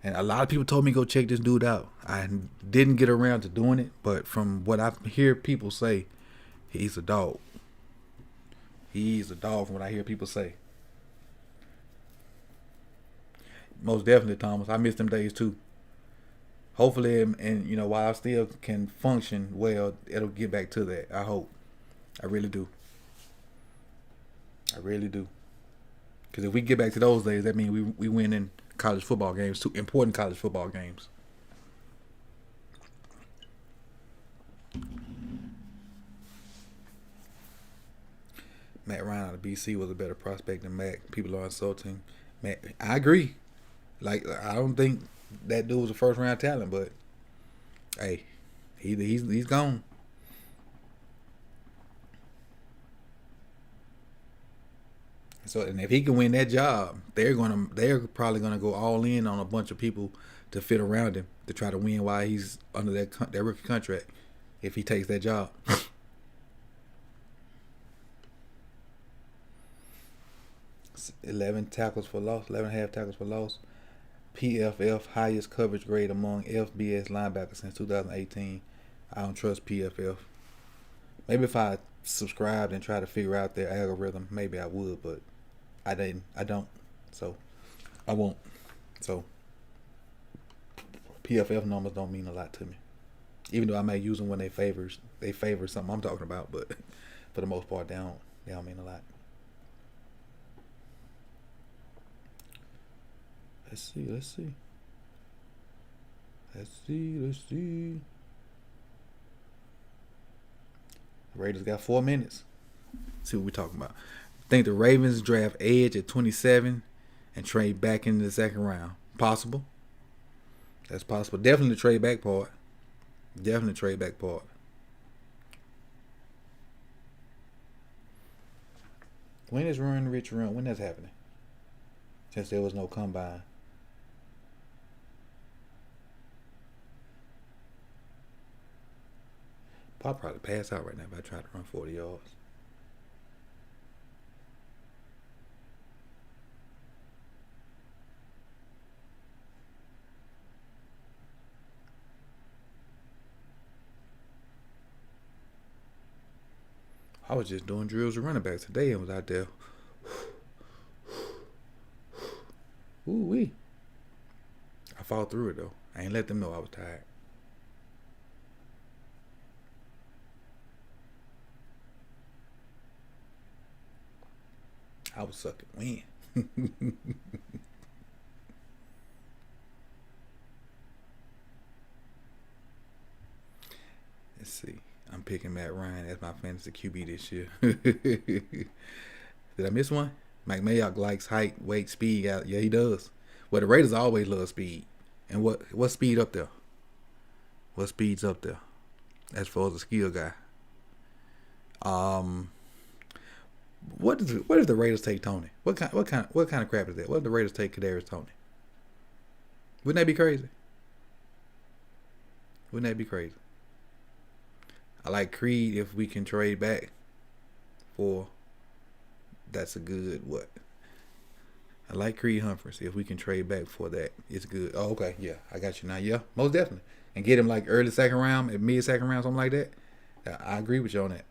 and a lot of people told me go check this dude out. I didn't get around to doing it, but from what I hear people say, he's a dog. He's a dog from what I hear people say. Most definitely, Thomas. I miss them days too. Hopefully, and while I still can function well, it'll get back to that. I hope. I really do. I really do. Because if we get back to those days, that means we win in college football games, 2 important college football games. Matt Ryan out of BC was a better prospect than Mac. People are insulting Matt. I agree. Like, I don't think that dude was a first round talent, but hey, he's gone. So, and if he can win that job, they're probably gonna go all in on a bunch of people to fit around him to try to win while he's under that rookie contract. If he takes that job. 11 tackles for loss, 11.5 tackles for loss. PFF highest coverage grade among FBS linebackers since 2018. I don't trust PFF. Maybe if I subscribed and try to figure out their algorithm, maybe I would, but I don't. So I won't. So PFF numbers don't mean a lot to me. Even though I may use them when they favor something I'm talking about, but for the most part they don't mean a lot. Let's see. The Raiders got 4 minutes. Let's see what we're talking about. I think the Ravens draft edge at 27 and trade back into the second round. Possible. That's possible. Definitely the trade back part. When is Run Rich Run? When that's happening? Since there was no combine. I'll probably pass out right now if I try to run 40 yards. I was just doing drills with running backs today and was out there. Ooh-wee. I fought through it, though. I ain't let them know I was tired. I was sucking wind. Let's see. I'm picking Matt Ryan as my fantasy QB this year. Did I miss one? Mike Mayock likes height, weight, speed. Yeah, he does. Well, the Raiders always love speed. And what speed up there? What speed's up there? as far as a skill guy. What if the Raiders take Toney? What kind of crap is that? What if the Raiders take Kadarius Toney? Wouldn't that be crazy? Wouldn't that be crazy? I like Creed if we can trade back for. That's a good what? I like Creed Humphreys. If we can trade back for that, it's good. Oh, okay. Yeah, I got you now. Yeah, most definitely. And get him like early second round, mid second round, something like that. I agree with you on that.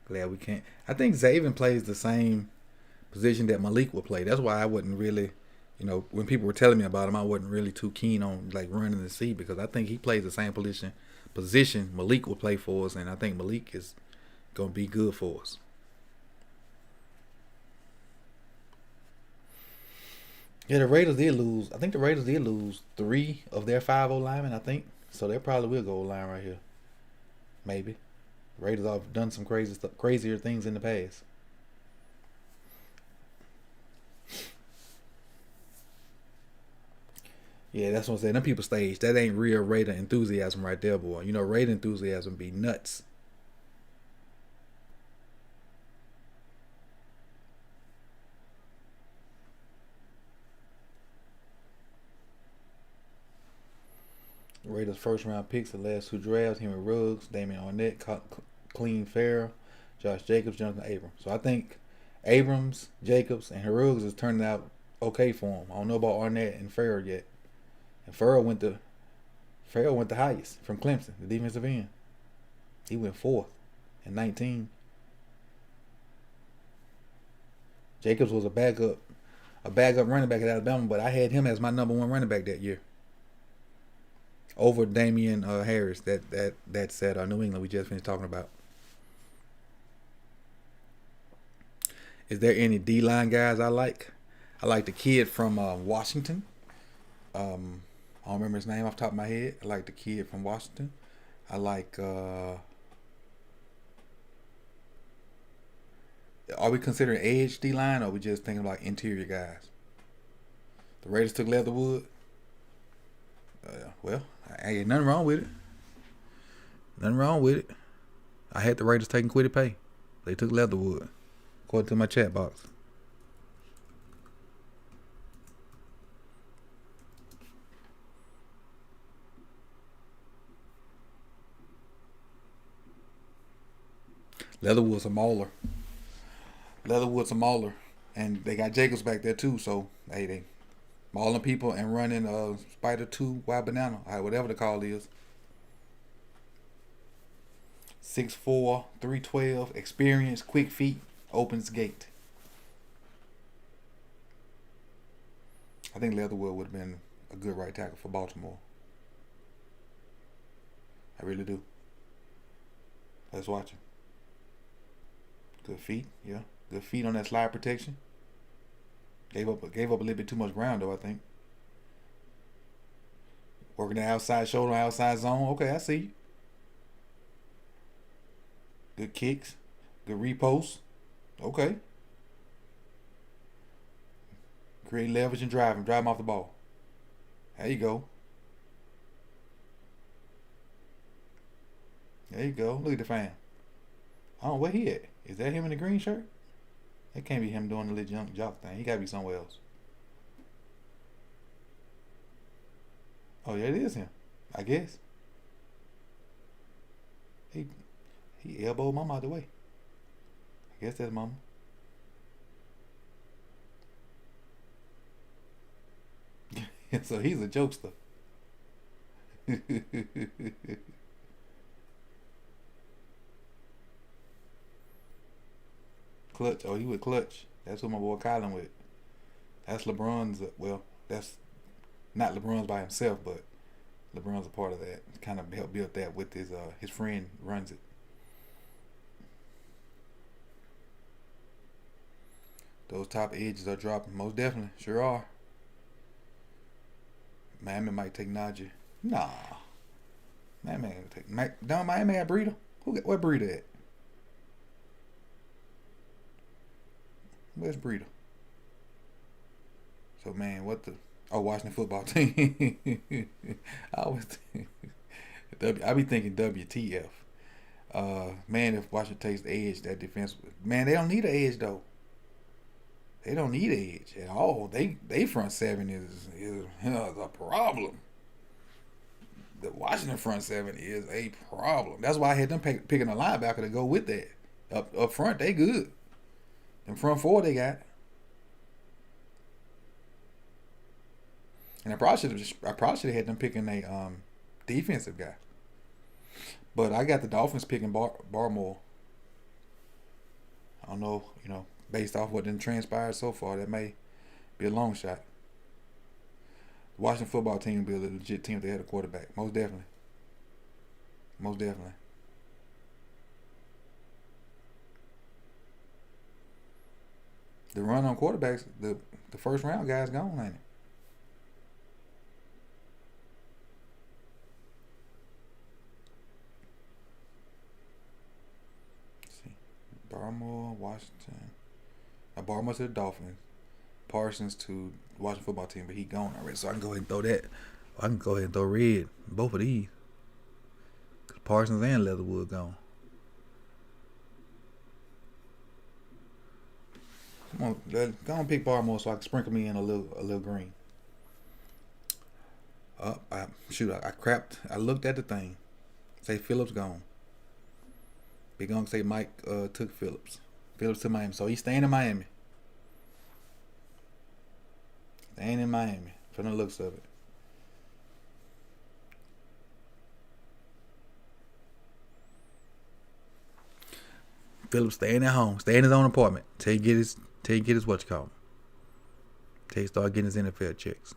Glad we can't. I think Zaven plays the same position that Malik would play. That's why I wasn't really, when people were telling me about him, I wasn't really too keen on like running the C because I think he plays the same position Malik will play for us, and I think Malik is gonna be good for us. Yeah, the Raiders did lose. I think the Raiders did lose 3 of their 5 O-linemen, I think. So they probably will go O-line right here. Maybe. Raiders have done some crazier things in the past. Yeah, that's what I'm saying. Them people stage. That ain't real Raider enthusiasm right there, boy. Raider enthusiasm be nuts. Raiders first round picks the last 2 drafts: Henry Ruggs, Damian Arnett, Clean Farrell, Josh Jacobs, Jonathan Abrams. So I think Abrams, Jacobs, and Ruggs is turning out okay for him. I don't know about Arnett and Farrell yet. And Farrell went the highest from Clemson, the defensive end. He went 4th in 19. Jacobs was a backup running back at Alabama, but I had him as my number 1 running back that year. Over Damian Harris, that's at New England we just finished talking about. Is there any D-line guys I like? I like the kid from Washington. I don't remember his name off the top of my head. I like the kid from Washington. I like... are we considering edge D-line, or are we just thinking about interior guys? The Raiders took Leatherwood. Well, ain't nothing wrong with it. Nothing wrong with it. I had the Raiders taking Quiddy Pay. They took Leatherwood, according to my chat box. Leatherwood's a mauler. And they got Jacobs back there too, so hey, they mauling people and running Spider 2 Wild Banana, whatever the call is. 6'4", 312, experience, quick feet, opens gate. I think Leatherwood would have been a good right tackle for Baltimore. I really do. Let's watch him. Good feet, yeah. Good feet on that slide protection. Gave up a little bit too much ground though, I think. Working the outside shoulder, outside zone. Okay, I see you. Good kicks. Good reposts. Okay. Create leverage and drive him. Drive him off the ball. There you go. There you go. Look at the fan. Oh, where he at? Is that him in the green shirt? That can't be him doing the little jump jock thing. He gotta be somewhere else. Oh yeah, it is him. I guess. He elbowed Mama out the way. I guess that's Mama. So he's a jokester. Clutch. Oh, he with Clutch. That's what my boy Colin with. That's LeBron's. Well, that's not LeBron's by himself, but LeBron's a part of that. Kind of helped build that with his friend runs it. Those top edges are dropping. Most definitely. Sure are. Miami might take Najee. Nah. Don't Miami have Breida? Where Breida at? Where's Breida? So man, what the? Oh, Washington football team. I always I be thinking WTF. Man, if Washington takes the edge, that defense, man, they don't need an edge though. They don't need an edge at all. They front seven is a problem. The Washington front seven is a problem. That's why I had them picking a linebacker to go with that. Up front, they good. In front four, they got. And I probably should have had them picking a defensive guy. But I got the Dolphins picking Barmore. I don't know, based off what didn't transpire so far, that may be a long shot. The Washington football team will be a legit team if they had a quarterback. Most definitely. Most definitely. The run on quarterbacks, the first round guy's gone, ain't it? Let's see. Barmore, Washington. Barmore to the Dolphins. Parsons to the Washington football team, but he gone already. So I can go ahead and throw that. I can go ahead and throw Red. Both of these. Parsons and Leatherwood gone. Come on, go on, pick Barmore so I can sprinkle me in a little green. I crapped. I looked at the thing. Say Phillips gone. Big gonna say Mike took Phillips. Phillips to Miami, so he's staying in Miami. Staying in Miami from the looks of it. Phillips staying at home, staying in his own apartment till he get his what you call him. Till he start getting his NFL checks.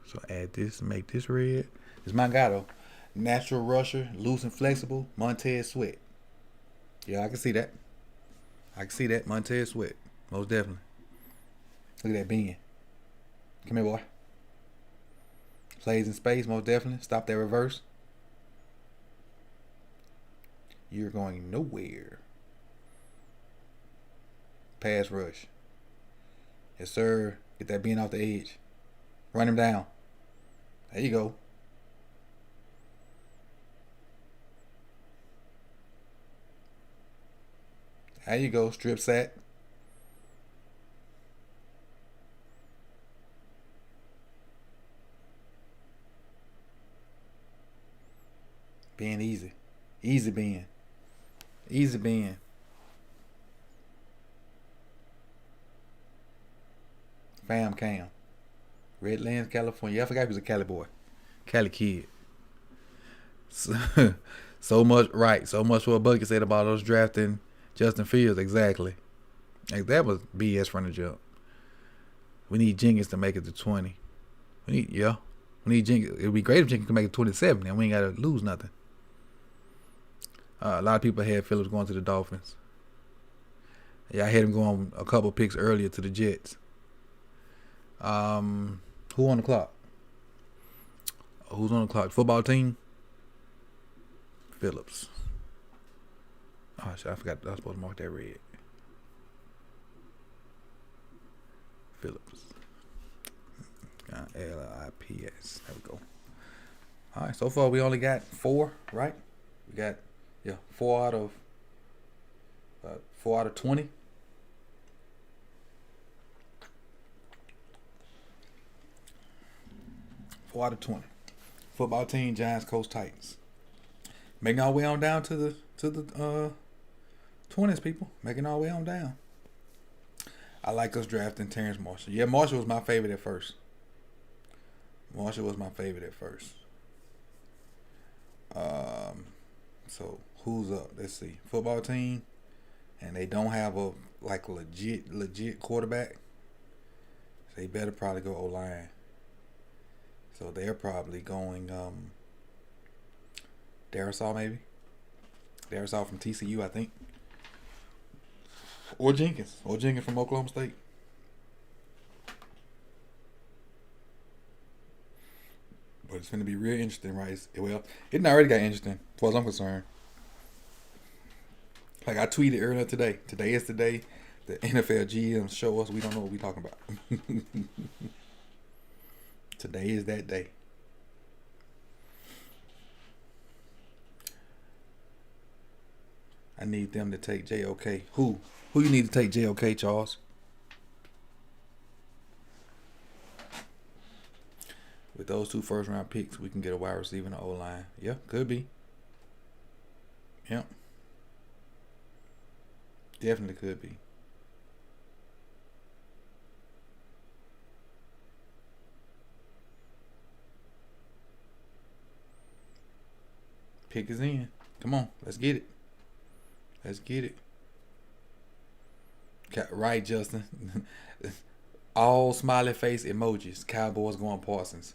So add this, make this red. This is my guy though. Natural rusher, loose and flexible, Montez Sweat. Yeah, I can see that. Montez Sweat. Most definitely. Look at that being. Come here, boy. Plays in space, most definitely. Stop that reverse. You're going nowhere. Pass rush. Yes, sir. Get that being off the edge. Run him down. There you go. There you go. Strip sack. Being easy. Easy being. Easy being. Fam Cam. Redlands, California. Yeah, I forgot he was a Cali boy. Cali kid. So much for what Bucket said about us drafting Justin Fields. Exactly. Like, that was BS from the jump. We need Jenkins to make it to 20. We need Jenkins. It would be great if Jenkins could make it 27, and we ain't got to lose nothing. A lot of people had Phillips going to the Dolphins. Yeah, I had him going a couple picks earlier to the Jets. Who on the clock? Who's on the clock? Football team? Phillips. Oh, shit, I forgot. I was supposed to mark that red. Phillips. Lips. There we go. All right, so far we only got 4, right? We got 4 out of 20. Out of 20. Football team, Giants, Colts, Titans. Making our way on down to the 20s, people. Making our way on down. I like us drafting Terrence Marshall. Yeah, Marshall was my favorite at first. So who's up? Let's see. Football team, and they don't have a legit quarterback. So they better probably go O-line. So they're probably going Darisaw maybe. Darisaw from TCU, I think. Or Jenkins from Oklahoma State. But it's going to be real interesting, right? Well, it already got interesting, as far as I'm concerned. Like I tweeted earlier today. Today is the day the NFL GMs show us we don't know what we're talking about. Today is that day. I need them to take JOK. Who you need to take JOK, Charles? With those 2 first-round picks, we can get a wide receiver in the O-line. Yeah, could be. Yep. Definitely could be. Pick is in. Come on, let's get it. Let's get it. Right, Justin. All smiley face emojis. Cowboys going Parsons.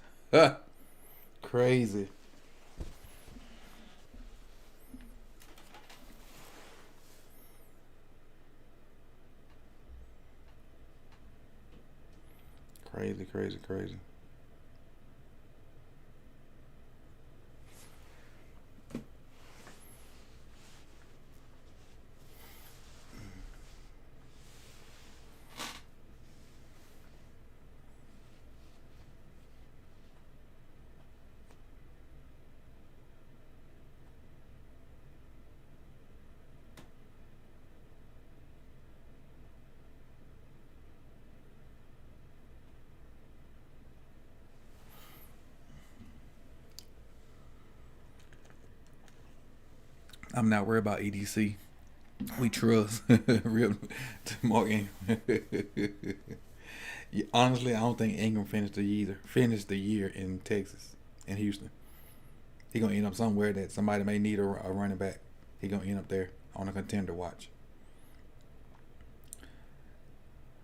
Crazy. Crazy, crazy, crazy. I'm not worried about EDC. We trust. Real Morgan. Yeah, honestly, I don't think Ingram finished the year in Texas, in Houston. He gonna end up somewhere that somebody may need a running back. He gonna end up there on a contender watch.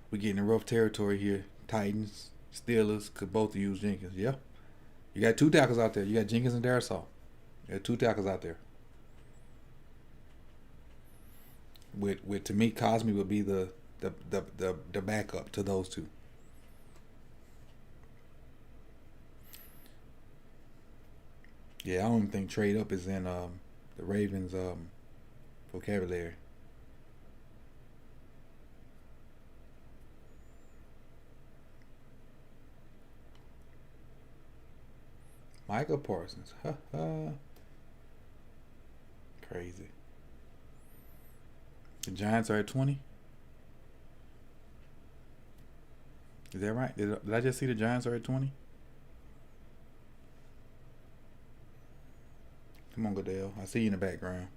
We getting in rough territory here. Titans, Steelers could both use Jenkins. Yeah, you got 2 tackles out there. You got Jenkins and Darisaw. You got 2 tackles out there. With to me, Cosme would be the backup to those 2. Yeah, I don't think trade up is in the Ravens vocabulary. Michael Parsons. Crazy. The Giants are at 20. Is that right? Did I just see the Giants are at 20? Come on, Goodell. I see you in the background.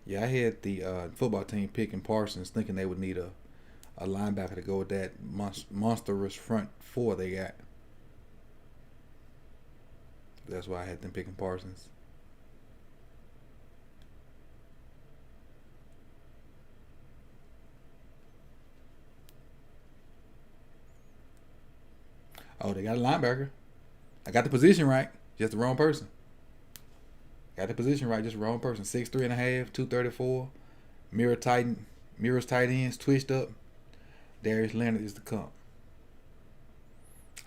Yeah, I had the football team picking Parsons, thinking they would need a linebacker to go with that monstrous front 4 they got. That's why I had them picking Parsons. Oh, they got a linebacker. I got the position right, just the wrong person. Got the position right, just the wrong person. 6'3.5", 234. Mirrors tight ends, twitched up. Darius Leonard is the comp.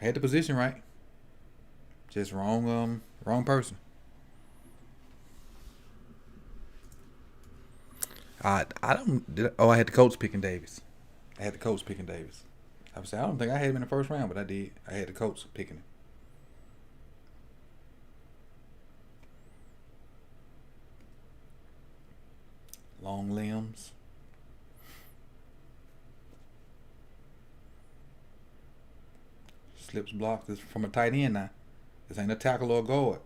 I had the position right. Just wrong person. I had the Colts picking Davis. I would say I don't think I had him in the first round, but I did. I had the Colts picking him. Long limbs. Slips block. This from a tight end now. This ain't a tackle or a guard.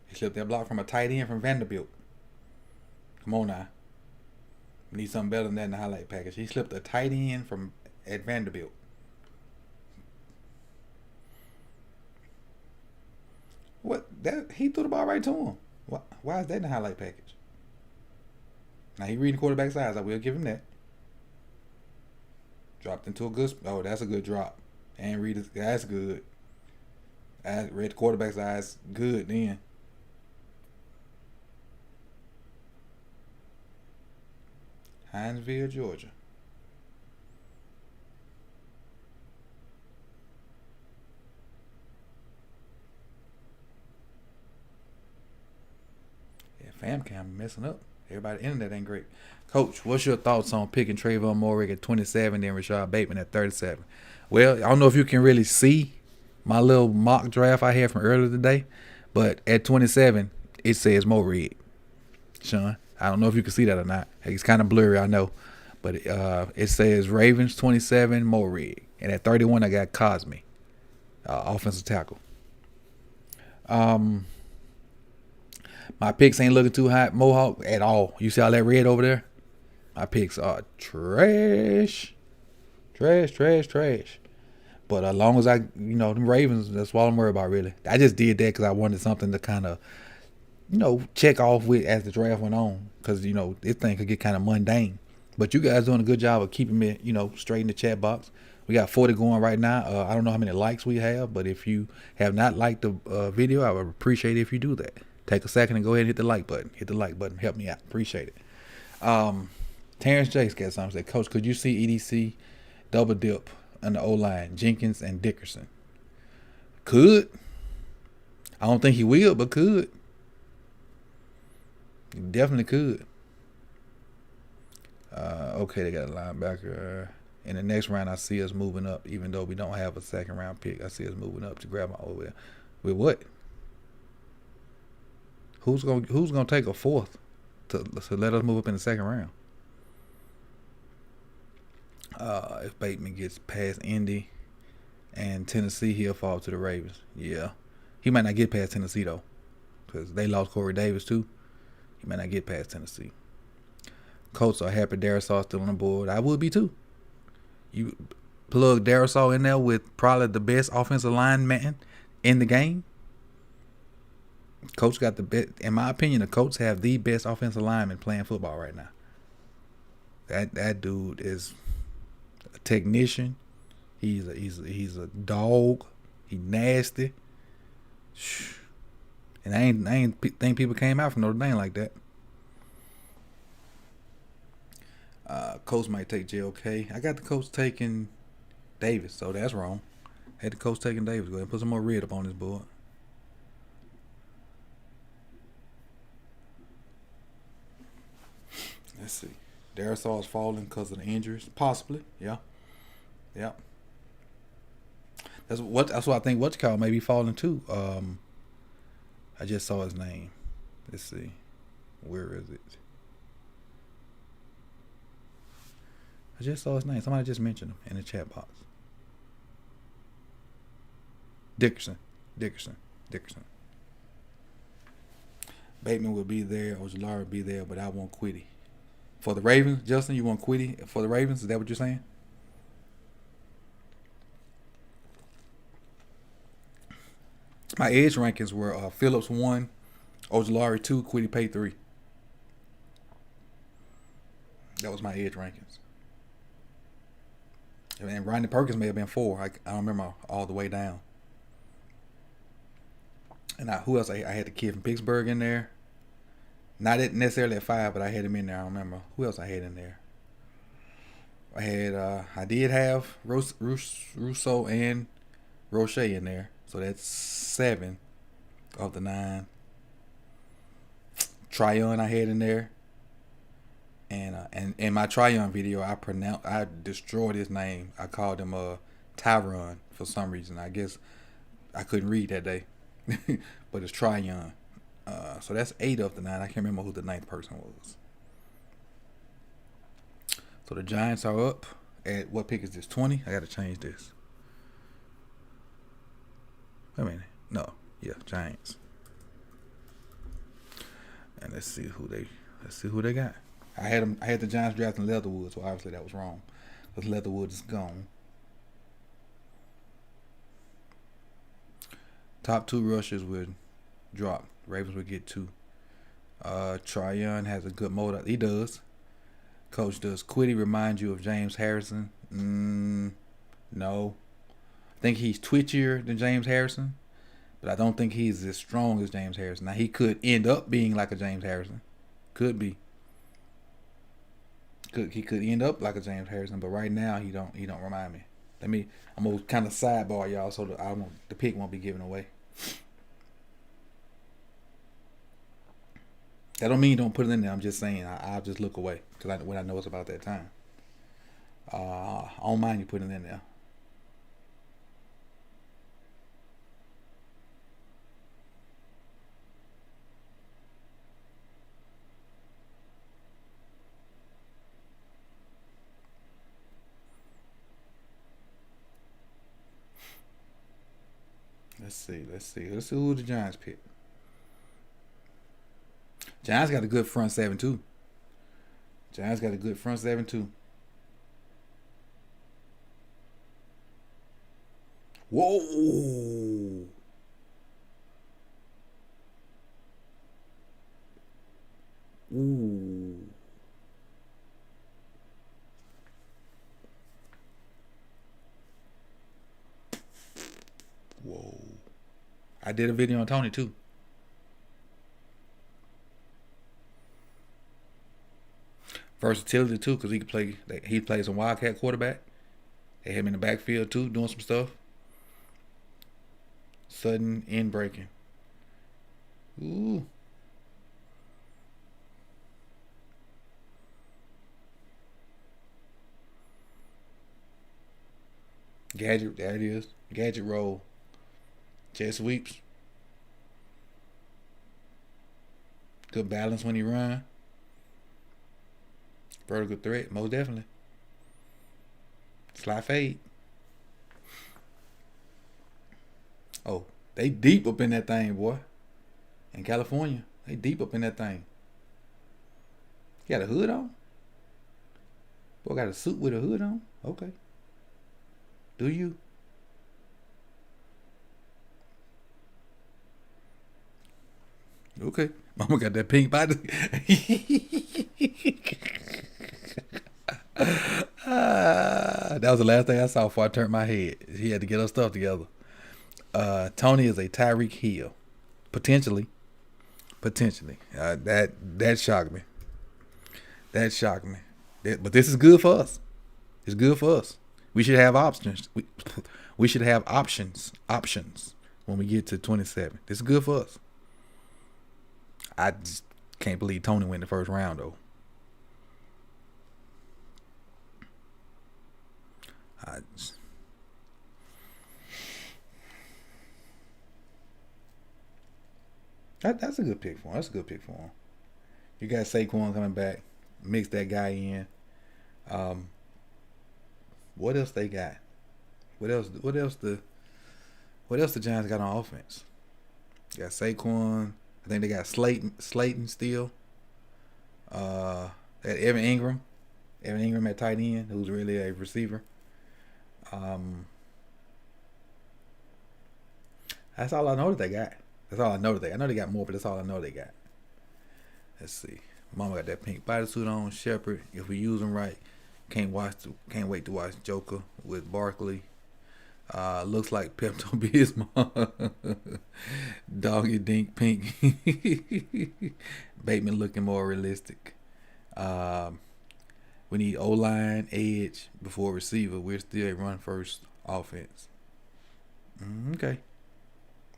He slipped that block from a tight end from Vanderbilt. Come on now. We need something better than that in the highlight package. He slipped a tight end at Vanderbilt. What? That he threw the ball right to him. Why is that in the highlight package? Now he reading quarterback's eyes. I will give him that. Dropped into a good. Oh, that's a good drop. And read it. That's good. I read the quarterback's eyes good then. Hinesville, Georgia. Yeah, FamCam messing up. Everybody, internet ain't great. Coach, what's your thoughts on picking Trayvon Moehrig at 27, then Rashod Bateman at 37? Well, I don't know if you can really see my little mock draft I had from earlier today, but at 27, it says Moehrig. Sean, I don't know if you can see that or not. It's kind of blurry, I know. But it says Ravens 27, Moehrig. And at 31, I got Cosme, offensive tackle. My picks ain't looking too hot, Mohawk, at all. You see all that red over there? My picks are trash. Trash. But as long as them Ravens, that's all I'm worried about, really. I just did that because I wanted something to kind of, check off with as the draft went on. Because, this thing could get kind of mundane. But you guys doing a good job of keeping me, straight in the chat box. We got 40 going right now. I don't know how many likes we have, but if you have not liked the video, I would appreciate it if you do that. Take a second and go ahead and hit the like button. Hit the like button. Help me out. Appreciate it. Terrence Jakes got something to say. Coach, could you see EDC double dip on the O-line, Jenkins and Dickerson? Could. I don't think he will, but could. He definitely could. Okay, they got a linebacker. In the next round, I see us moving up, even though we don't have a second round pick. I see us moving up to grab my over. With what? Who's gonna take a fourth to let us move up in the second round? If Bateman gets past Indy and Tennessee, he'll fall to the Ravens. Yeah, he might not get past Tennessee though, because they lost Corey Davis too. He might not get past Tennessee. Colts are happy Darrisaw still on the board. I would be too. You plug Darrisaw in there with probably the best offensive lineman in the game. Colts got the best. In my opinion, the Colts have the best offensive lineman playing football right now. That dude is a technician. He's a dog. He nasty. And I ain't think people came out from Notre Dame like that. Colts might take JOK. I got the Colts taking Davis, so that's wrong. Had the Colts taking Davis. Go ahead and put some more red up on this board. Let's see. Darrisaw is falling because of the injuries. Possibly, yeah. That's what I think. What's called maybe falling too. I just saw his name. Let's see. Where is it? I just saw his name. Somebody just mentioned him in the chat box. Dickerson. Bateman will be there. Ojulari will be there, but I want Quiddy. For the Ravens, Justin, you want Quiddy for the Ravens? Is that what you're saying? My edge rankings were Phillips 1, Ojulari 2, Quiddy Pay 3. That was my edge rankings. And Rodney Perkins may have been 4. I don't remember all the way down. And who else? I had the kid from Pittsburgh in there. Not necessarily at 5, but I had him in there. I don't remember. Who else I had in there? I did have Russo and Roche in there. So that's 7 of the 9. Tryon I had in there. And in my Tryon video, I destroyed his name. I called him Tyron for some reason. I guess I couldn't read that day, but it's Tryon. So that's 8 of the 9. I can't remember who the 9th person was. So the Giants are up at what pick is this? 20. I got to change this. Wait a minute. No, yeah, Giants. And let's see who they got. I had the Giants drafting Leatherwood, so obviously that was wrong. Because Leatherwood is gone. Top 2 rushers would drop. Ravens would get 2. Tryon has a good motor. He does. Coach, does Quiddy remind you of James Harrison? No. I think he's twitchier than James Harrison, but I don't think he's as strong as James Harrison. Now, he could end up being like a James Harrison. Could be. He could end up like a James Harrison, but right now he don't remind me. I'm gonna kind of sidebar y'all so that the pick won't be given away. That don't mean you don't put it in there. I'm just saying I'll just look away because when I know it's about that time. I don't mind you putting it in there. Let's see who the Giants pick. Giants got a good front seven too. Whoa. Ooh. Whoa. I did a video on Toney too. Versatility too, because he could play. He plays some wildcat quarterback. They had him in the backfield too, doing some stuff. Sudden in breaking. Ooh. Gadget, there it is. Gadget roll. Jet sweeps. Good balance when he run. Vertical threat, most definitely. Slide fade. Oh, they deep up in that thing, boy. In California, they deep up in that thing. You got a hood on? Boy, got a suit with a hood on? Okay. Do you? Okay. Mama got that pink body. That was the last thing I saw before I turned my head. He had to get her stuff together. Toney is a Tyreek Hill. Potentially. That shocked me. But this is good for us. It's good for us. We should have options. We should have options when we get to 27. This is good for us. I just can't believe Toney went the first round though. That's a good pick for him. You got Saquon coming back. Mix that guy in. What else they got? What else the Giants got on offense? You got Saquon. I think they got Slayton still. That Evan Ingram at tight end, who's really a receiver. That's all I know that they got. I know they got more, but that's all I know they got. Let's see. Mama got that pink bodysuit on. Shepard, if we use them right, can't wait to watch Joker with Barkley. Looks like Pepto Bismol. Doggy Dink Pink. Bateman looking more realistic. We need O-line, edge before receiver. We're still a run first offense. Okay.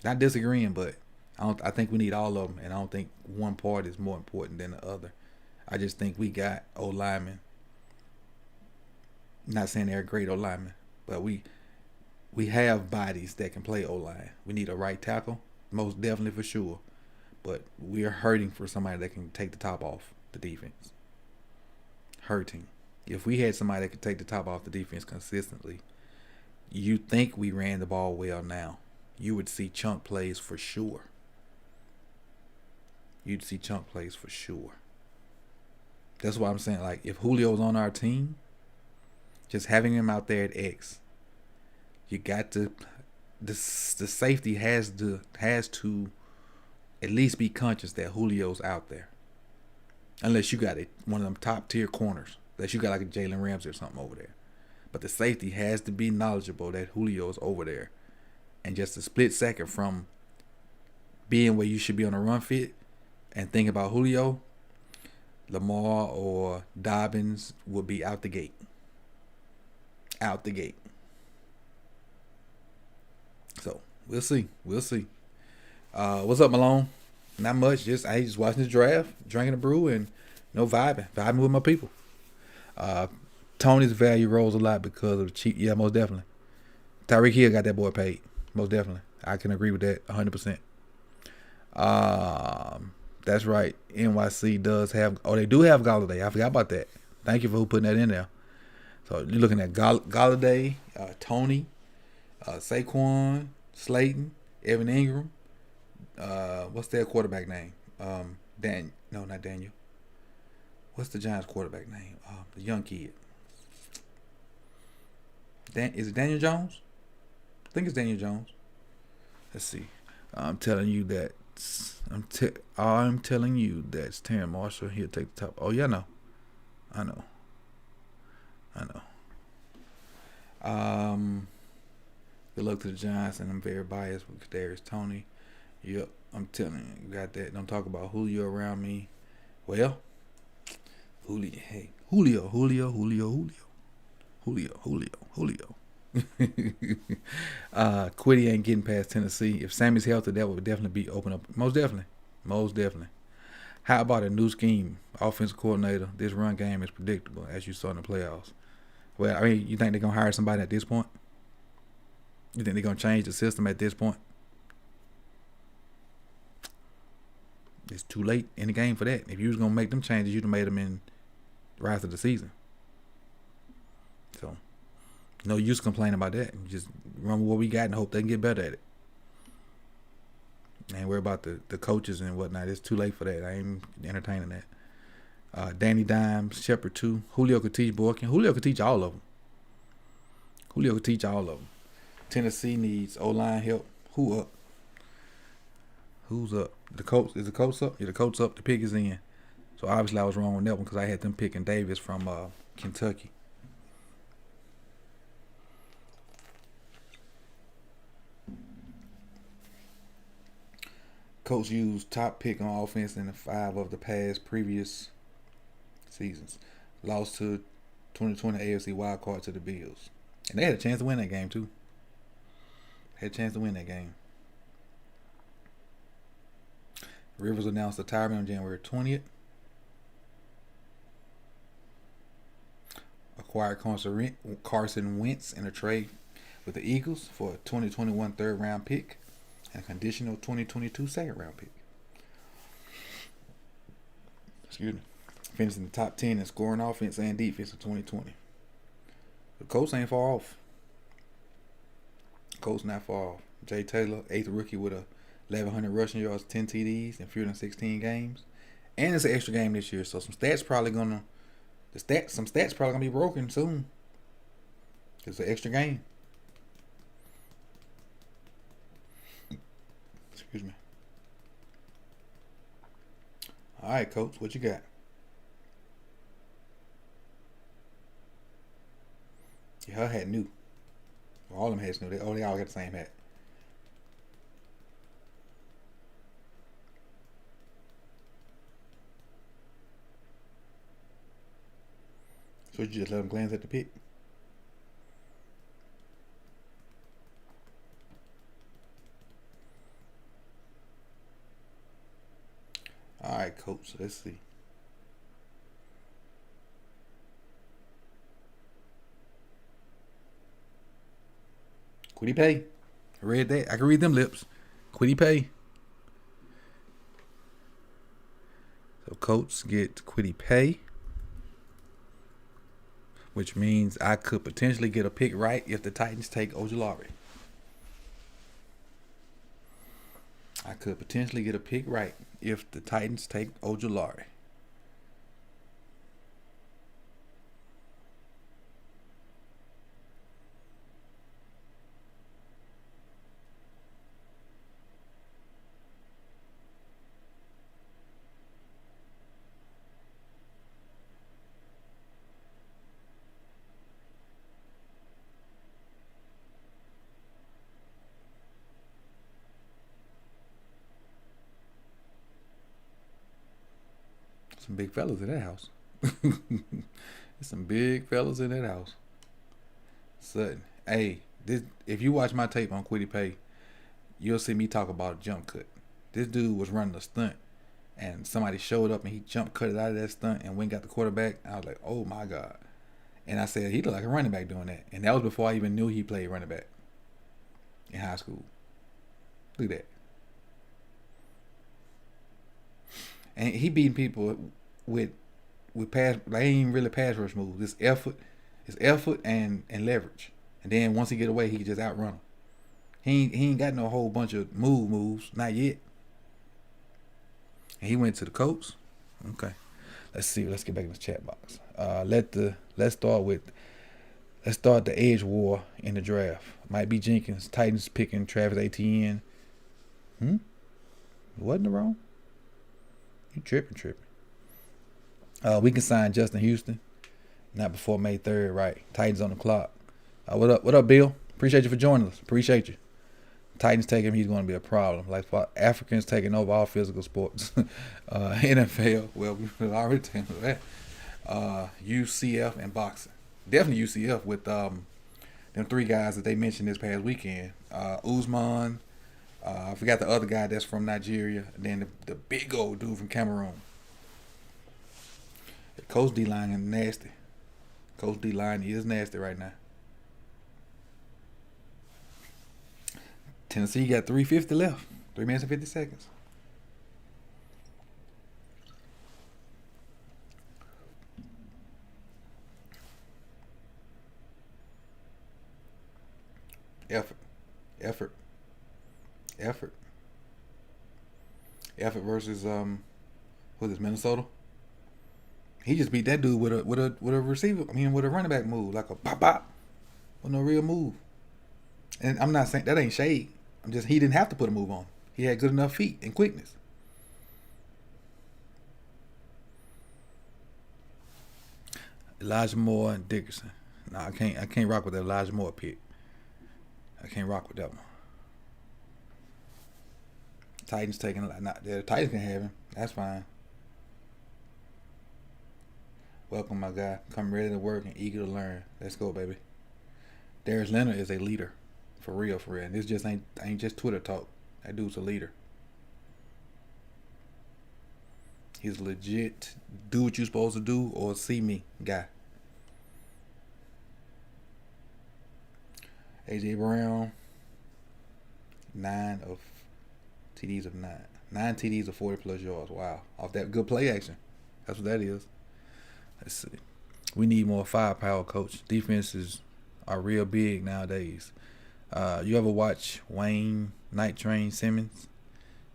Not disagreeing, but I think we need all of them, and I don't think one part is more important than the other. I just think we got O-linemen. Not saying they're great O-linemen, but we have bodies that can play O-line. We need a right tackle, most definitely for sure. But we're hurting for somebody that can take the top off the defense. Hurting. If we had somebody that could take the top off the defense consistently, you think we ran the ball well now. You would see chunk plays for sure. That's why I'm saying, like, if Julio's on our team, just having him out there at X, you got to the safety has to at least be conscious that Julio's out there. Unless you got one of them top tier corners. Unless you got like a Jalen Ramsey or something over there. But the safety has to be knowledgeable that Julio's over there. And just a split second from being where you should be on a run fit and think about Julio, Lamar or Dobbins will be out the gate. Out the gate. So we'll see. We'll see. What's up, Malone? Not much. I just watching the draft, drinking a brew, and vibing with my people. Tony's value rose a lot because of the cheap. Yeah, most definitely. Tyreek Hill got that boy paid. Most definitely. I can agree with that 100%. That's right. NYC does have. Oh, they do have Galladay. I forgot about that. Thank you for putting that in there. So you're looking at Galladay, Toney, Saquon, Slayton, Evan Ingram. What's their quarterback name? No, not Daniel. What's the Giants quarterback name? The young kid. Is it Daniel Jones? I think it's Daniel Jones. Let's see. I'm telling you that. I'm telling you that Terran Marshall. He'll take the top. Oh yeah, I know. Good luck to the Giants, and I'm very biased with Kadarius Toney. Yep, I'm telling you got that. Don't talk about Julio around me. Well, Julio. Quiddy ain't getting past Tennessee. If Sammy's healthy, that would definitely be open up. Most definitely. How about a new scheme? Offensive coordinator. This run game is predictable, as you saw in the playoffs. Well, I mean, you think they're going to hire somebody at this point? You think they're going to change the system at this point? It's too late in the game for that. If you was going to make them changes, you'd have made them in the rest of the season. So, no use complaining about that. Just run with what we got and hope they can get better at it. Ain't worry about the coaches and whatnot. It's too late for that. I ain't entertaining that. Danny Dimes, Shepard 2. Julio could teach Borkin. Julio could teach all of them. Tennessee needs O-line help. Who up? Who's up? The Colts. Is the Colts up? Yeah, the Colts up. The pick is in. So obviously I was wrong on that one because I had them picking Davis from Kentucky. Colts used top pick on offense in the 5 of the past previous seasons. Lost to 2020 AFC wildcard to the Bills. And they had a chance to win that game too. Rivers announced retirement on January 20th. Acquired Carson Wentz in a trade with the Eagles for a 2021 third-round pick and a conditional 2022 second-round pick. Excuse me. Finished in the top 10 in scoring offense and defense of 2020. The Colts ain't far off. Colts not far off. Jay Taylor, 8th rookie with a 1,100 rushing yards, 10 TDs in fewer than 16 games. And it's an extra game this year, so some stats probably gonna be broken soon. It's an extra game. Excuse me. All right, Coach, what you got? Yeah, her hat new. Well, all them hats new. They all got the same hat. So you just let them glance at the pick? All right, Coach. Let's see. Quiddy Pay. I read that. I can read them lips. Quiddy Pay. So Colts get Quiddy Pay, which means I could potentially get a pick right if the Titans take Ojulari. I could potentially get a pick right if the Titans take Ojulari. Some big fellas in that house. There's some big fellas in that house. Sutton. Hey, if you watch my tape on Quiddy Pay, you'll see me talk about a jump cut. This dude was running a stunt, and somebody showed up and he jump cut it out of that stunt and went and got the quarterback. I was like, oh my God. And I said, he looked like a running back doing that. And that was before I even knew he played running back in high school. Look at that. And he beating people with pass, like ain't even really pass rush moves. It's effort and leverage. And then once he get away, he can just outrun him. He ain't got no whole bunch of moves, not yet. And he went to the Colts. Okay. Let's see. Let's get back in the chat box. Let's start the edge war in the draft. Might be Jenkins. Titans picking Travis Etienne. Wasn't wrong? You tripping. We can sign Justin Houston. Not before May 3rd, right? Titans on the clock. What up, Bill? Appreciate you for joining us. Appreciate you. Titans take him, he's going to be a problem. Like Africans taking over all physical sports. NFL, well, we've already taken that. UCF and boxing. Definitely UCF with them three guys that they mentioned this past weekend. Usman, I forgot the other guy that's from Nigeria, and then the big old dude from Cameroon. The Coach D-line is nasty. Coach D-line is nasty right now. Tennessee got 3:50 left. 3 minutes and 50 seconds. Effort versus what is Minnesota? He just beat that dude with a receiver. I mean, with a running back move, like a pop, with no real move. And I'm not saying that ain't shade. I'm just he didn't have to put a move on. He had good enough feet and quickness. Elijah Moore and Dickerson. No, I can't rock with that Elijah Moore pick. I can't rock with that one. Titans taking the Titans can have him. That's fine. Welcome, my guy. Come ready to work and eager to learn. Let's go, baby. Darius Leonard is a leader. For real. And this just ain't just Twitter talk. That dude's a leader. He's legit do what you're supposed to do or see me guy. AJ Brown, 9 TDs of 9. 9 TDs of 40 plus yards. Wow. Off that good play action. That's what that is. Let's see. We need more firepower, coach. Defenses are real big nowadays. You ever watch Wayne Night Train Simmons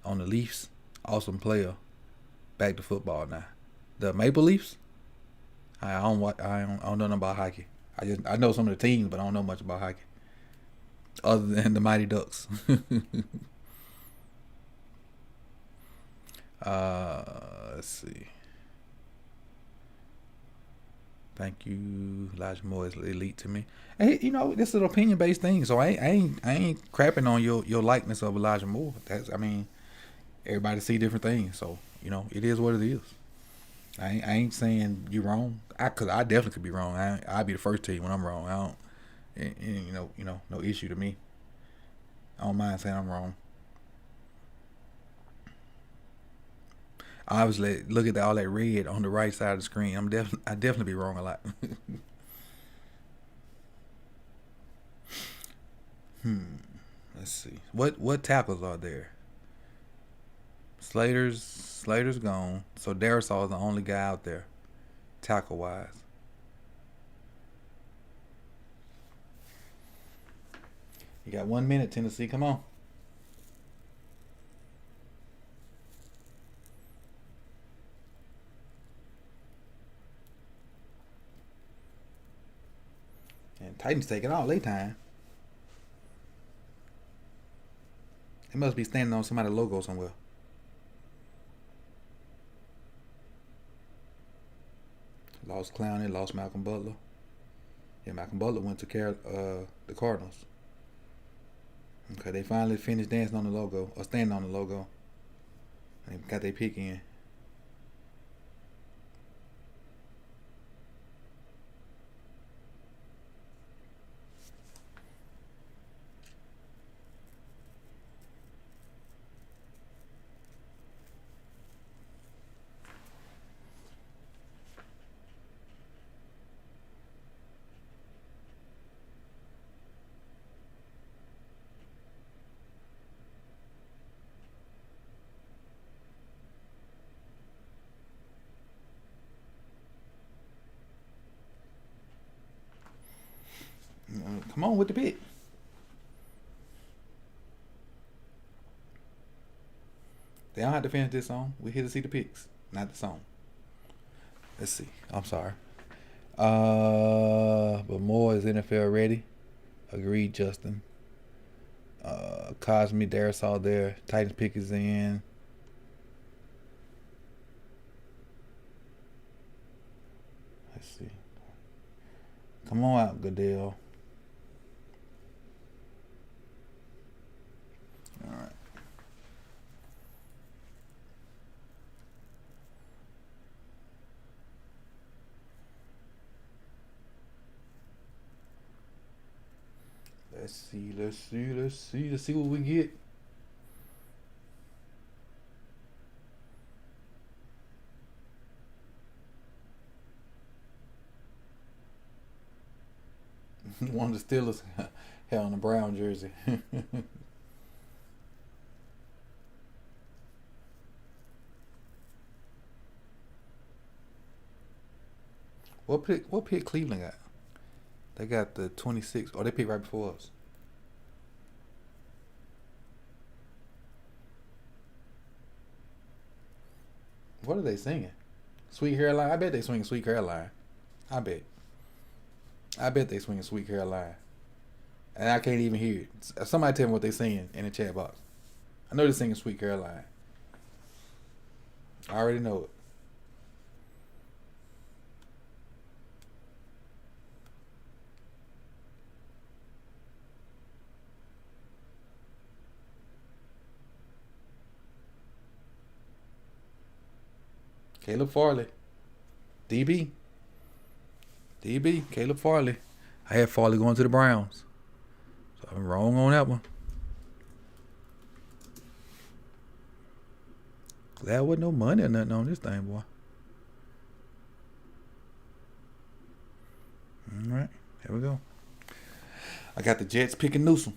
on the Leafs? Awesome player. Back to football now. The Maple Leafs? I don't know nothing about hockey. I know some of the teams, but I don't know much about hockey. Other than the Mighty Ducks. Let's see. Thank you. Elijah Moore is elite to me. Hey, this is an opinion-based thing, so I ain't crapping on your likeness of Elijah Moore. Everybody see different things, so it is what it is. I ain't saying you wrong. Cause I definitely could be wrong. I'll be the first to tell you when I'm wrong. I don't, no issue to me. I don't mind saying I'm wrong. Obviously, look at all that red on the right side of the screen. I definitely be wrong a lot. Let's see. What tackles are there? Slater's gone. So Darisaw is the only guy out there, tackle wise. You got 1 minute, Tennessee. Come on. And Titans taking all their time. They must be standing on somebody's logo somewhere. Lost Clowney, lost Malcolm Butler. Yeah, Malcolm Butler went to the Cardinals. Okay, they finally finished dancing on the logo, or standing on the logo. They got their pick in. Come on with the pick. They don't have to finish this song. We're here to see the picks, not the song. Let's see. I'm sorry. But more is NFL ready. Agreed, Justin. Cosme, Darisaw there. Titans pick is in. Let's see. Come on out, Goodell. All right. Let's see what we get. One of the Steelers had on the brown jersey. What pick Cleveland got? They got the 26. Oh, they picked right before us. What are they singing? Sweet Caroline? I bet they swinging Sweet Caroline. I bet they swinging Sweet Caroline. And I can't even hear it. Somebody tell me what they singing in the chat box. I know they're singing Sweet Caroline. I already know it. Caleb Farley. DB, Caleb Farley. I had Farley going to the Browns. So I'm wrong on that one. Glad wasn't no money or nothing on this thing, boy. All right, here we go. I got the Jets picking Newsom.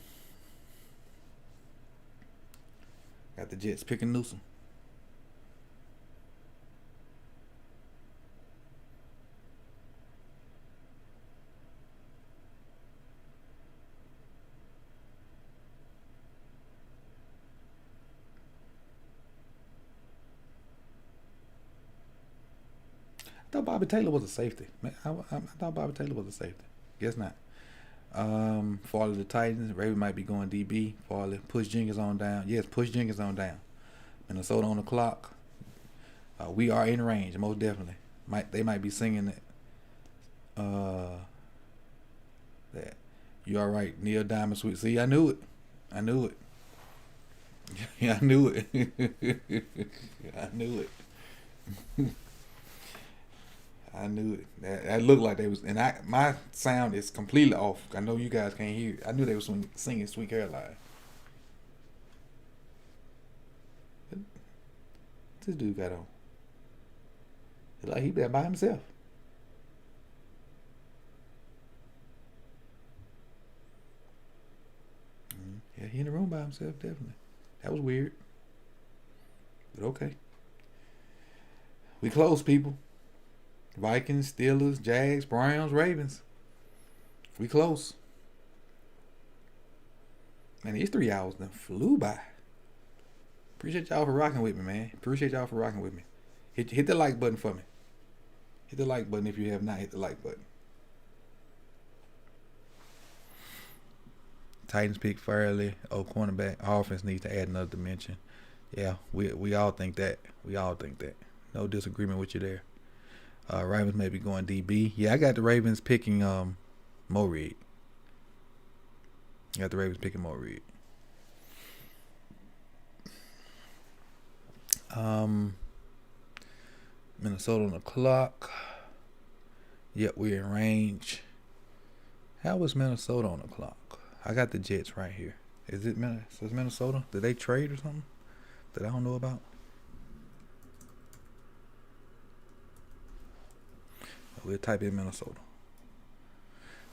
I thought Bobby Taylor was a safety. Man, I thought Bobby Taylor was a safety. Guess not. Farley the Titans. Raven might be going DB. Farley. Push Jenkins on down. Yes, push Jenkins on down. Minnesota on the clock. We are in range, most definitely. They might be singing that. That. You all right, Neil Diamond Sweet. See, I knew it. Yeah, I knew it. I knew it. I knew it. That looked like they was, and my sound is completely off. I know you guys can't hear it. I knew they was singing Sweet Caroline. What this dude got on? It's like he there by himself. Yeah, he in the room by himself, definitely. That was weird. But okay. We close, people. Vikings, Steelers, Jags, Browns, Ravens. We close. Man, these 3 hours done flew by. Appreciate y'all for rocking with me, man. Hit the like button for me. Hit the like button if you have not hit the like button. Titans pick Fairley. Cornerback. Offense needs to add another dimension. Yeah, we all think that. No disagreement with you there. Ravens may be going DB. Yeah, I got the Ravens picking Mo Reed. Minnesota on the clock. Yep, we're in range. How was Minnesota on the clock? I got the Jets right here. Is it Minnesota? Did they trade or something that I don't know about? We'll type in Minnesota.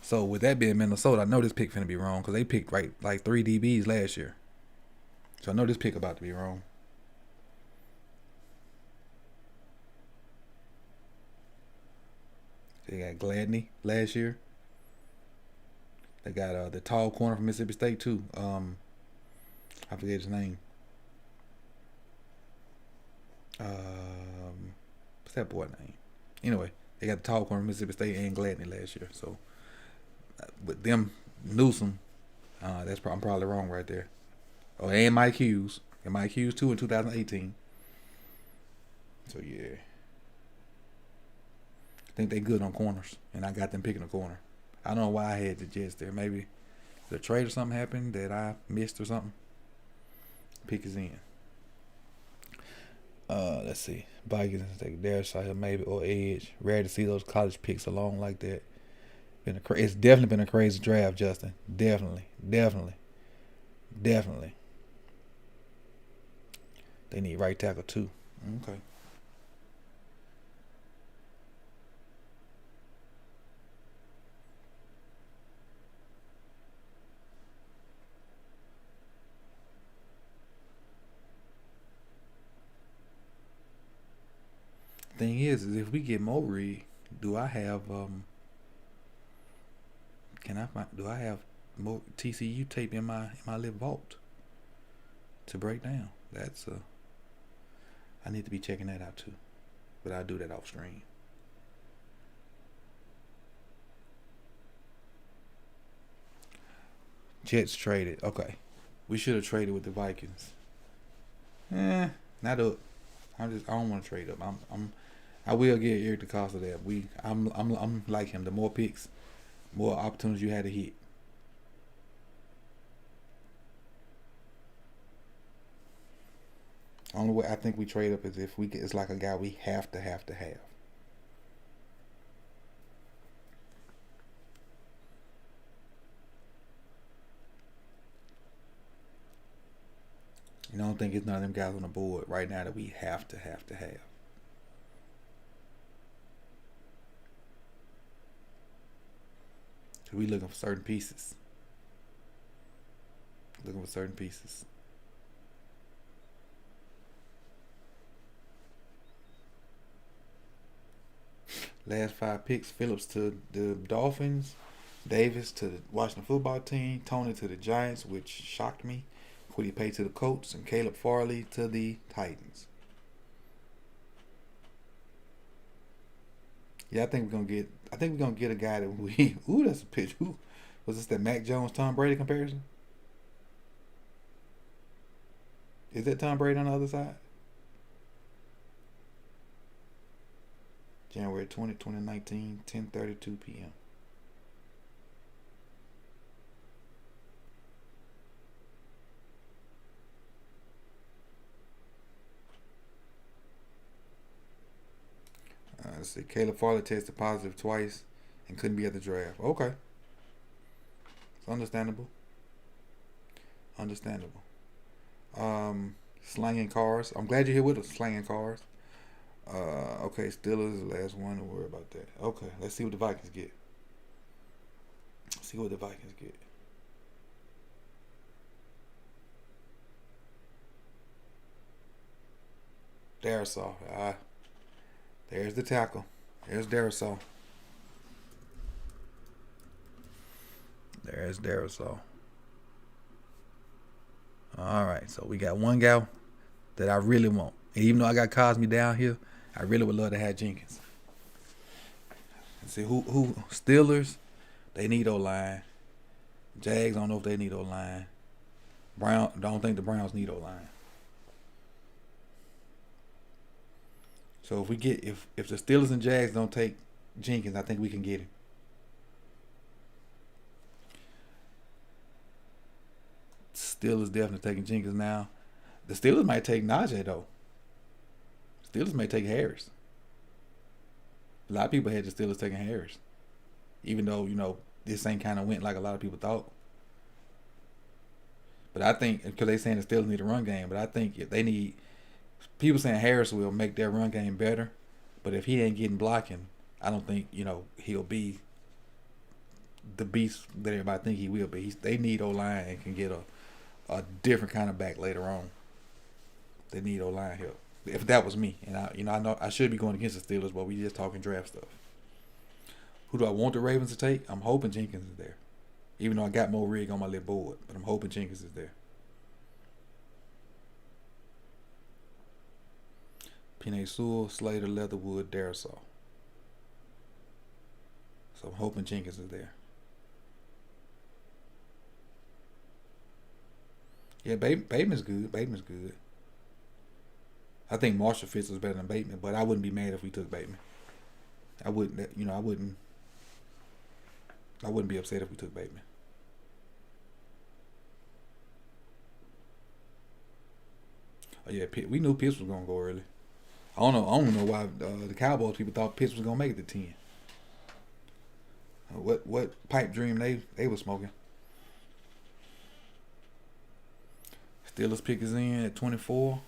So with that being Minnesota, I know this pick finna be wrong because they picked like 3 DBs last year. So I know this pick about to be wrong. They got Gladney last year. They got the tall corner from Mississippi State too. I forget his name. What's that boy name? Anyway, they got the tall corner from Mississippi State and Gladney last year. So, with them, Newsom, I'm probably wrong right there. Oh, and Mike Hughes. And Mike Hughes too in 2018. So yeah. I think they good on corners. And I got them picking a corner. I don't know why I had the Jets there. Maybe the trade or something happened that I missed or something. Pick is in. Let's see. Vikings take their side maybe or edge. Rare to see those college picks along like that. It's definitely been a crazy draft, Justin. Definitely. They need right tackle too. Okay. Thing is if we get Mowry, do I have do I have more TCU tape in my live vault to break down? That's I need to be checking that out too, but I'll do that off screen. Jets traded. Okay, we should have traded with the Vikings. Not up. I don't want to trade up. I will get Eric the cost of that. I'm like him. The more picks, more opportunities you had to hit. Only way I think we trade up is if it's like a guy we have to have. I don't think it's none of them guys on the board right now that we have to have. So we looking for certain pieces. Last 5 picks: Phillips to the Dolphins, Davis to the Washington football team, Toney to the Giants, which shocked me. Quiddy Pay to the Colts, and Caleb Farley to the Titans. Yeah, I think we're gonna get a guy that we. Ooh, that's a pitch. Ooh, was this that Mac Jones Tom Brady comparison? Is that Tom Brady on the other side? January 20, 2019, 10:32 p.m. Let's see. Caleb Farley tested positive twice and couldn't be at the draft. Okay. It's understandable. Slanging cars. I'm glad you're here with us, slanging cars. Okay, Steelers is the last one. Don't worry about that. Okay, let's see what the Vikings get. Darisaw. There's the tackle. There's Darisaw. All right, so we got one guy that I really want. And even though I got Cosme down here, I really would love to have Jenkins. Let's see who Steelers, they need O-line. Jags, I don't know if they need O-line. Don't think the Browns need O-line. So if the Steelers and Jags don't take Jenkins, I think we can get him. Steelers definitely taking Jenkins now. The Steelers might take Najee though. Steelers may take Harris. A lot of people had the Steelers taking Harris, even though this ain't kind of went like a lot of people thought. But I think because they saying the Steelers need a run game, but I think if they need. People saying Harris will make their run game better, but if he ain't getting blocking, I don't think he'll be the beast that everybody think he will be. They need O-line and can get a different kind of back later on. They need O-line help. If that was me, and I know I should be going against the Steelers, but we just talking draft stuff. Who do I want the Ravens to take? I'm hoping Jenkins is there. Even though I got more rig on my little board, but I'm hoping Jenkins is there. Penei Sewell, Slater, Leatherwood, Darisaw. So I'm hoping Jenkins is there. Yeah, Bateman's good. Bateman's good. I think Marshall Fitz was better than Bateman, but I wouldn't be mad if we took Bateman. I wouldn't be upset if we took Bateman. Oh yeah, we knew Pitts was gonna go early. I don't know why the Cowboys people thought Pitts was gonna make it to 10. What pipe dream they was smoking? Steelers pick is in at 24.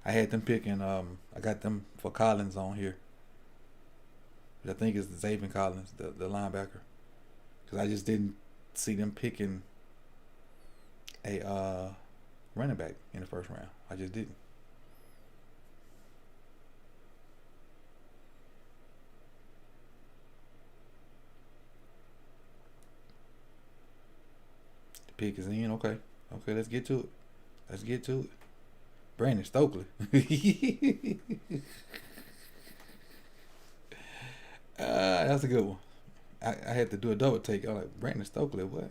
I had them picking. I got them for Collins on here. I think it's Xavier Collins, the linebacker, because I just didn't see them picking a running back in the first round. I just didn't. The pick is in. Okay, let's get to it. Brandon Stokely. That's a good one. I had to do a double take. I was like, Brandon Stokely, what?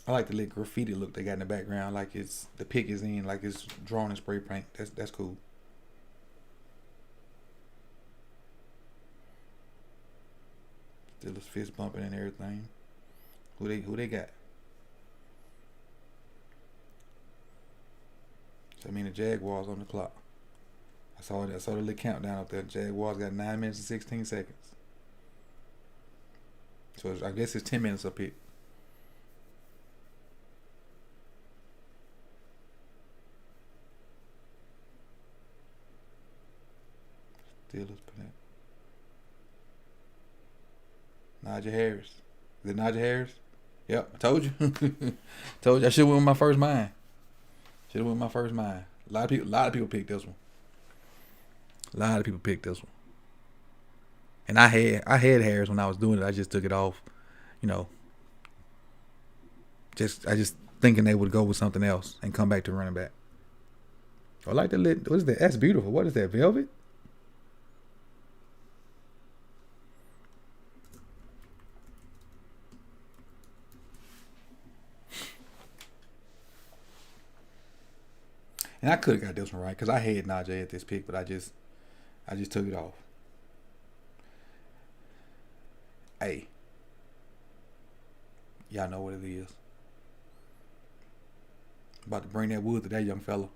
I like the little graffiti look they got in the background, like the pick is in, like it's drawn in spray paint. That's cool. Steelers fist bumping and everything. Who they got? So I mean the Jaguars on the clock. I saw the little countdown up there. Jaguars got 9 minutes and 16 seconds. So I guess it's 10 minutes up here. Steelers put that. Najee Harris. Is it Najee Harris? Yep, I told you. Told you I should have went with my first mind. A lot of people picked this one. And I had Harris when I was doing it. I just took it off, I just thinking they would go with something else and come back to running back. I like the lit. What is that? That's beautiful. What is that? Velvet? And I could have got this one right because I had Najee at this pick, but I just took it off. Hey, y'all know what it is. About to bring that wood to that young fella.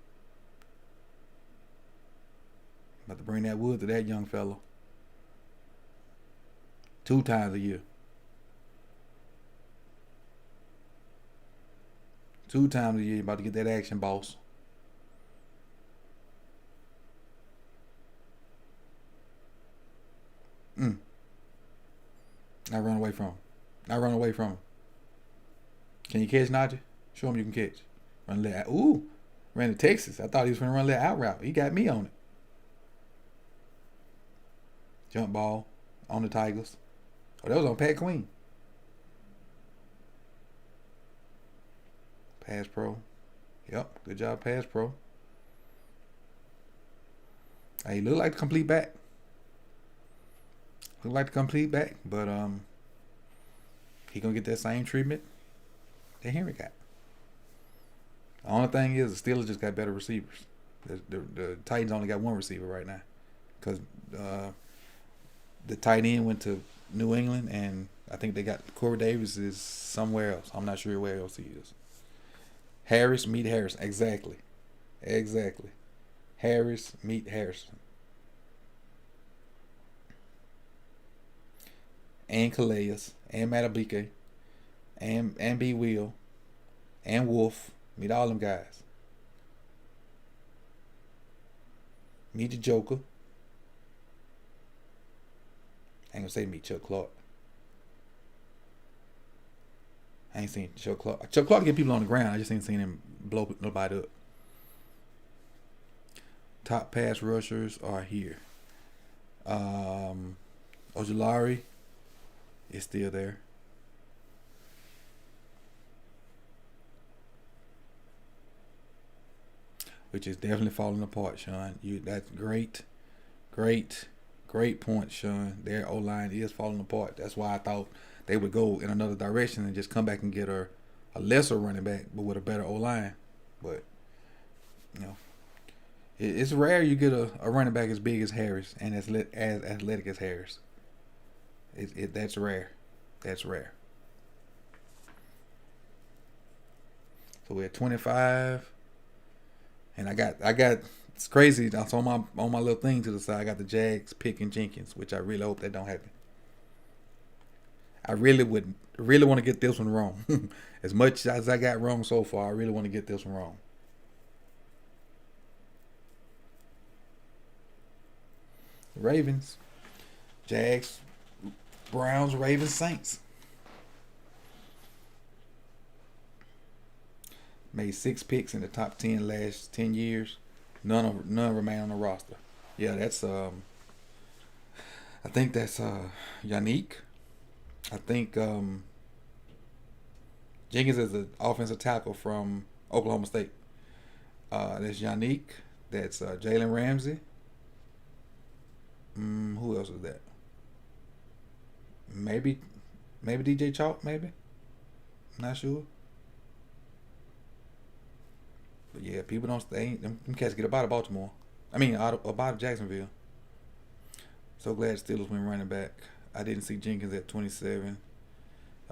Two times a year. You're about to get that action, boss. Not run away from him. Can you catch Najee? Show him you can catch. Ran to Texas. I thought he was going to run a little out route. He got me on it. Jump ball on the Tigers. Oh, that was on Pat Queen. Pass pro. Yep, good job, pass pro. Hey, look like the complete back. But he gonna get that same treatment that Henry got. The only thing is the Steelers just got better receivers. The Titans only got one receiver right now because the tight end went to New England, and I think they got Corey Davis is somewhere else. I'm not sure where else he is. Harris meet Harrison. Exactly. Harris meet Harrison. And Calais, and Matabike, and B. Will, and Wolf. Meet all them guys. Meet the Joker. I ain't gonna say meet Chuck Clark. I ain't seen Chuck Clark. Chuck Clark get people on the ground. I just ain't seen him blow nobody up. Top pass rushers are here. Ojulari is still there. Which is definitely falling apart, Sean. That's great, great point, Sean. Their O line is falling apart. That's why I thought they would go in another direction and just come back and get a lesser running back, but with a better O line. But you know, it's rare you get a running back as big as Harris and as athletic as Harris. That's rare. That's rare. So we're at 25. And I got it's crazy. That's on my little thing to the side. I got the Jags picking Jenkins, which I really hope that don't happen. I really want to get this one wrong. As much as I got wrong so far, I really want to get this one wrong. Ravens, Jags, Browns, Ravens, Saints. Made 6 picks in the top 10 last 10 years. None remain on the roster. Yeah, that's I think that's Yannick. I think Jenkins is an offensive tackle from Oklahoma State. That's Yannick. That's Jalen Ramsey. Who else is that? Maybe DJ Chalk. Maybe. Not sure. But yeah, people don't stay. Them cats get about Baltimore. I mean, about Jacksonville. So glad Steelers went running back. I didn't see Jenkins at 27.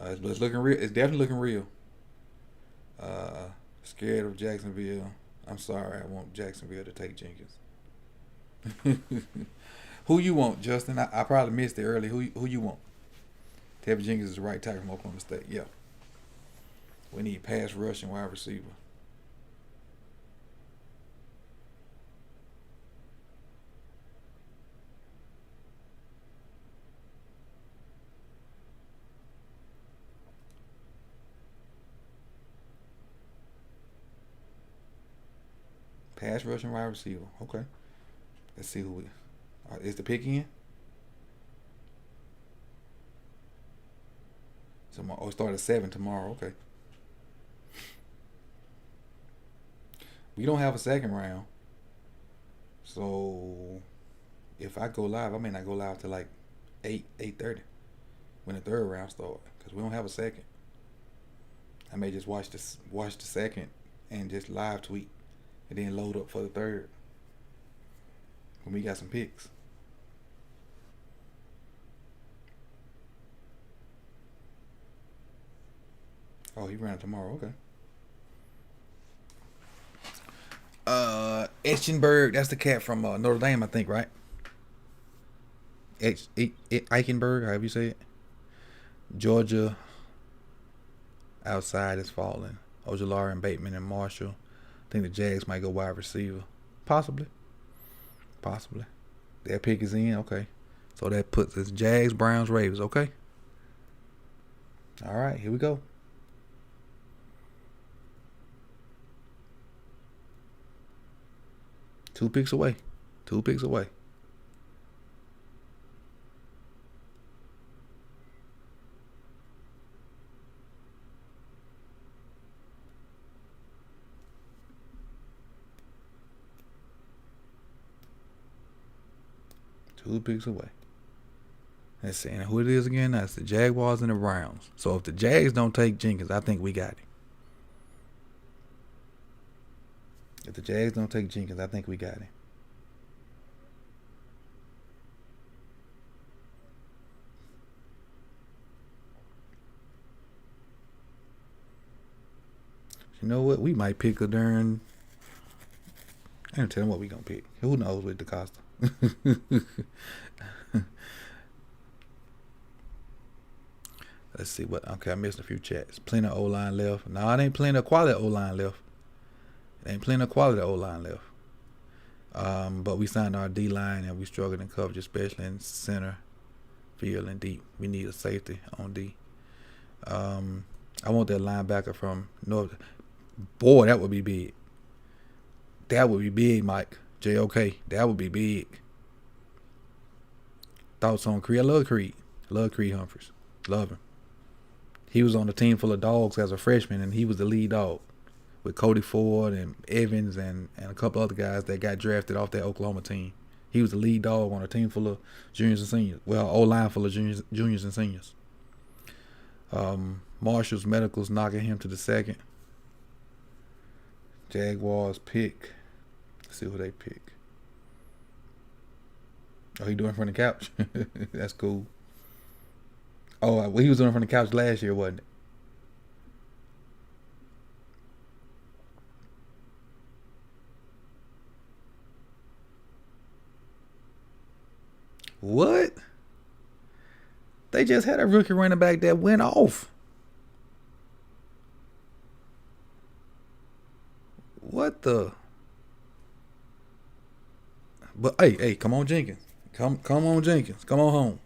It's looking real. It's definitely looking real. Scared of Jacksonville. I'm sorry. I want Jacksonville to take Jenkins. Who you want, Justin? I probably missed it early. Who you want? Tevin Jenkins is the right tackle from Oklahoma State. Yeah. We need pass rush and wide receiver. Pass rush and wide receiver. Okay. Let's see who is the pick in? It start at 7 tomorrow. Okay. We don't have a second round. So if I go live, I may not go live till like 8:30 when the third round starts because we don't have a second. I may just watch the second and just live tweet and then load up for the third when we got some picks. Oh, he ran it tomorrow. Okay. Eichenberg, that's the cat from Notre Dame, I think, right? Eichenberg, however you say it. Georgia. Outside is falling. Ojulari and Bateman and Marshall. I think the Jags might go wide receiver. Possibly. Their pick is in. Okay. So that puts us Jags, Browns, Ravens. Okay. All right. Here we go. Two picks away. Let's see who it is again. That's the Jaguars and the Browns. So if the Jags don't take Jenkins, I think we got him. If the Jags don't take Jenkins, I think we got him. You know what? We might pick a darn. I ain't tell them what we gonna pick. Who knows with DeCosta? Let's see what. Okay, I missed a few chats. Plenty of O-line left. No, it ain't plenty of quality O-line left. But we signed our D-line and we struggled in coverage, especially in center, field, and deep. We need a safety on D. I want that linebacker from North. Boy, that would be big. That would be big, Mike. JOK. That would be big. Thoughts on Creed? I love Creed. Love Creed Humphreys. Love him. He was on a team full of dogs as a freshman, and he was the lead dog with Cody Ford and Evans and a couple other guys that got drafted off that Oklahoma team. He was the lead dog on a team full of juniors and seniors. Well, O-line full of juniors and seniors. Marshall's Medical's knocking him to the second. Jaguars pick. Let's see who they pick. Oh, he doing it from the couch. That's cool. Oh, well, he was doing it from the couch last year, wasn't it? What? They just had a rookie running back that went off. What the? But hey, come on, Jenkins. Come on, Jenkins. Come on home.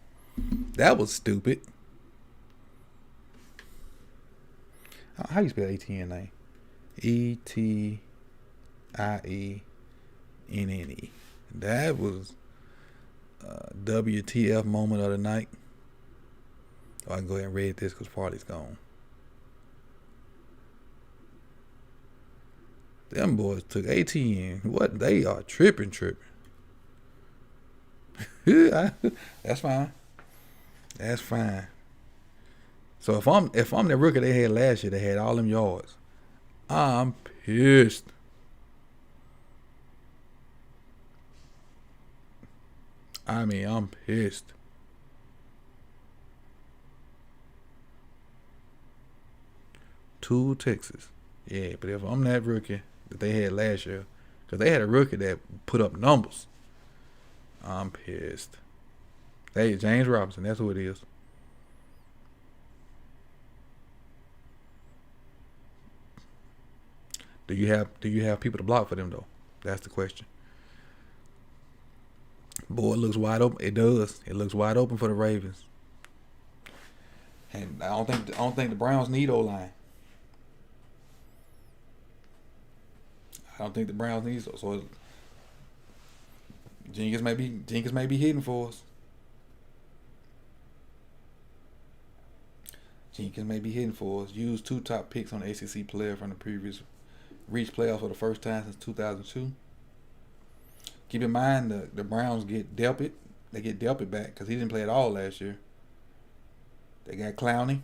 That was stupid. How you spell Etienne name? Etienne. That was WTF moment of the night. I can go ahead and read this because Party's gone. Them boys took ATN. What? They are tripping. That's fine. That's fine. So if I'm the rookie they had last year, they had all them yards. I'm pissed. I mean, I'm pissed. To Texas. Yeah, but if I'm that rookie that they had last year, because they had a rookie that put up numbers, I'm pissed. Hey, James Robinson, that's who it is. Do you have people to block for them though? That's the question. Boy, it looks wide open. It does. It looks wide open for the Ravens. And I don't think the Browns need O-line. I don't think the Browns need so Jenkins may be hitting for us. Jenkins may be hitting for us. Used 2 top picks on the ACC player from the previous. Reached playoffs for the first time since 2002. Keep in mind the Browns get Delpit. They get Delpit back because he didn't play at all last year. They got Clowney.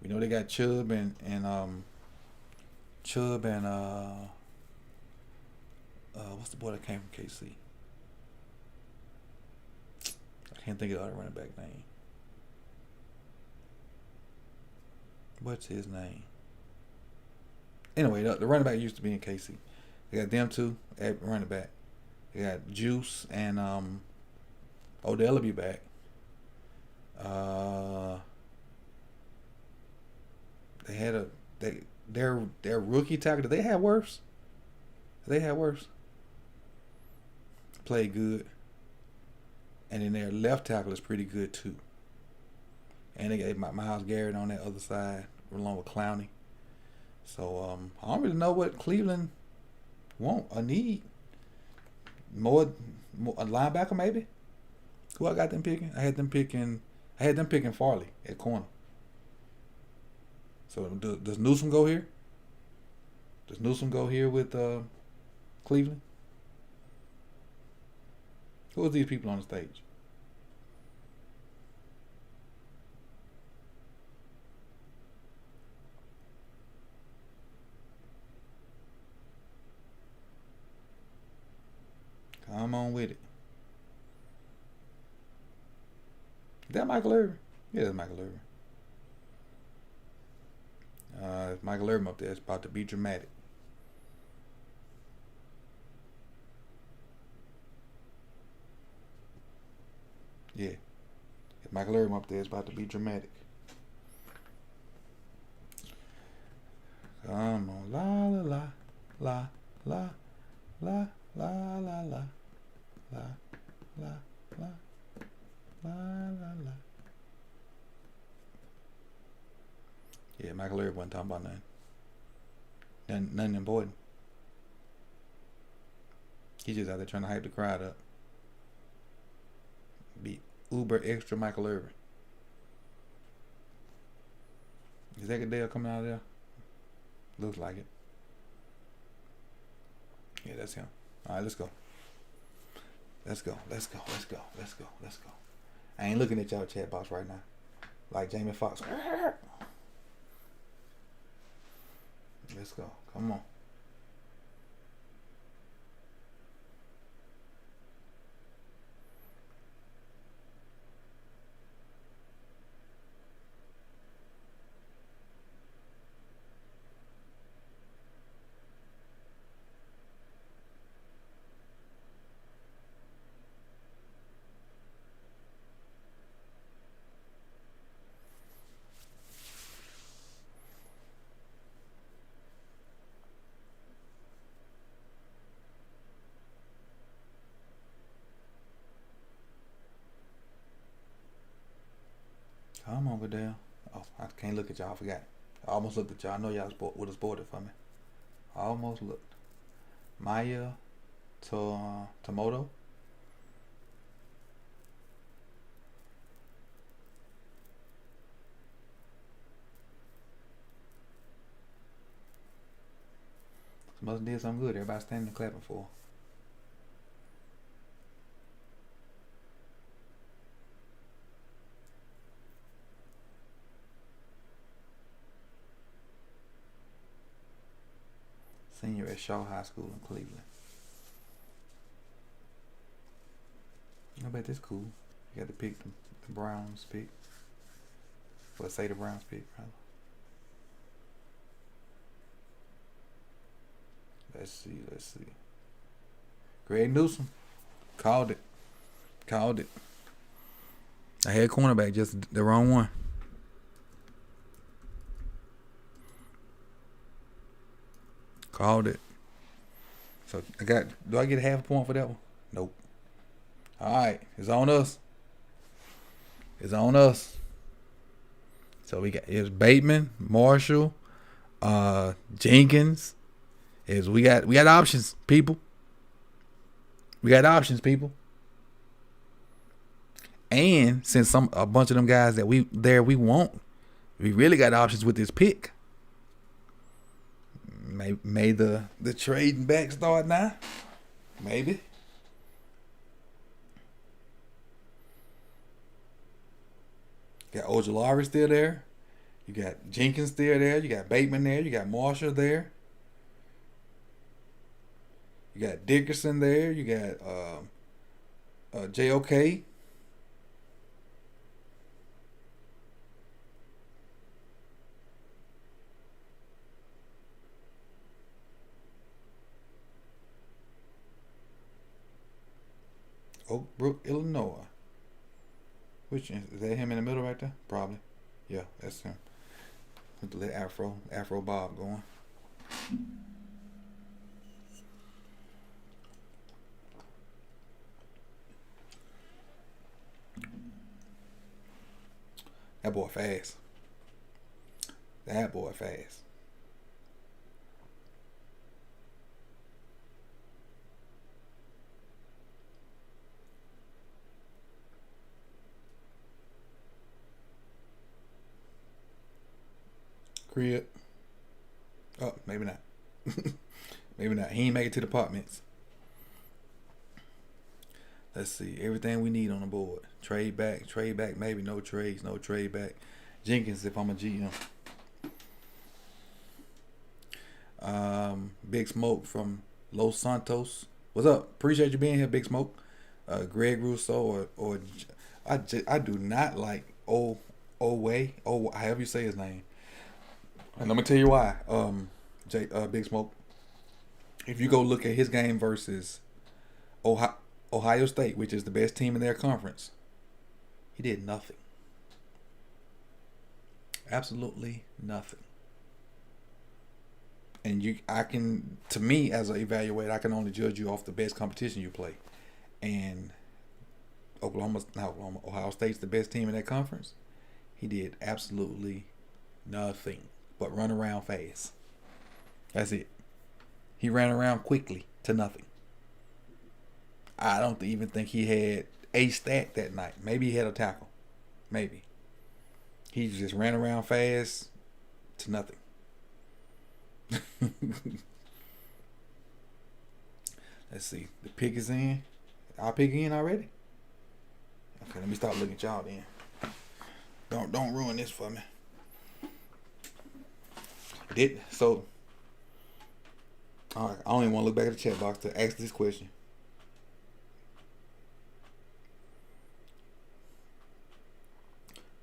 We know they got Chubb and what's the boy that came from KC? I can't think of the other running back name. What's his name? Anyway, the running back used to be in KC. They got them two at running back. They got Juice and Odell will be back. They had their rookie tackle. Did they have worse? Played good. And then their left tackle is pretty good too. And they got Myles Garrett on that other side along with Clowney. So I don't really know what Cleveland want or need. More a linebacker maybe. Who I got them picking? I had them picking Farley at corner. So does Newsome go here? Does Newsome go here with Cleveland? Who are these people on the stage? Come on with it. Is that Michael Irvin? Yeah, that's Michael Irvin. Michael Irvin up there. It's about to be dramatic. Yeah. If Michael Irvin up there, it's about to be dramatic. Come on. La la la. La la la la la la. La la la la la la. Yeah, Michael Irvin wasn't talking about nothing. Nothing important. He's just out there trying to hype the crowd up. Be Uber Extra Michael Irvin. Is that Goodell coming out of there? Looks like it. Yeah, that's him. All right, let's go. Let's go. I ain't looking at y'all chat box right now. Like Jamie Foxx. Let's go. Come on. Come on, Goodell. Oh, I can't look at y'all. I forgot. I almost looked at y'all. I know y'all would have spoiled it for me. I almost looked. Maya Tomoto. Must have did something good. Everybody standing and clapping for. Senior at Shaw High School in Cleveland. I bet this cool. You got to pick the Browns pick. Or say the Browns pick, rather. Let's see. Greg Newsome. Called it. I had cornerback, just the wrong one. Called it. So do I get half a point for that one? Nope. Alright, it's on us. So it's Bateman, Marshall, Jenkins. We got options, people. And since a bunch of them guys that we want, we really got options with this pick. May the trading back start now? Maybe. Got Ojulari still there. You got Jenkins still there. You got Bateman there. You got Marshall there. You got Dickerson there. You got JOK. Oak Brook, Illinois. Which is that him in the middle right there? Probably. Yeah, that's him. With the little Afro Bob going. That boy fast. Crib. Oh, maybe not. Maybe not. He ain't make it to the apartments. Let's see. Everything we need on the board. Trade back, maybe. No trades, no trade back. Jenkins, if I'm a GM. Big Smoke from Los Santos. What's up? Appreciate you being here, Big Smoke. Greg Russo or I do not like Oway, however you say his name. And I'm gonna tell you why. Big Smoke. If you go look at his game versus Ohio State, which is the best team in their conference, he did nothing. Absolutely nothing. And to me as an evaluator, I can only judge you off the best competition you play. And Ohio State's the best team in that conference. He did absolutely nothing but run around fast. That's it. He ran around quickly to nothing. I don't even think he had a stat that night. Maybe he had a tackle. Maybe. He just ran around fast to nothing. Let's see. The pick is in. Our pick in already? Okay, let me start looking at y'all then. Don't ruin this for me. All right, I don't even want to look back at the chat box to ask this question.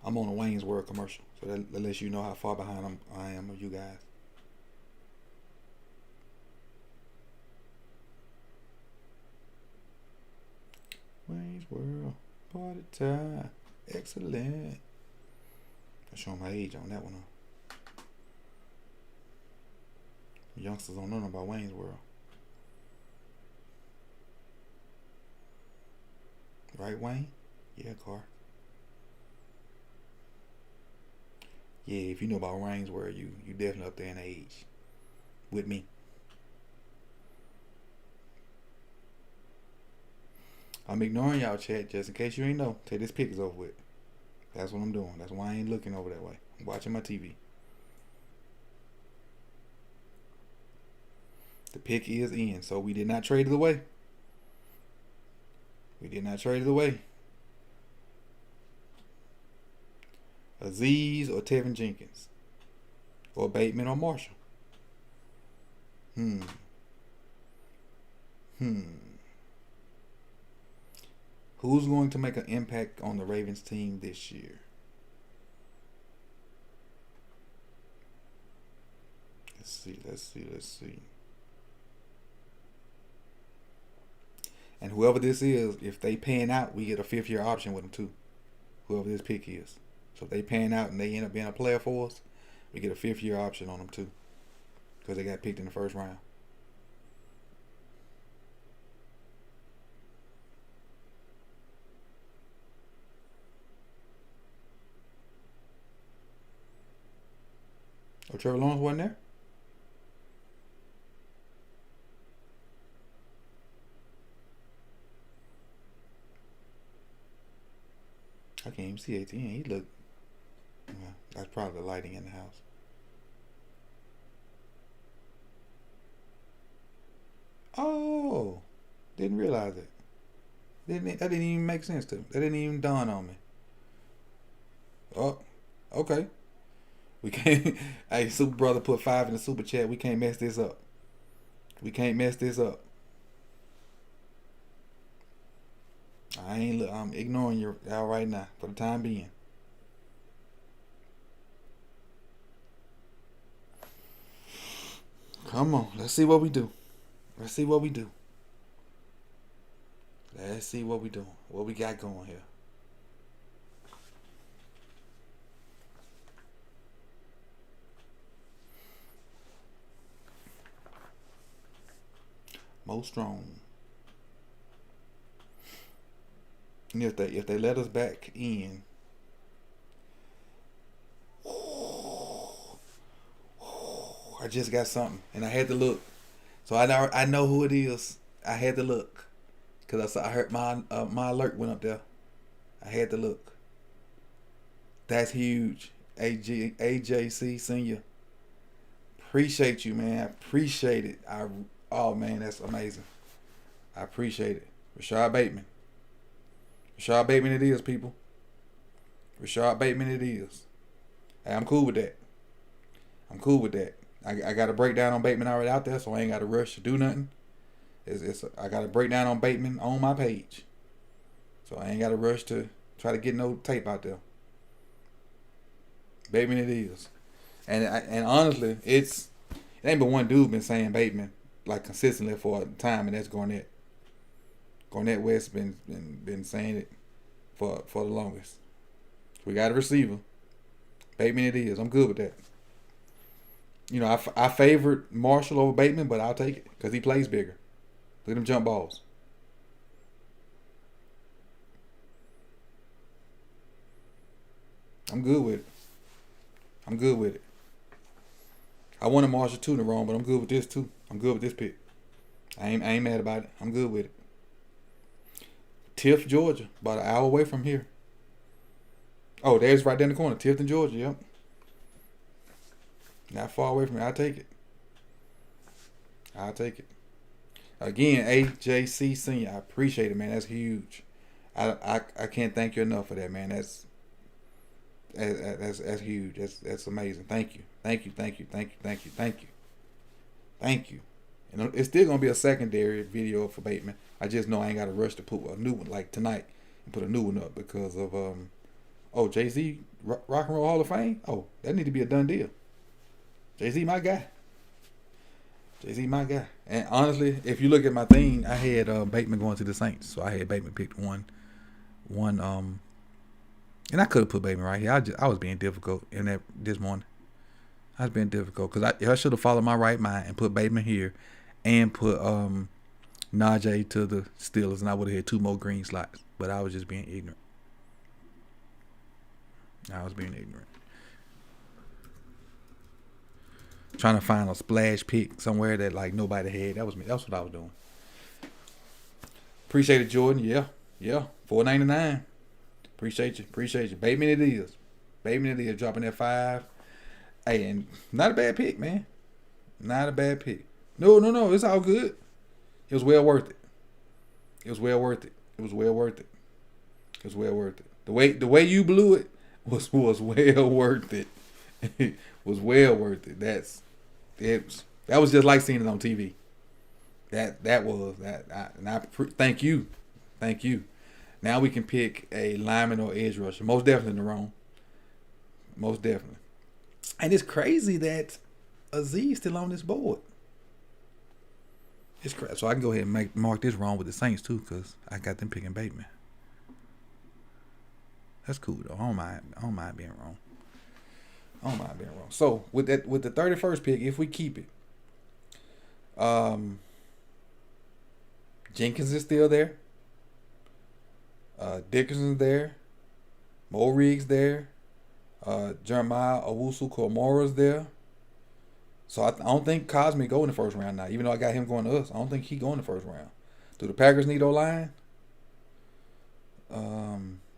I'm on a Wayne's World commercial, so that lets you know how far behind I am of you guys. Wayne's World, party time, excellent. I'm showing my age on that one. Youngsters don't know nothing about Wayne's World. Right, Wayne? Yeah, Car. Yeah, if you know about Wayne's World, you definitely up there in age. With me. I'm ignoring y'all chat just in case you ain't know. Till this pick is over with. That's what I'm doing. That's why I ain't looking over that way. I'm watching my TV. The pick is in, so we did not trade it away. We did not trade it away. Azeez or Tevin Jenkins. Or Bateman or Marshall. Who's going to make an impact on the Ravens team this year? Let's see. And whoever this is, if they pan out, we get a 5th-year option with them too. Whoever this pick is. So if they pan out and they end up being a player for us, we get a 5th-year option on them too. Because they got picked in the 1st round. Oh, Trevor Lawrence wasn't there? I can't even see Etienne. He looked... Well, that's probably the lighting in the house. Oh! Didn't realize it. That didn't even make sense to me. That didn't even dawn on me. Oh, okay. We can't... Hey, Super Brother put 5 in the Super Chat. We can't mess this up. I'm ignoring you all right now for the time being. Come on, let's see what we do. Let's see what we do. What we got going here. Most strong. And if they let us back in, I just got something, and I had to look. So I know who it is. I had to look because I heard my alert went up there. I had to look. That's huge. AJC Senior. Appreciate you, man. Appreciate it. Oh man, that's amazing. I appreciate it. Rashod Bateman. Rashod Bateman it is, people. Rashod Bateman it is. Hey, I'm cool with that. I got a breakdown on Bateman already out there, so I ain't got to rush to do nothing. I got a breakdown on Bateman on my page. So I ain't got to rush to try to get no tape out there. Bateman it is. And honestly, it ain't but one dude been saying Bateman like consistently for a time, and that's Garnett. Garnett West been saying it for the longest. We got a receiver. Bateman it is. I'm good with that. You know, I favored Marshall over Bateman, but I'll take it because he plays bigger. Look at them jump balls. I'm good with it. I wanted Marshall 2 in the wrong, but I'm good with this too. I'm good with this pick. I ain't mad about it. I'm good with it. Tiff, Georgia, about an hour away from here. Oh, there's right there in the corner. Tifton, Georgia. Yep. Not far away from me. I'll take it. Again, AJC Senior. I appreciate it, man. That's huge. I can't thank you enough for that, man. That's huge. That's amazing. Thank you. And it's still gonna be a secondary video for Bateman. I just know I ain't got to rush to put a new one like tonight and put a new one up because of Jay-Z Rock and Roll Hall of Fame. Oh, that need to be a done deal. Jay-Z my guy. And honestly, if you look at my thing, I had Bateman going to the Saints, so I had Bateman picked one. And I could have put Bateman right here. I was being difficult in this morning. I was being difficult because I should have followed my right mind and put Bateman here, and put Najee to the Steelers, and I would have had 2 more green slots. But I was just being ignorant. Trying to find a splash pick somewhere that like nobody had. That was me. That's what I was doing. Appreciate it, Jordan. Yeah. $4.99. Appreciate you. Bateman it is. Dropping that 5. Hey, and not a bad pick, man. Not a bad pick. No. It's all good. It was well worth it. The way you blew it was well worth it. It was well worth it. That was just like seeing it on TV. Thank you. Now we can pick a lineman or edge rusher. Most definitely in the wrong. Most definitely. And it's crazy that Azeez still on this board. It's crazy. So I can go ahead and mark this wrong with the Saints too, because I got them picking Bateman. That's cool though. I don't mind being wrong. So with the 31st pick, if we keep it, Jenkins is still there. Dickerson's there. Mo Riggs there. Jeremiah Owusu-Koramora's there. So I don't think Cosme go in the first round now. Even though I got him going to us, I don't think he go in the first round. Do the Packers need O-line?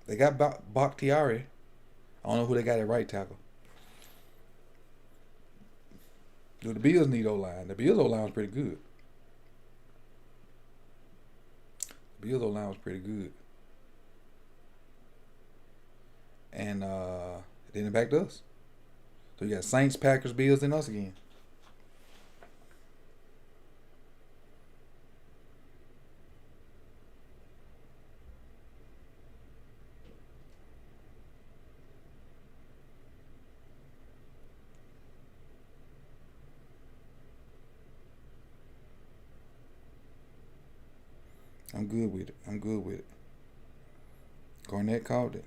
They got Bakhtiari. I don't know who they got at right tackle. Do the Bills need O-line? The Bills O-line was pretty good. And then it back to us. So you got Saints, Packers, Bills, and us again. I'm good with it. Garnett called it.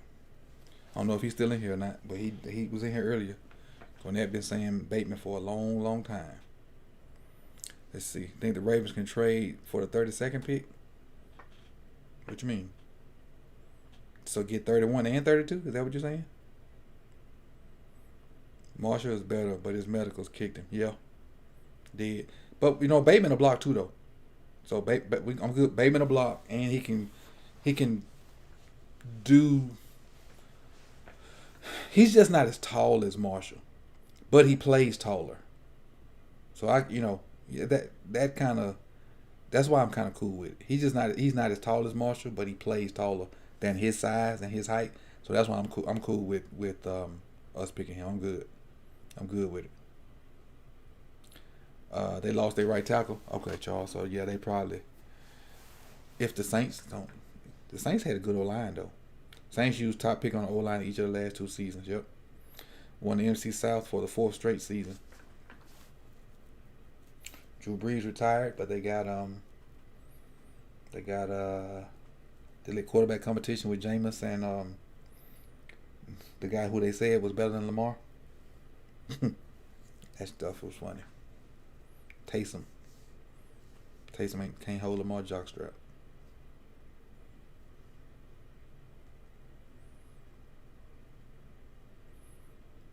I don't know if he's still in here or not, but he was in here earlier. Garnett been saying Bateman for a long, long time. Let's see. Think the Ravens can trade for the 32nd pick? What you mean? So get 31 and 32? Is that what you're saying? Marshall is better, but his medicals kicked him. Yeah. Did. But, Bateman a block too, though. So I'm good. Bateman a block, and he can do. He's just not as tall as Marshall, but he plays taller. So that kind of, that's why I'm kind of cool with it. He's not as tall as Marshall, but he plays taller than his size and his height. So that's why I'm cool. I'm cool with us picking him. I'm good with it. They lost their right tackle. Okay, Charles. So yeah, they probably. If the Saints had a good O-line though. Saints used top pick on the O-line each of the last 2 seasons. Yep. Won the NFC South for the 4th straight season. Drew Brees retired, but they got the quarterback competition with Jameis and the guy who they said was better than Lamar. That stuff was funny. Taysom can't hold Lamar jockstrap.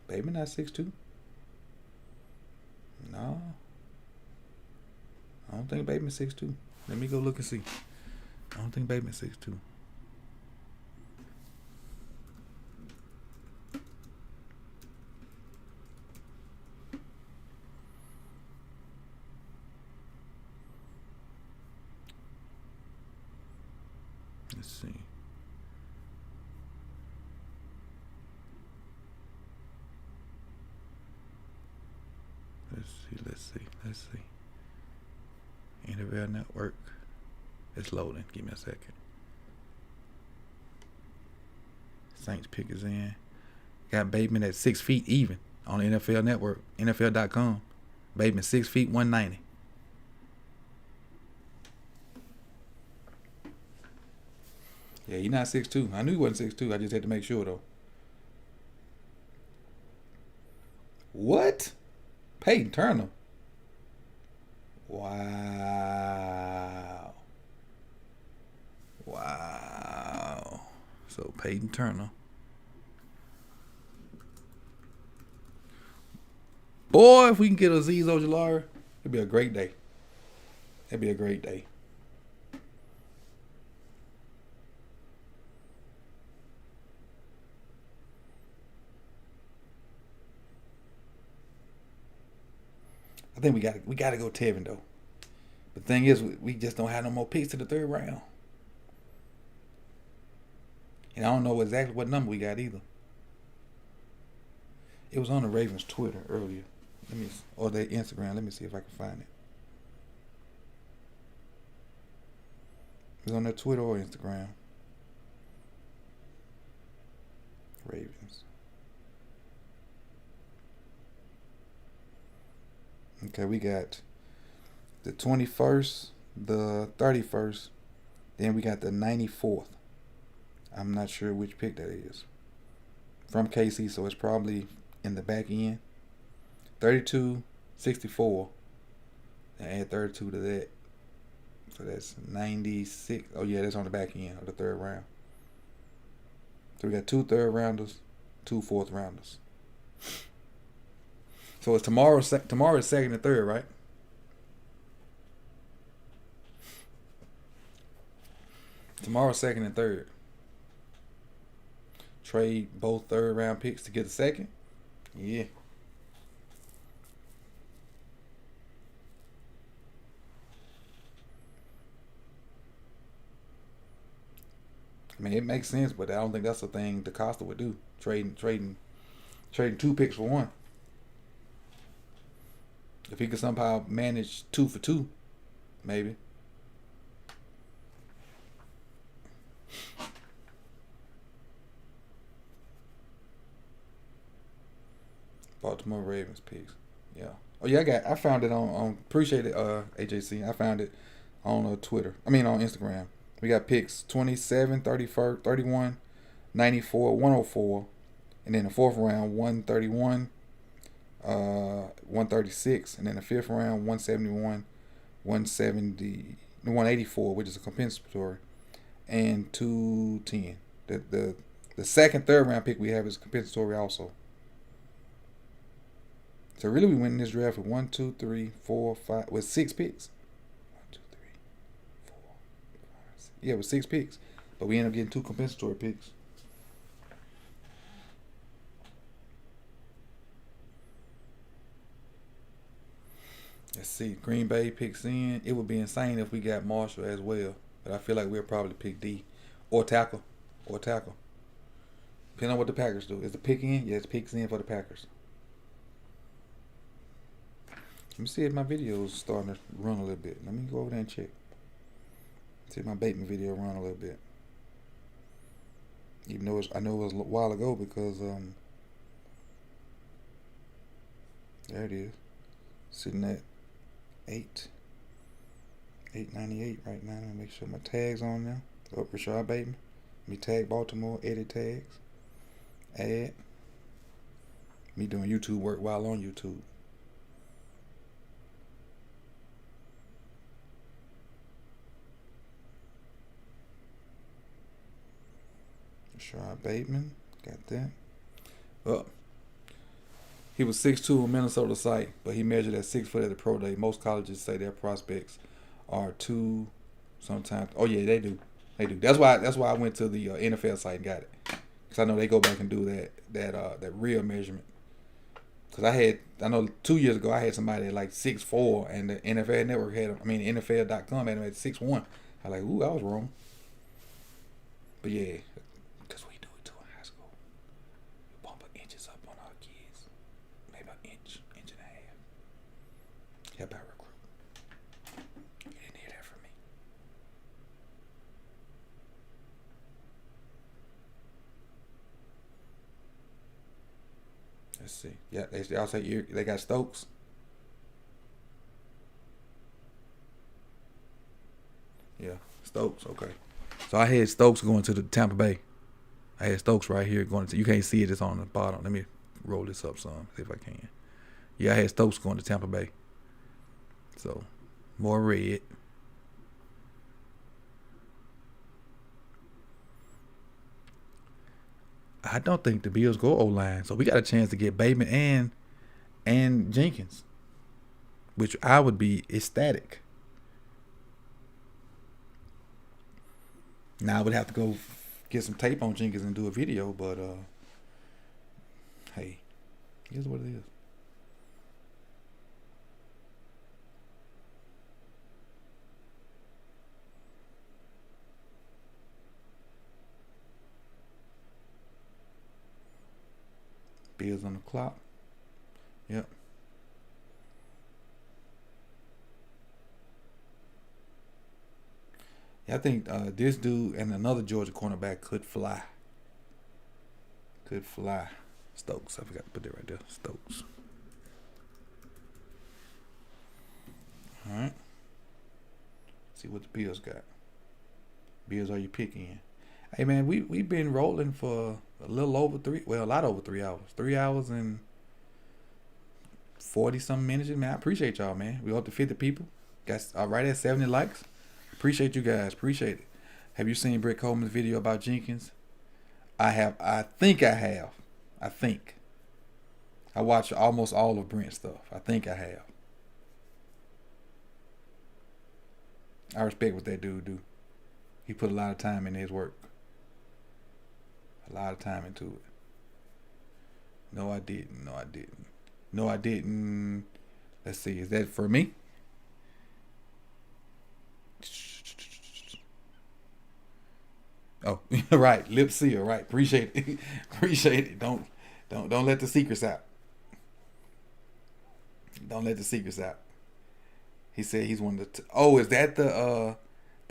Bateman not 6'2". No. I don't think Bateman's 6'2". Let me go look and see. I don't think Bateman's 6'2". Let's see. Let's see. NFL Network. It's loading. Give me a second. Saints pick is in. Got Bateman at 6 feet even on the NFL Network. NFL.com. Bateman 6 feet 190. Yeah, he's not 6'2". I knew he wasn't 6'2". I just had to make sure though. What? Peyton Turner. Wow. So Peyton Turner. Boy, if we can get Azeez Ojulari, it'd be a great day. It'd be a great day. I think we gotta go Tevin though. The thing is, we just don't have no more picks to the third round. And I don't know exactly what number we got either. It was on the Ravens Twitter earlier. Or their Instagram. Let me see if I can find it. It was on their Twitter or Instagram. Ravens. Okay, we got the 21st, the 31st, then we got the 94th. I'm not sure which pick that is. From KC, so it's probably in the back end. 32, 64. And add 32 to that. So that's 96. Oh, yeah, that's on the back end of the third round. So we got 2 third rounders, 2 fourth rounders. So it's tomorrow's second and third, right? Tomorrow's second and third. Trade both third round picks to get the second? Yeah. I mean, it makes sense, but I don't think that's the thing DeCosta would do. Trading 2 picks for 1. If he could somehow manage 2 for 2, maybe. Baltimore Ravens picks. Yeah. Oh yeah, I found it on appreciate it, AJC. I found it on Twitter. I mean on Instagram. We got picks 27, 31, 94, 104, and then the 4th round 131, 136, and then the 5th round 171, 170, 184, which is a compensatory, and 210. The second, third round pick we have is compensatory also. So really, we went in this draft with 1, 2, 3, 4, 5, with 6 picks. 1, 2, 3, 4, 5, 6. Yeah, with 6 picks, but we ended up getting 2 compensatory picks. Let's see. Green Bay picks in. It would be insane if we got Marshall as well, but I feel like we'll probably pick D or tackle. Depending on what the Packers do. Is the pick in? Yes, picks in for the Packers. Let me see if my video is starting to run a little bit. Let me go over there and check. See if my Bateman video run a little bit. Even though I know it was a while ago because there it is. Sitting at 898 right now. Let me make sure my tags on there. Oh, Rashod Bateman. Let me tag Baltimore, edit tags. Add. Me doing YouTube work while on YouTube. Rashod Bateman, got that. Well, he was 6'2" on Minnesota site, but he measured at 6 foot at the pro day. Most colleges say their prospects are 2 sometimes. Oh yeah, they do. That's why I went to the NFL site and got it, because I know they go back and do that real measurement. Because I know 2 years ago I had somebody at like 6'4", and the NFL Network had him. I mean NFL.com had him at 6'1". I was like, ooh, I was wrong. But yeah, because we do it too in high school. We bump inches up on our kids. Maybe an inch and a half. Help out recruit. You didn't hear that from me. Let's see. Yeah, they all say they got Stokes. Yeah, Stokes. Okay. So I had Stokes going to the Tampa Bay. I had Stokes right here going to. You can't see it. It's on the bottom. Let me roll this up some, see if I can. Yeah, I had Stokes going to Tampa Bay. So more red. I don't think the Bills go O-line. So we got a chance to get Bateman and Jenkins, which I would be ecstatic. Now I would have to go get some tape on Jenkins and do a video, but hey, here's what it is. Bills on the clock. Yep. Yeah, I think this dude and another Georgia cornerback could fly. Could fly. Stokes. I forgot to put that right there. Stokes. All right. See what the Bills got. Bills are you picking? Hey, man, we've been rolling for a little over a lot over 3 hours. 3 hours and 40-something minutes. Man, I appreciate y'all, man. We up to 50 people. Got right at 70 likes. Appreciate you guys. Appreciate it. Have you seen Brett Coleman's video about Jenkins? I have. I think I have. I watched almost all of Brent's stuff. I think I have. I respect what that dude do. He put a lot of time into his work. A lot of time into it. No, I didn't. Let's see. Is that for me? Oh, right. Lip seal. Right. Appreciate it. Appreciate it. Don't let the secrets out. Don't let the secrets out. He said he's one of the. Is that the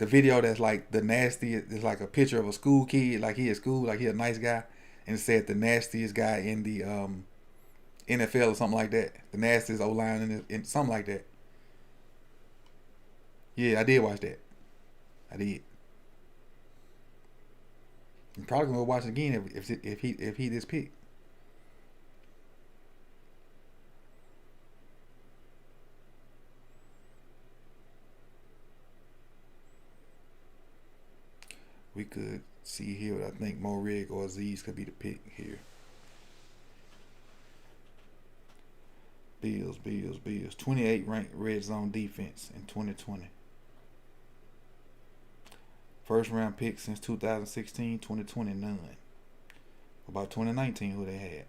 video that's like the nastiest? It's like a picture of a school kid, like he at school, like he a nice guy, and it said the nastiest guy in the NFL or something like that. The nastiest O-line in something like that. Yeah, I did watch that. I did. I'm probably gonna watch it again if he this pick. We could see here. I think Morig or Aziz could be the pick here. Bills. 28 ranked red zone defense in 2020. First round pick since 2016, 2020, none. About 2019, who they had?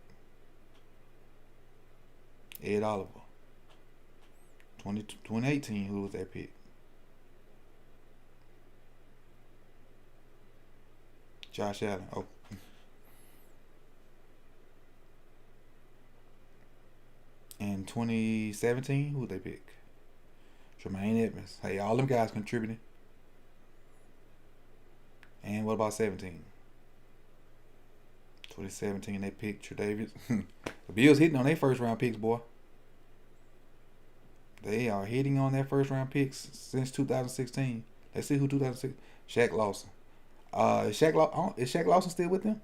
Ed Oliver. 2018, who was that pick? Josh Allen. Oh. In 2017, who they pick? Tremaine Edmonds. Hey, all them guys contributing. And what about 17? 2017, they picked Tre'Davious. The Bills hitting on their first round picks, boy. They are hitting on their first round picks since 2016. Let's see who 2016. Shaq Lawson. Is Shaq Lawson still with them?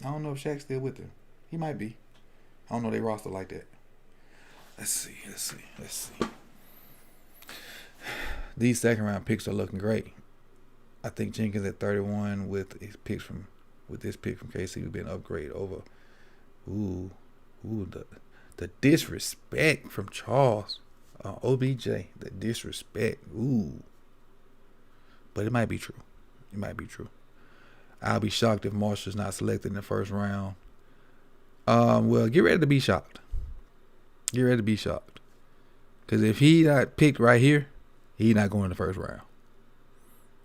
I don't know if Shaq's still with them. He might be. I don't know their roster like that. Let's see. These second round picks are looking great. I think Jenkins at 31 with this pick from KC would be an upgrade over. The disrespect from Charles, OBJ. The disrespect. But it might be true. I'll be shocked if Marshall's not selected in the first round. Well, get ready to be shocked. Because if he not picked right here, he not going in the first round.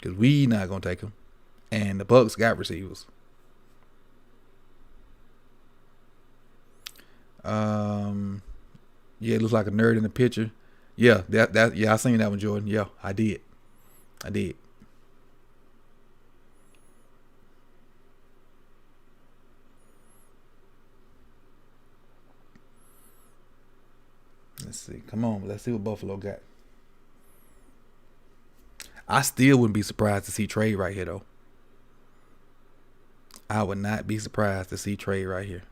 because we not gonna take him, and the Bucks got receivers. Yeah, it looks like a nerd in the picture. Yeah, I seen that one, Jordan. Yeah, I did. Let's see. Come on, let's see what Buffalo got. I still wouldn't be surprised to see Trey right here, though. I would not be surprised to see Trey right here.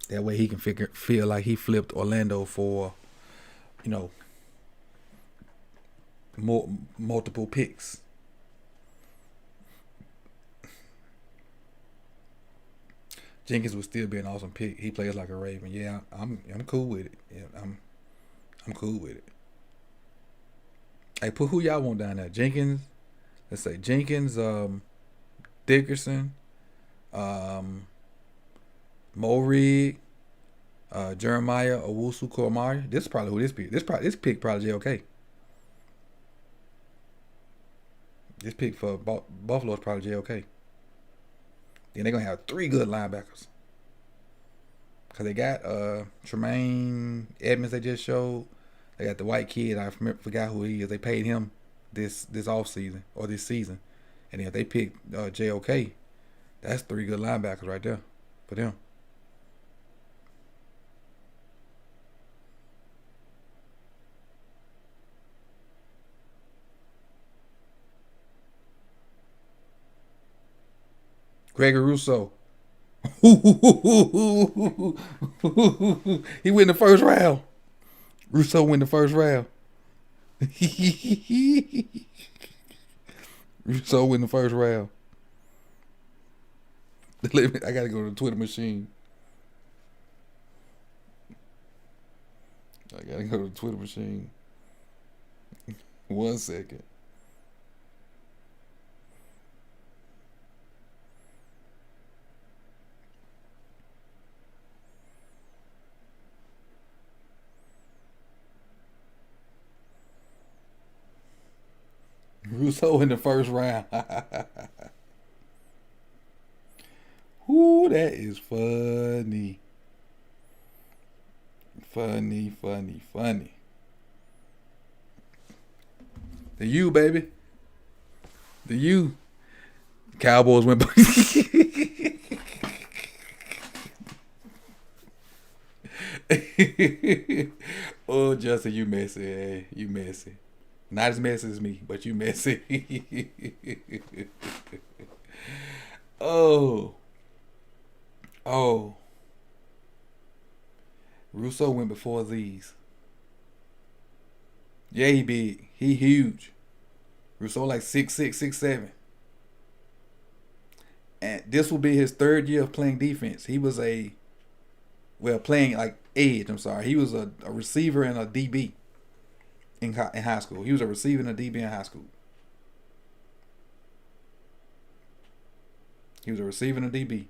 That way he can feel like he flipped Orlando for, multiple picks. Jenkins would still be an awesome pick. He plays like a Raven. Yeah, I'm cool with it. Yeah, I'm cool with it. Hey, put who y'all want down there? Jenkins. Let's say Jenkins, Dickerson, Morig, Jeremiah Owusu-Koramoah. This is probably who this pick. This pick probably JOK. This pick for Buffalo is probably JOK. Then they're gonna have 3 good linebackers. Cause they got Tremaine Edmonds they just showed. They got the white kid. I forgot who he is. They paid him this off season or this season. And then if they pick JOK, that's 3 good linebackers right there for them. Gregory Rousseau. He win the first round. Rousseau win the first round. Rousseau win the first round. I gotta go to the Twitter machine. One second. Rousseau in the first round. Ooh, that is funny. Funny. The U, baby. The U. Cowboys went. Oh, Justin, you messy. Hey, you messy. Not as messy as me, but you messy. Oh. Rousseau went before these. Yeah, he big. He huge. Rousseau like 6'6", 6'7". And this will be his 3rd year of playing defense. He was playing like edge, I'm sorry. He was a receiver and a DB in high school. He was a receiver and a DB in high school. He was a receiver and a DB.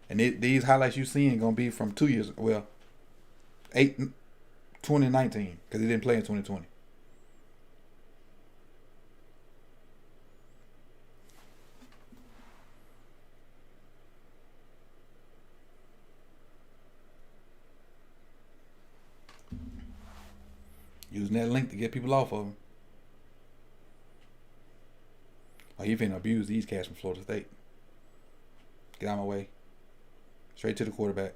And these highlights you seeing going to be from 2 years, 2019, because he didn't play in 2020. Using that link to get people off of him. Oh, he finna abuse these cats from Florida State. Get out of my way. Straight to the quarterback.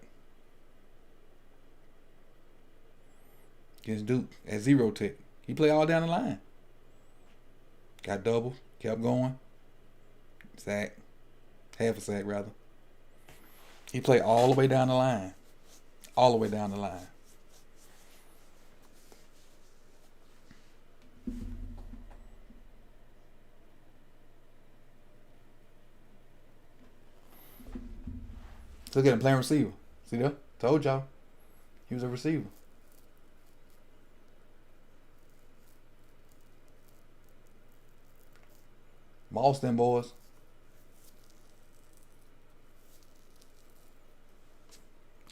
Against Duke at 0 tech. He played all down the line. Got double. Kept going. Sack. Half a sack, rather. He played all the way down the line. All the way down the line. Look at him playing receiver. See that? Told y'all. He was a receiver. Moss them boys.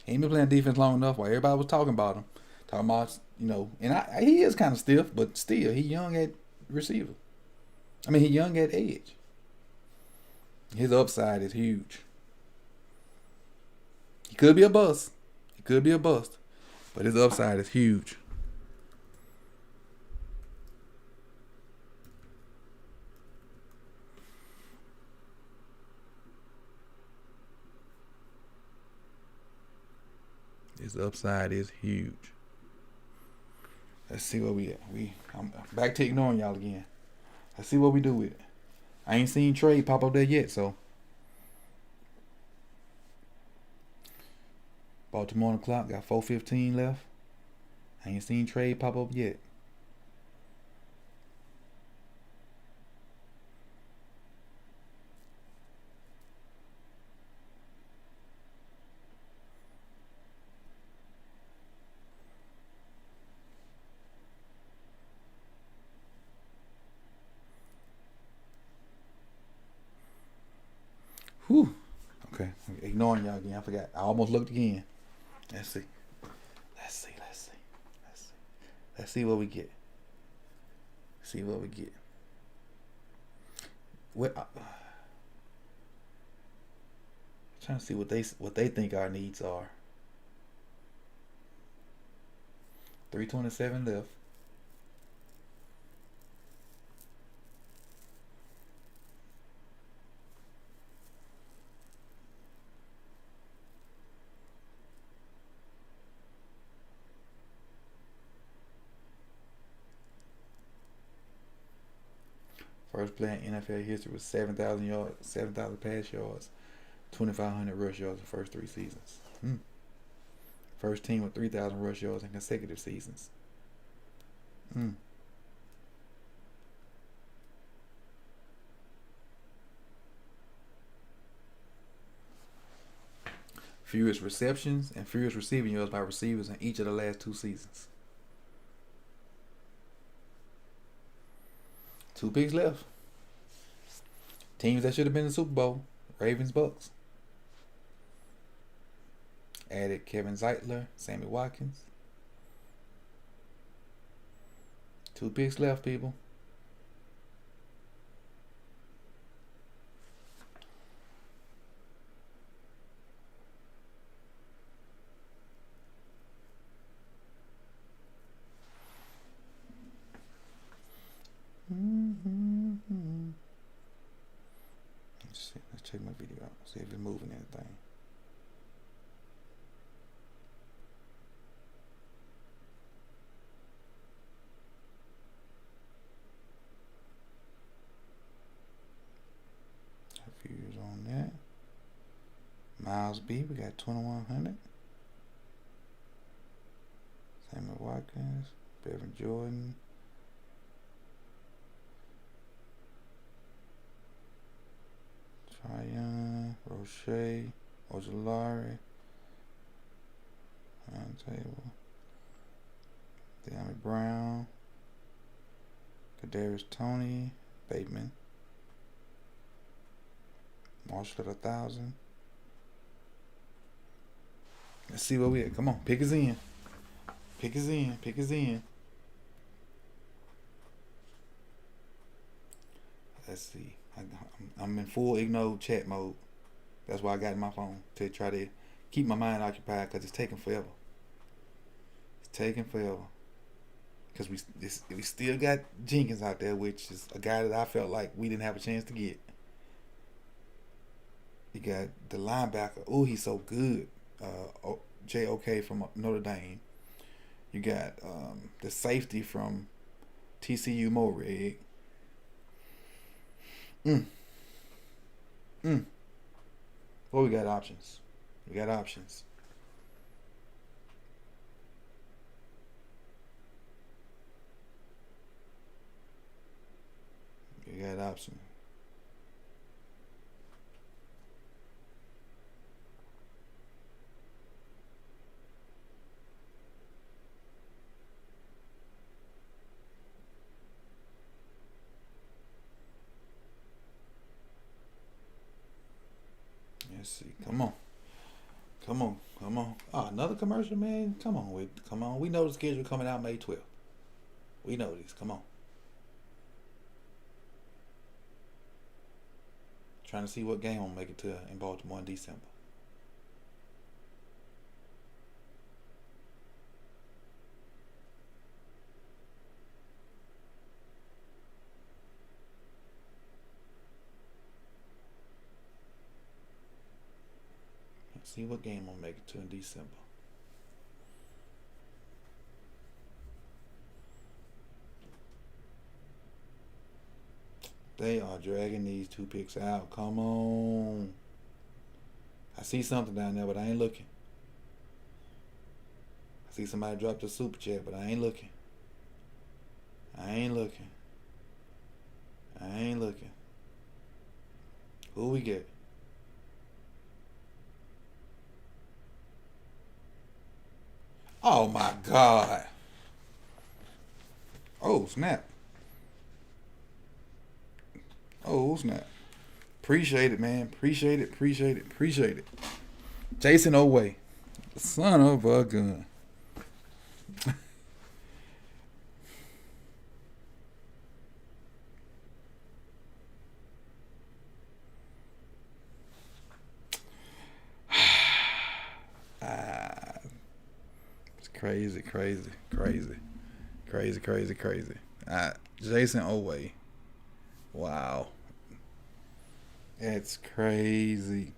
He ain't been playing defense long enough while everybody was talking about him. Talking about, and he is kind of stiff, but still, he young at receiver. I mean, he's young at age. His upside is huge. He could be a bust. But his upside is huge. His upside is huge. Let's see what we at. I'm back to ignoring y'all again. Let's see what we do with it. I ain't seen Trey pop up there yet, so. Baltimore on the clock, got 4:15 left. I ain't seen Trey pop up yet. Whew. Okay, I'm ignoring y'all again. I forgot. I almost looked again. Let's see what we get. Trying to see what they think our needs are. 3:27 left. First play in NFL history was 7,000 yards, 7,000 pass yards, 2,500 rush yards in the first 3 seasons. First team with 3,000 rush yards in consecutive seasons. Fewest receptions and fewest receiving yards by receivers in each of the last 2 seasons. 2 picks left. Teams that should have been in the Super Bowl. Ravens, Bucks. Added Kevin Zeitler, Sammy Watkins. 2 picks left, people. Let's check my video out. See if it's moving anything. A few years on that. Miles B, we got 2,100. Samuel Watkins, Bevan Jordan. Tryon, Roche, Ojolari, Table, De'Ami Brown, Kadarius Toney, Bateman, Marshall at 1,000. Let's see where we at. Come on, pick us in. Let's see. I'm in full ignore chat mode. That's why I got in my phone, to try to keep my mind occupied, because it's taking forever. Because we still got Jenkins out there, which is a guy that I felt like we didn't have a chance to get. You got the linebacker. Oh, he's so good. J.O.K. from Notre Dame. You got the safety from TCU, Morrig. Well, we got options. You got options. Let's see. Come on. Oh, another commercial, man. Come on. We know the schedule coming out May 12th. We know this. Come on. Trying to see what game I'm gonna make it to in Baltimore in December. Let's see what game I'm gonna make it to in December. They are dragging these 2 picks out. Come on. I see something down there, but I ain't looking. I see somebody drop the super chat, but I ain't looking. I ain't looking. Who we get? Oh my God. Oh, snap. Oh, snap. Appreciate it, man. Appreciate it. Jason Oway. Son of a gun. It's crazy. Jason Oway. Wow. That's crazy.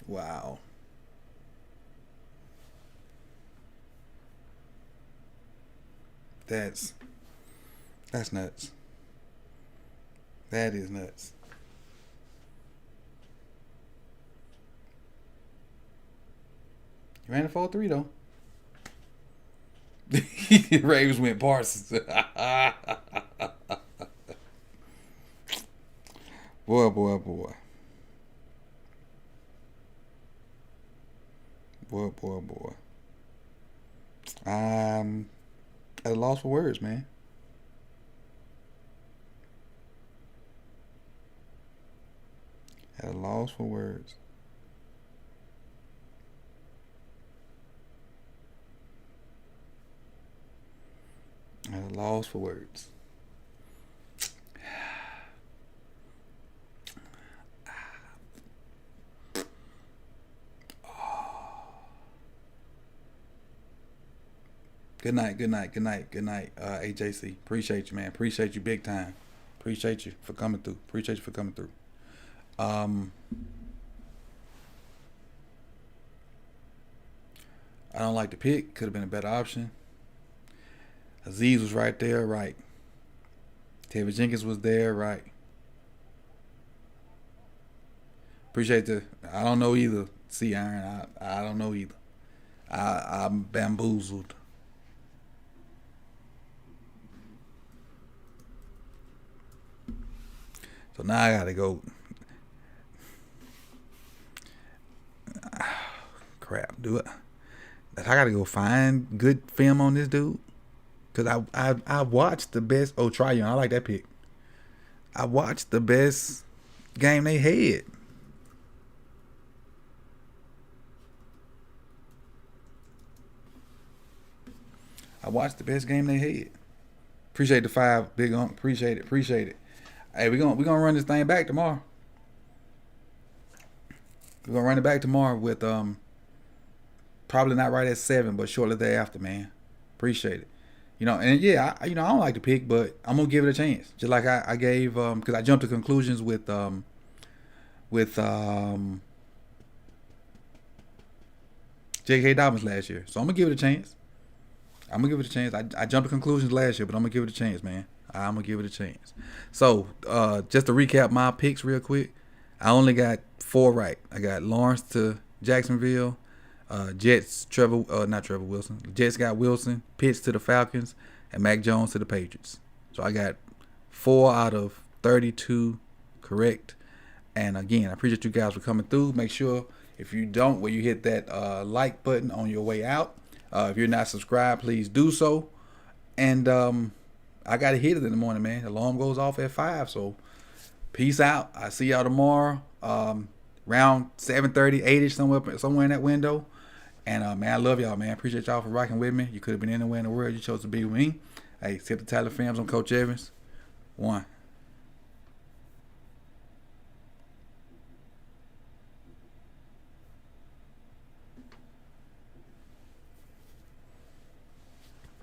Wow. That's nuts. That is nuts. You ran a 4-3 though. Ravens went Parsons. Boy. I'm at a loss for words, man. At a loss for words. At a loss for words. Good night, AJC. Appreciate you, man. Appreciate you big time. Appreciate you for coming through. I don't like the pick. Could have been a better option. Aziz was right there, right. Taylor Jenkins was there, right. Appreciate I don't know either. See, Aaron, I don't know either. I'm bamboozled. So now I gotta go. Crap, do it. I gotta go find good film on this dude. Cause I watched the best. Oh, Tryon, I like that pick. I watched the best game they had. Appreciate the 5, big on. Appreciate it. Hey, we gonna run this thing back tomorrow. We're gonna run it back tomorrow with probably not right at 7, but shortly thereafter, man. Appreciate it. And yeah, I don't like to pick, but I'm gonna give it a chance. Just like I gave because I jumped to conclusions with J.K. Dobbins last year, so I'm gonna give it a chance. I jumped to conclusions last year, but I'm gonna give it a chance, man. I'm gonna give it a chance. So just to recap my picks real quick, I only got 4 right. I got Lawrence to Jacksonville, Jets not Trevor Wilson. Jets got Wilson, Pitts to the Falcons, and Mac Jones to the Patriots. So I got 4 out of 32 correct. And again, I appreciate you guys for coming through. Make sure if you don't, you hit that like button on your way out. If you're not subscribed, please do so. And I got to hit it in the morning, man. The alarm goes off at 5, so peace out. I see y'all tomorrow, around 7:30, 8ish, somewhere in that window. And man, I love y'all, man. Appreciate y'all for rocking with me. You could have been anywhere in the world. You chose to be with me. Hey, Sip2Tally's fams. I'm Coach Evans. 1.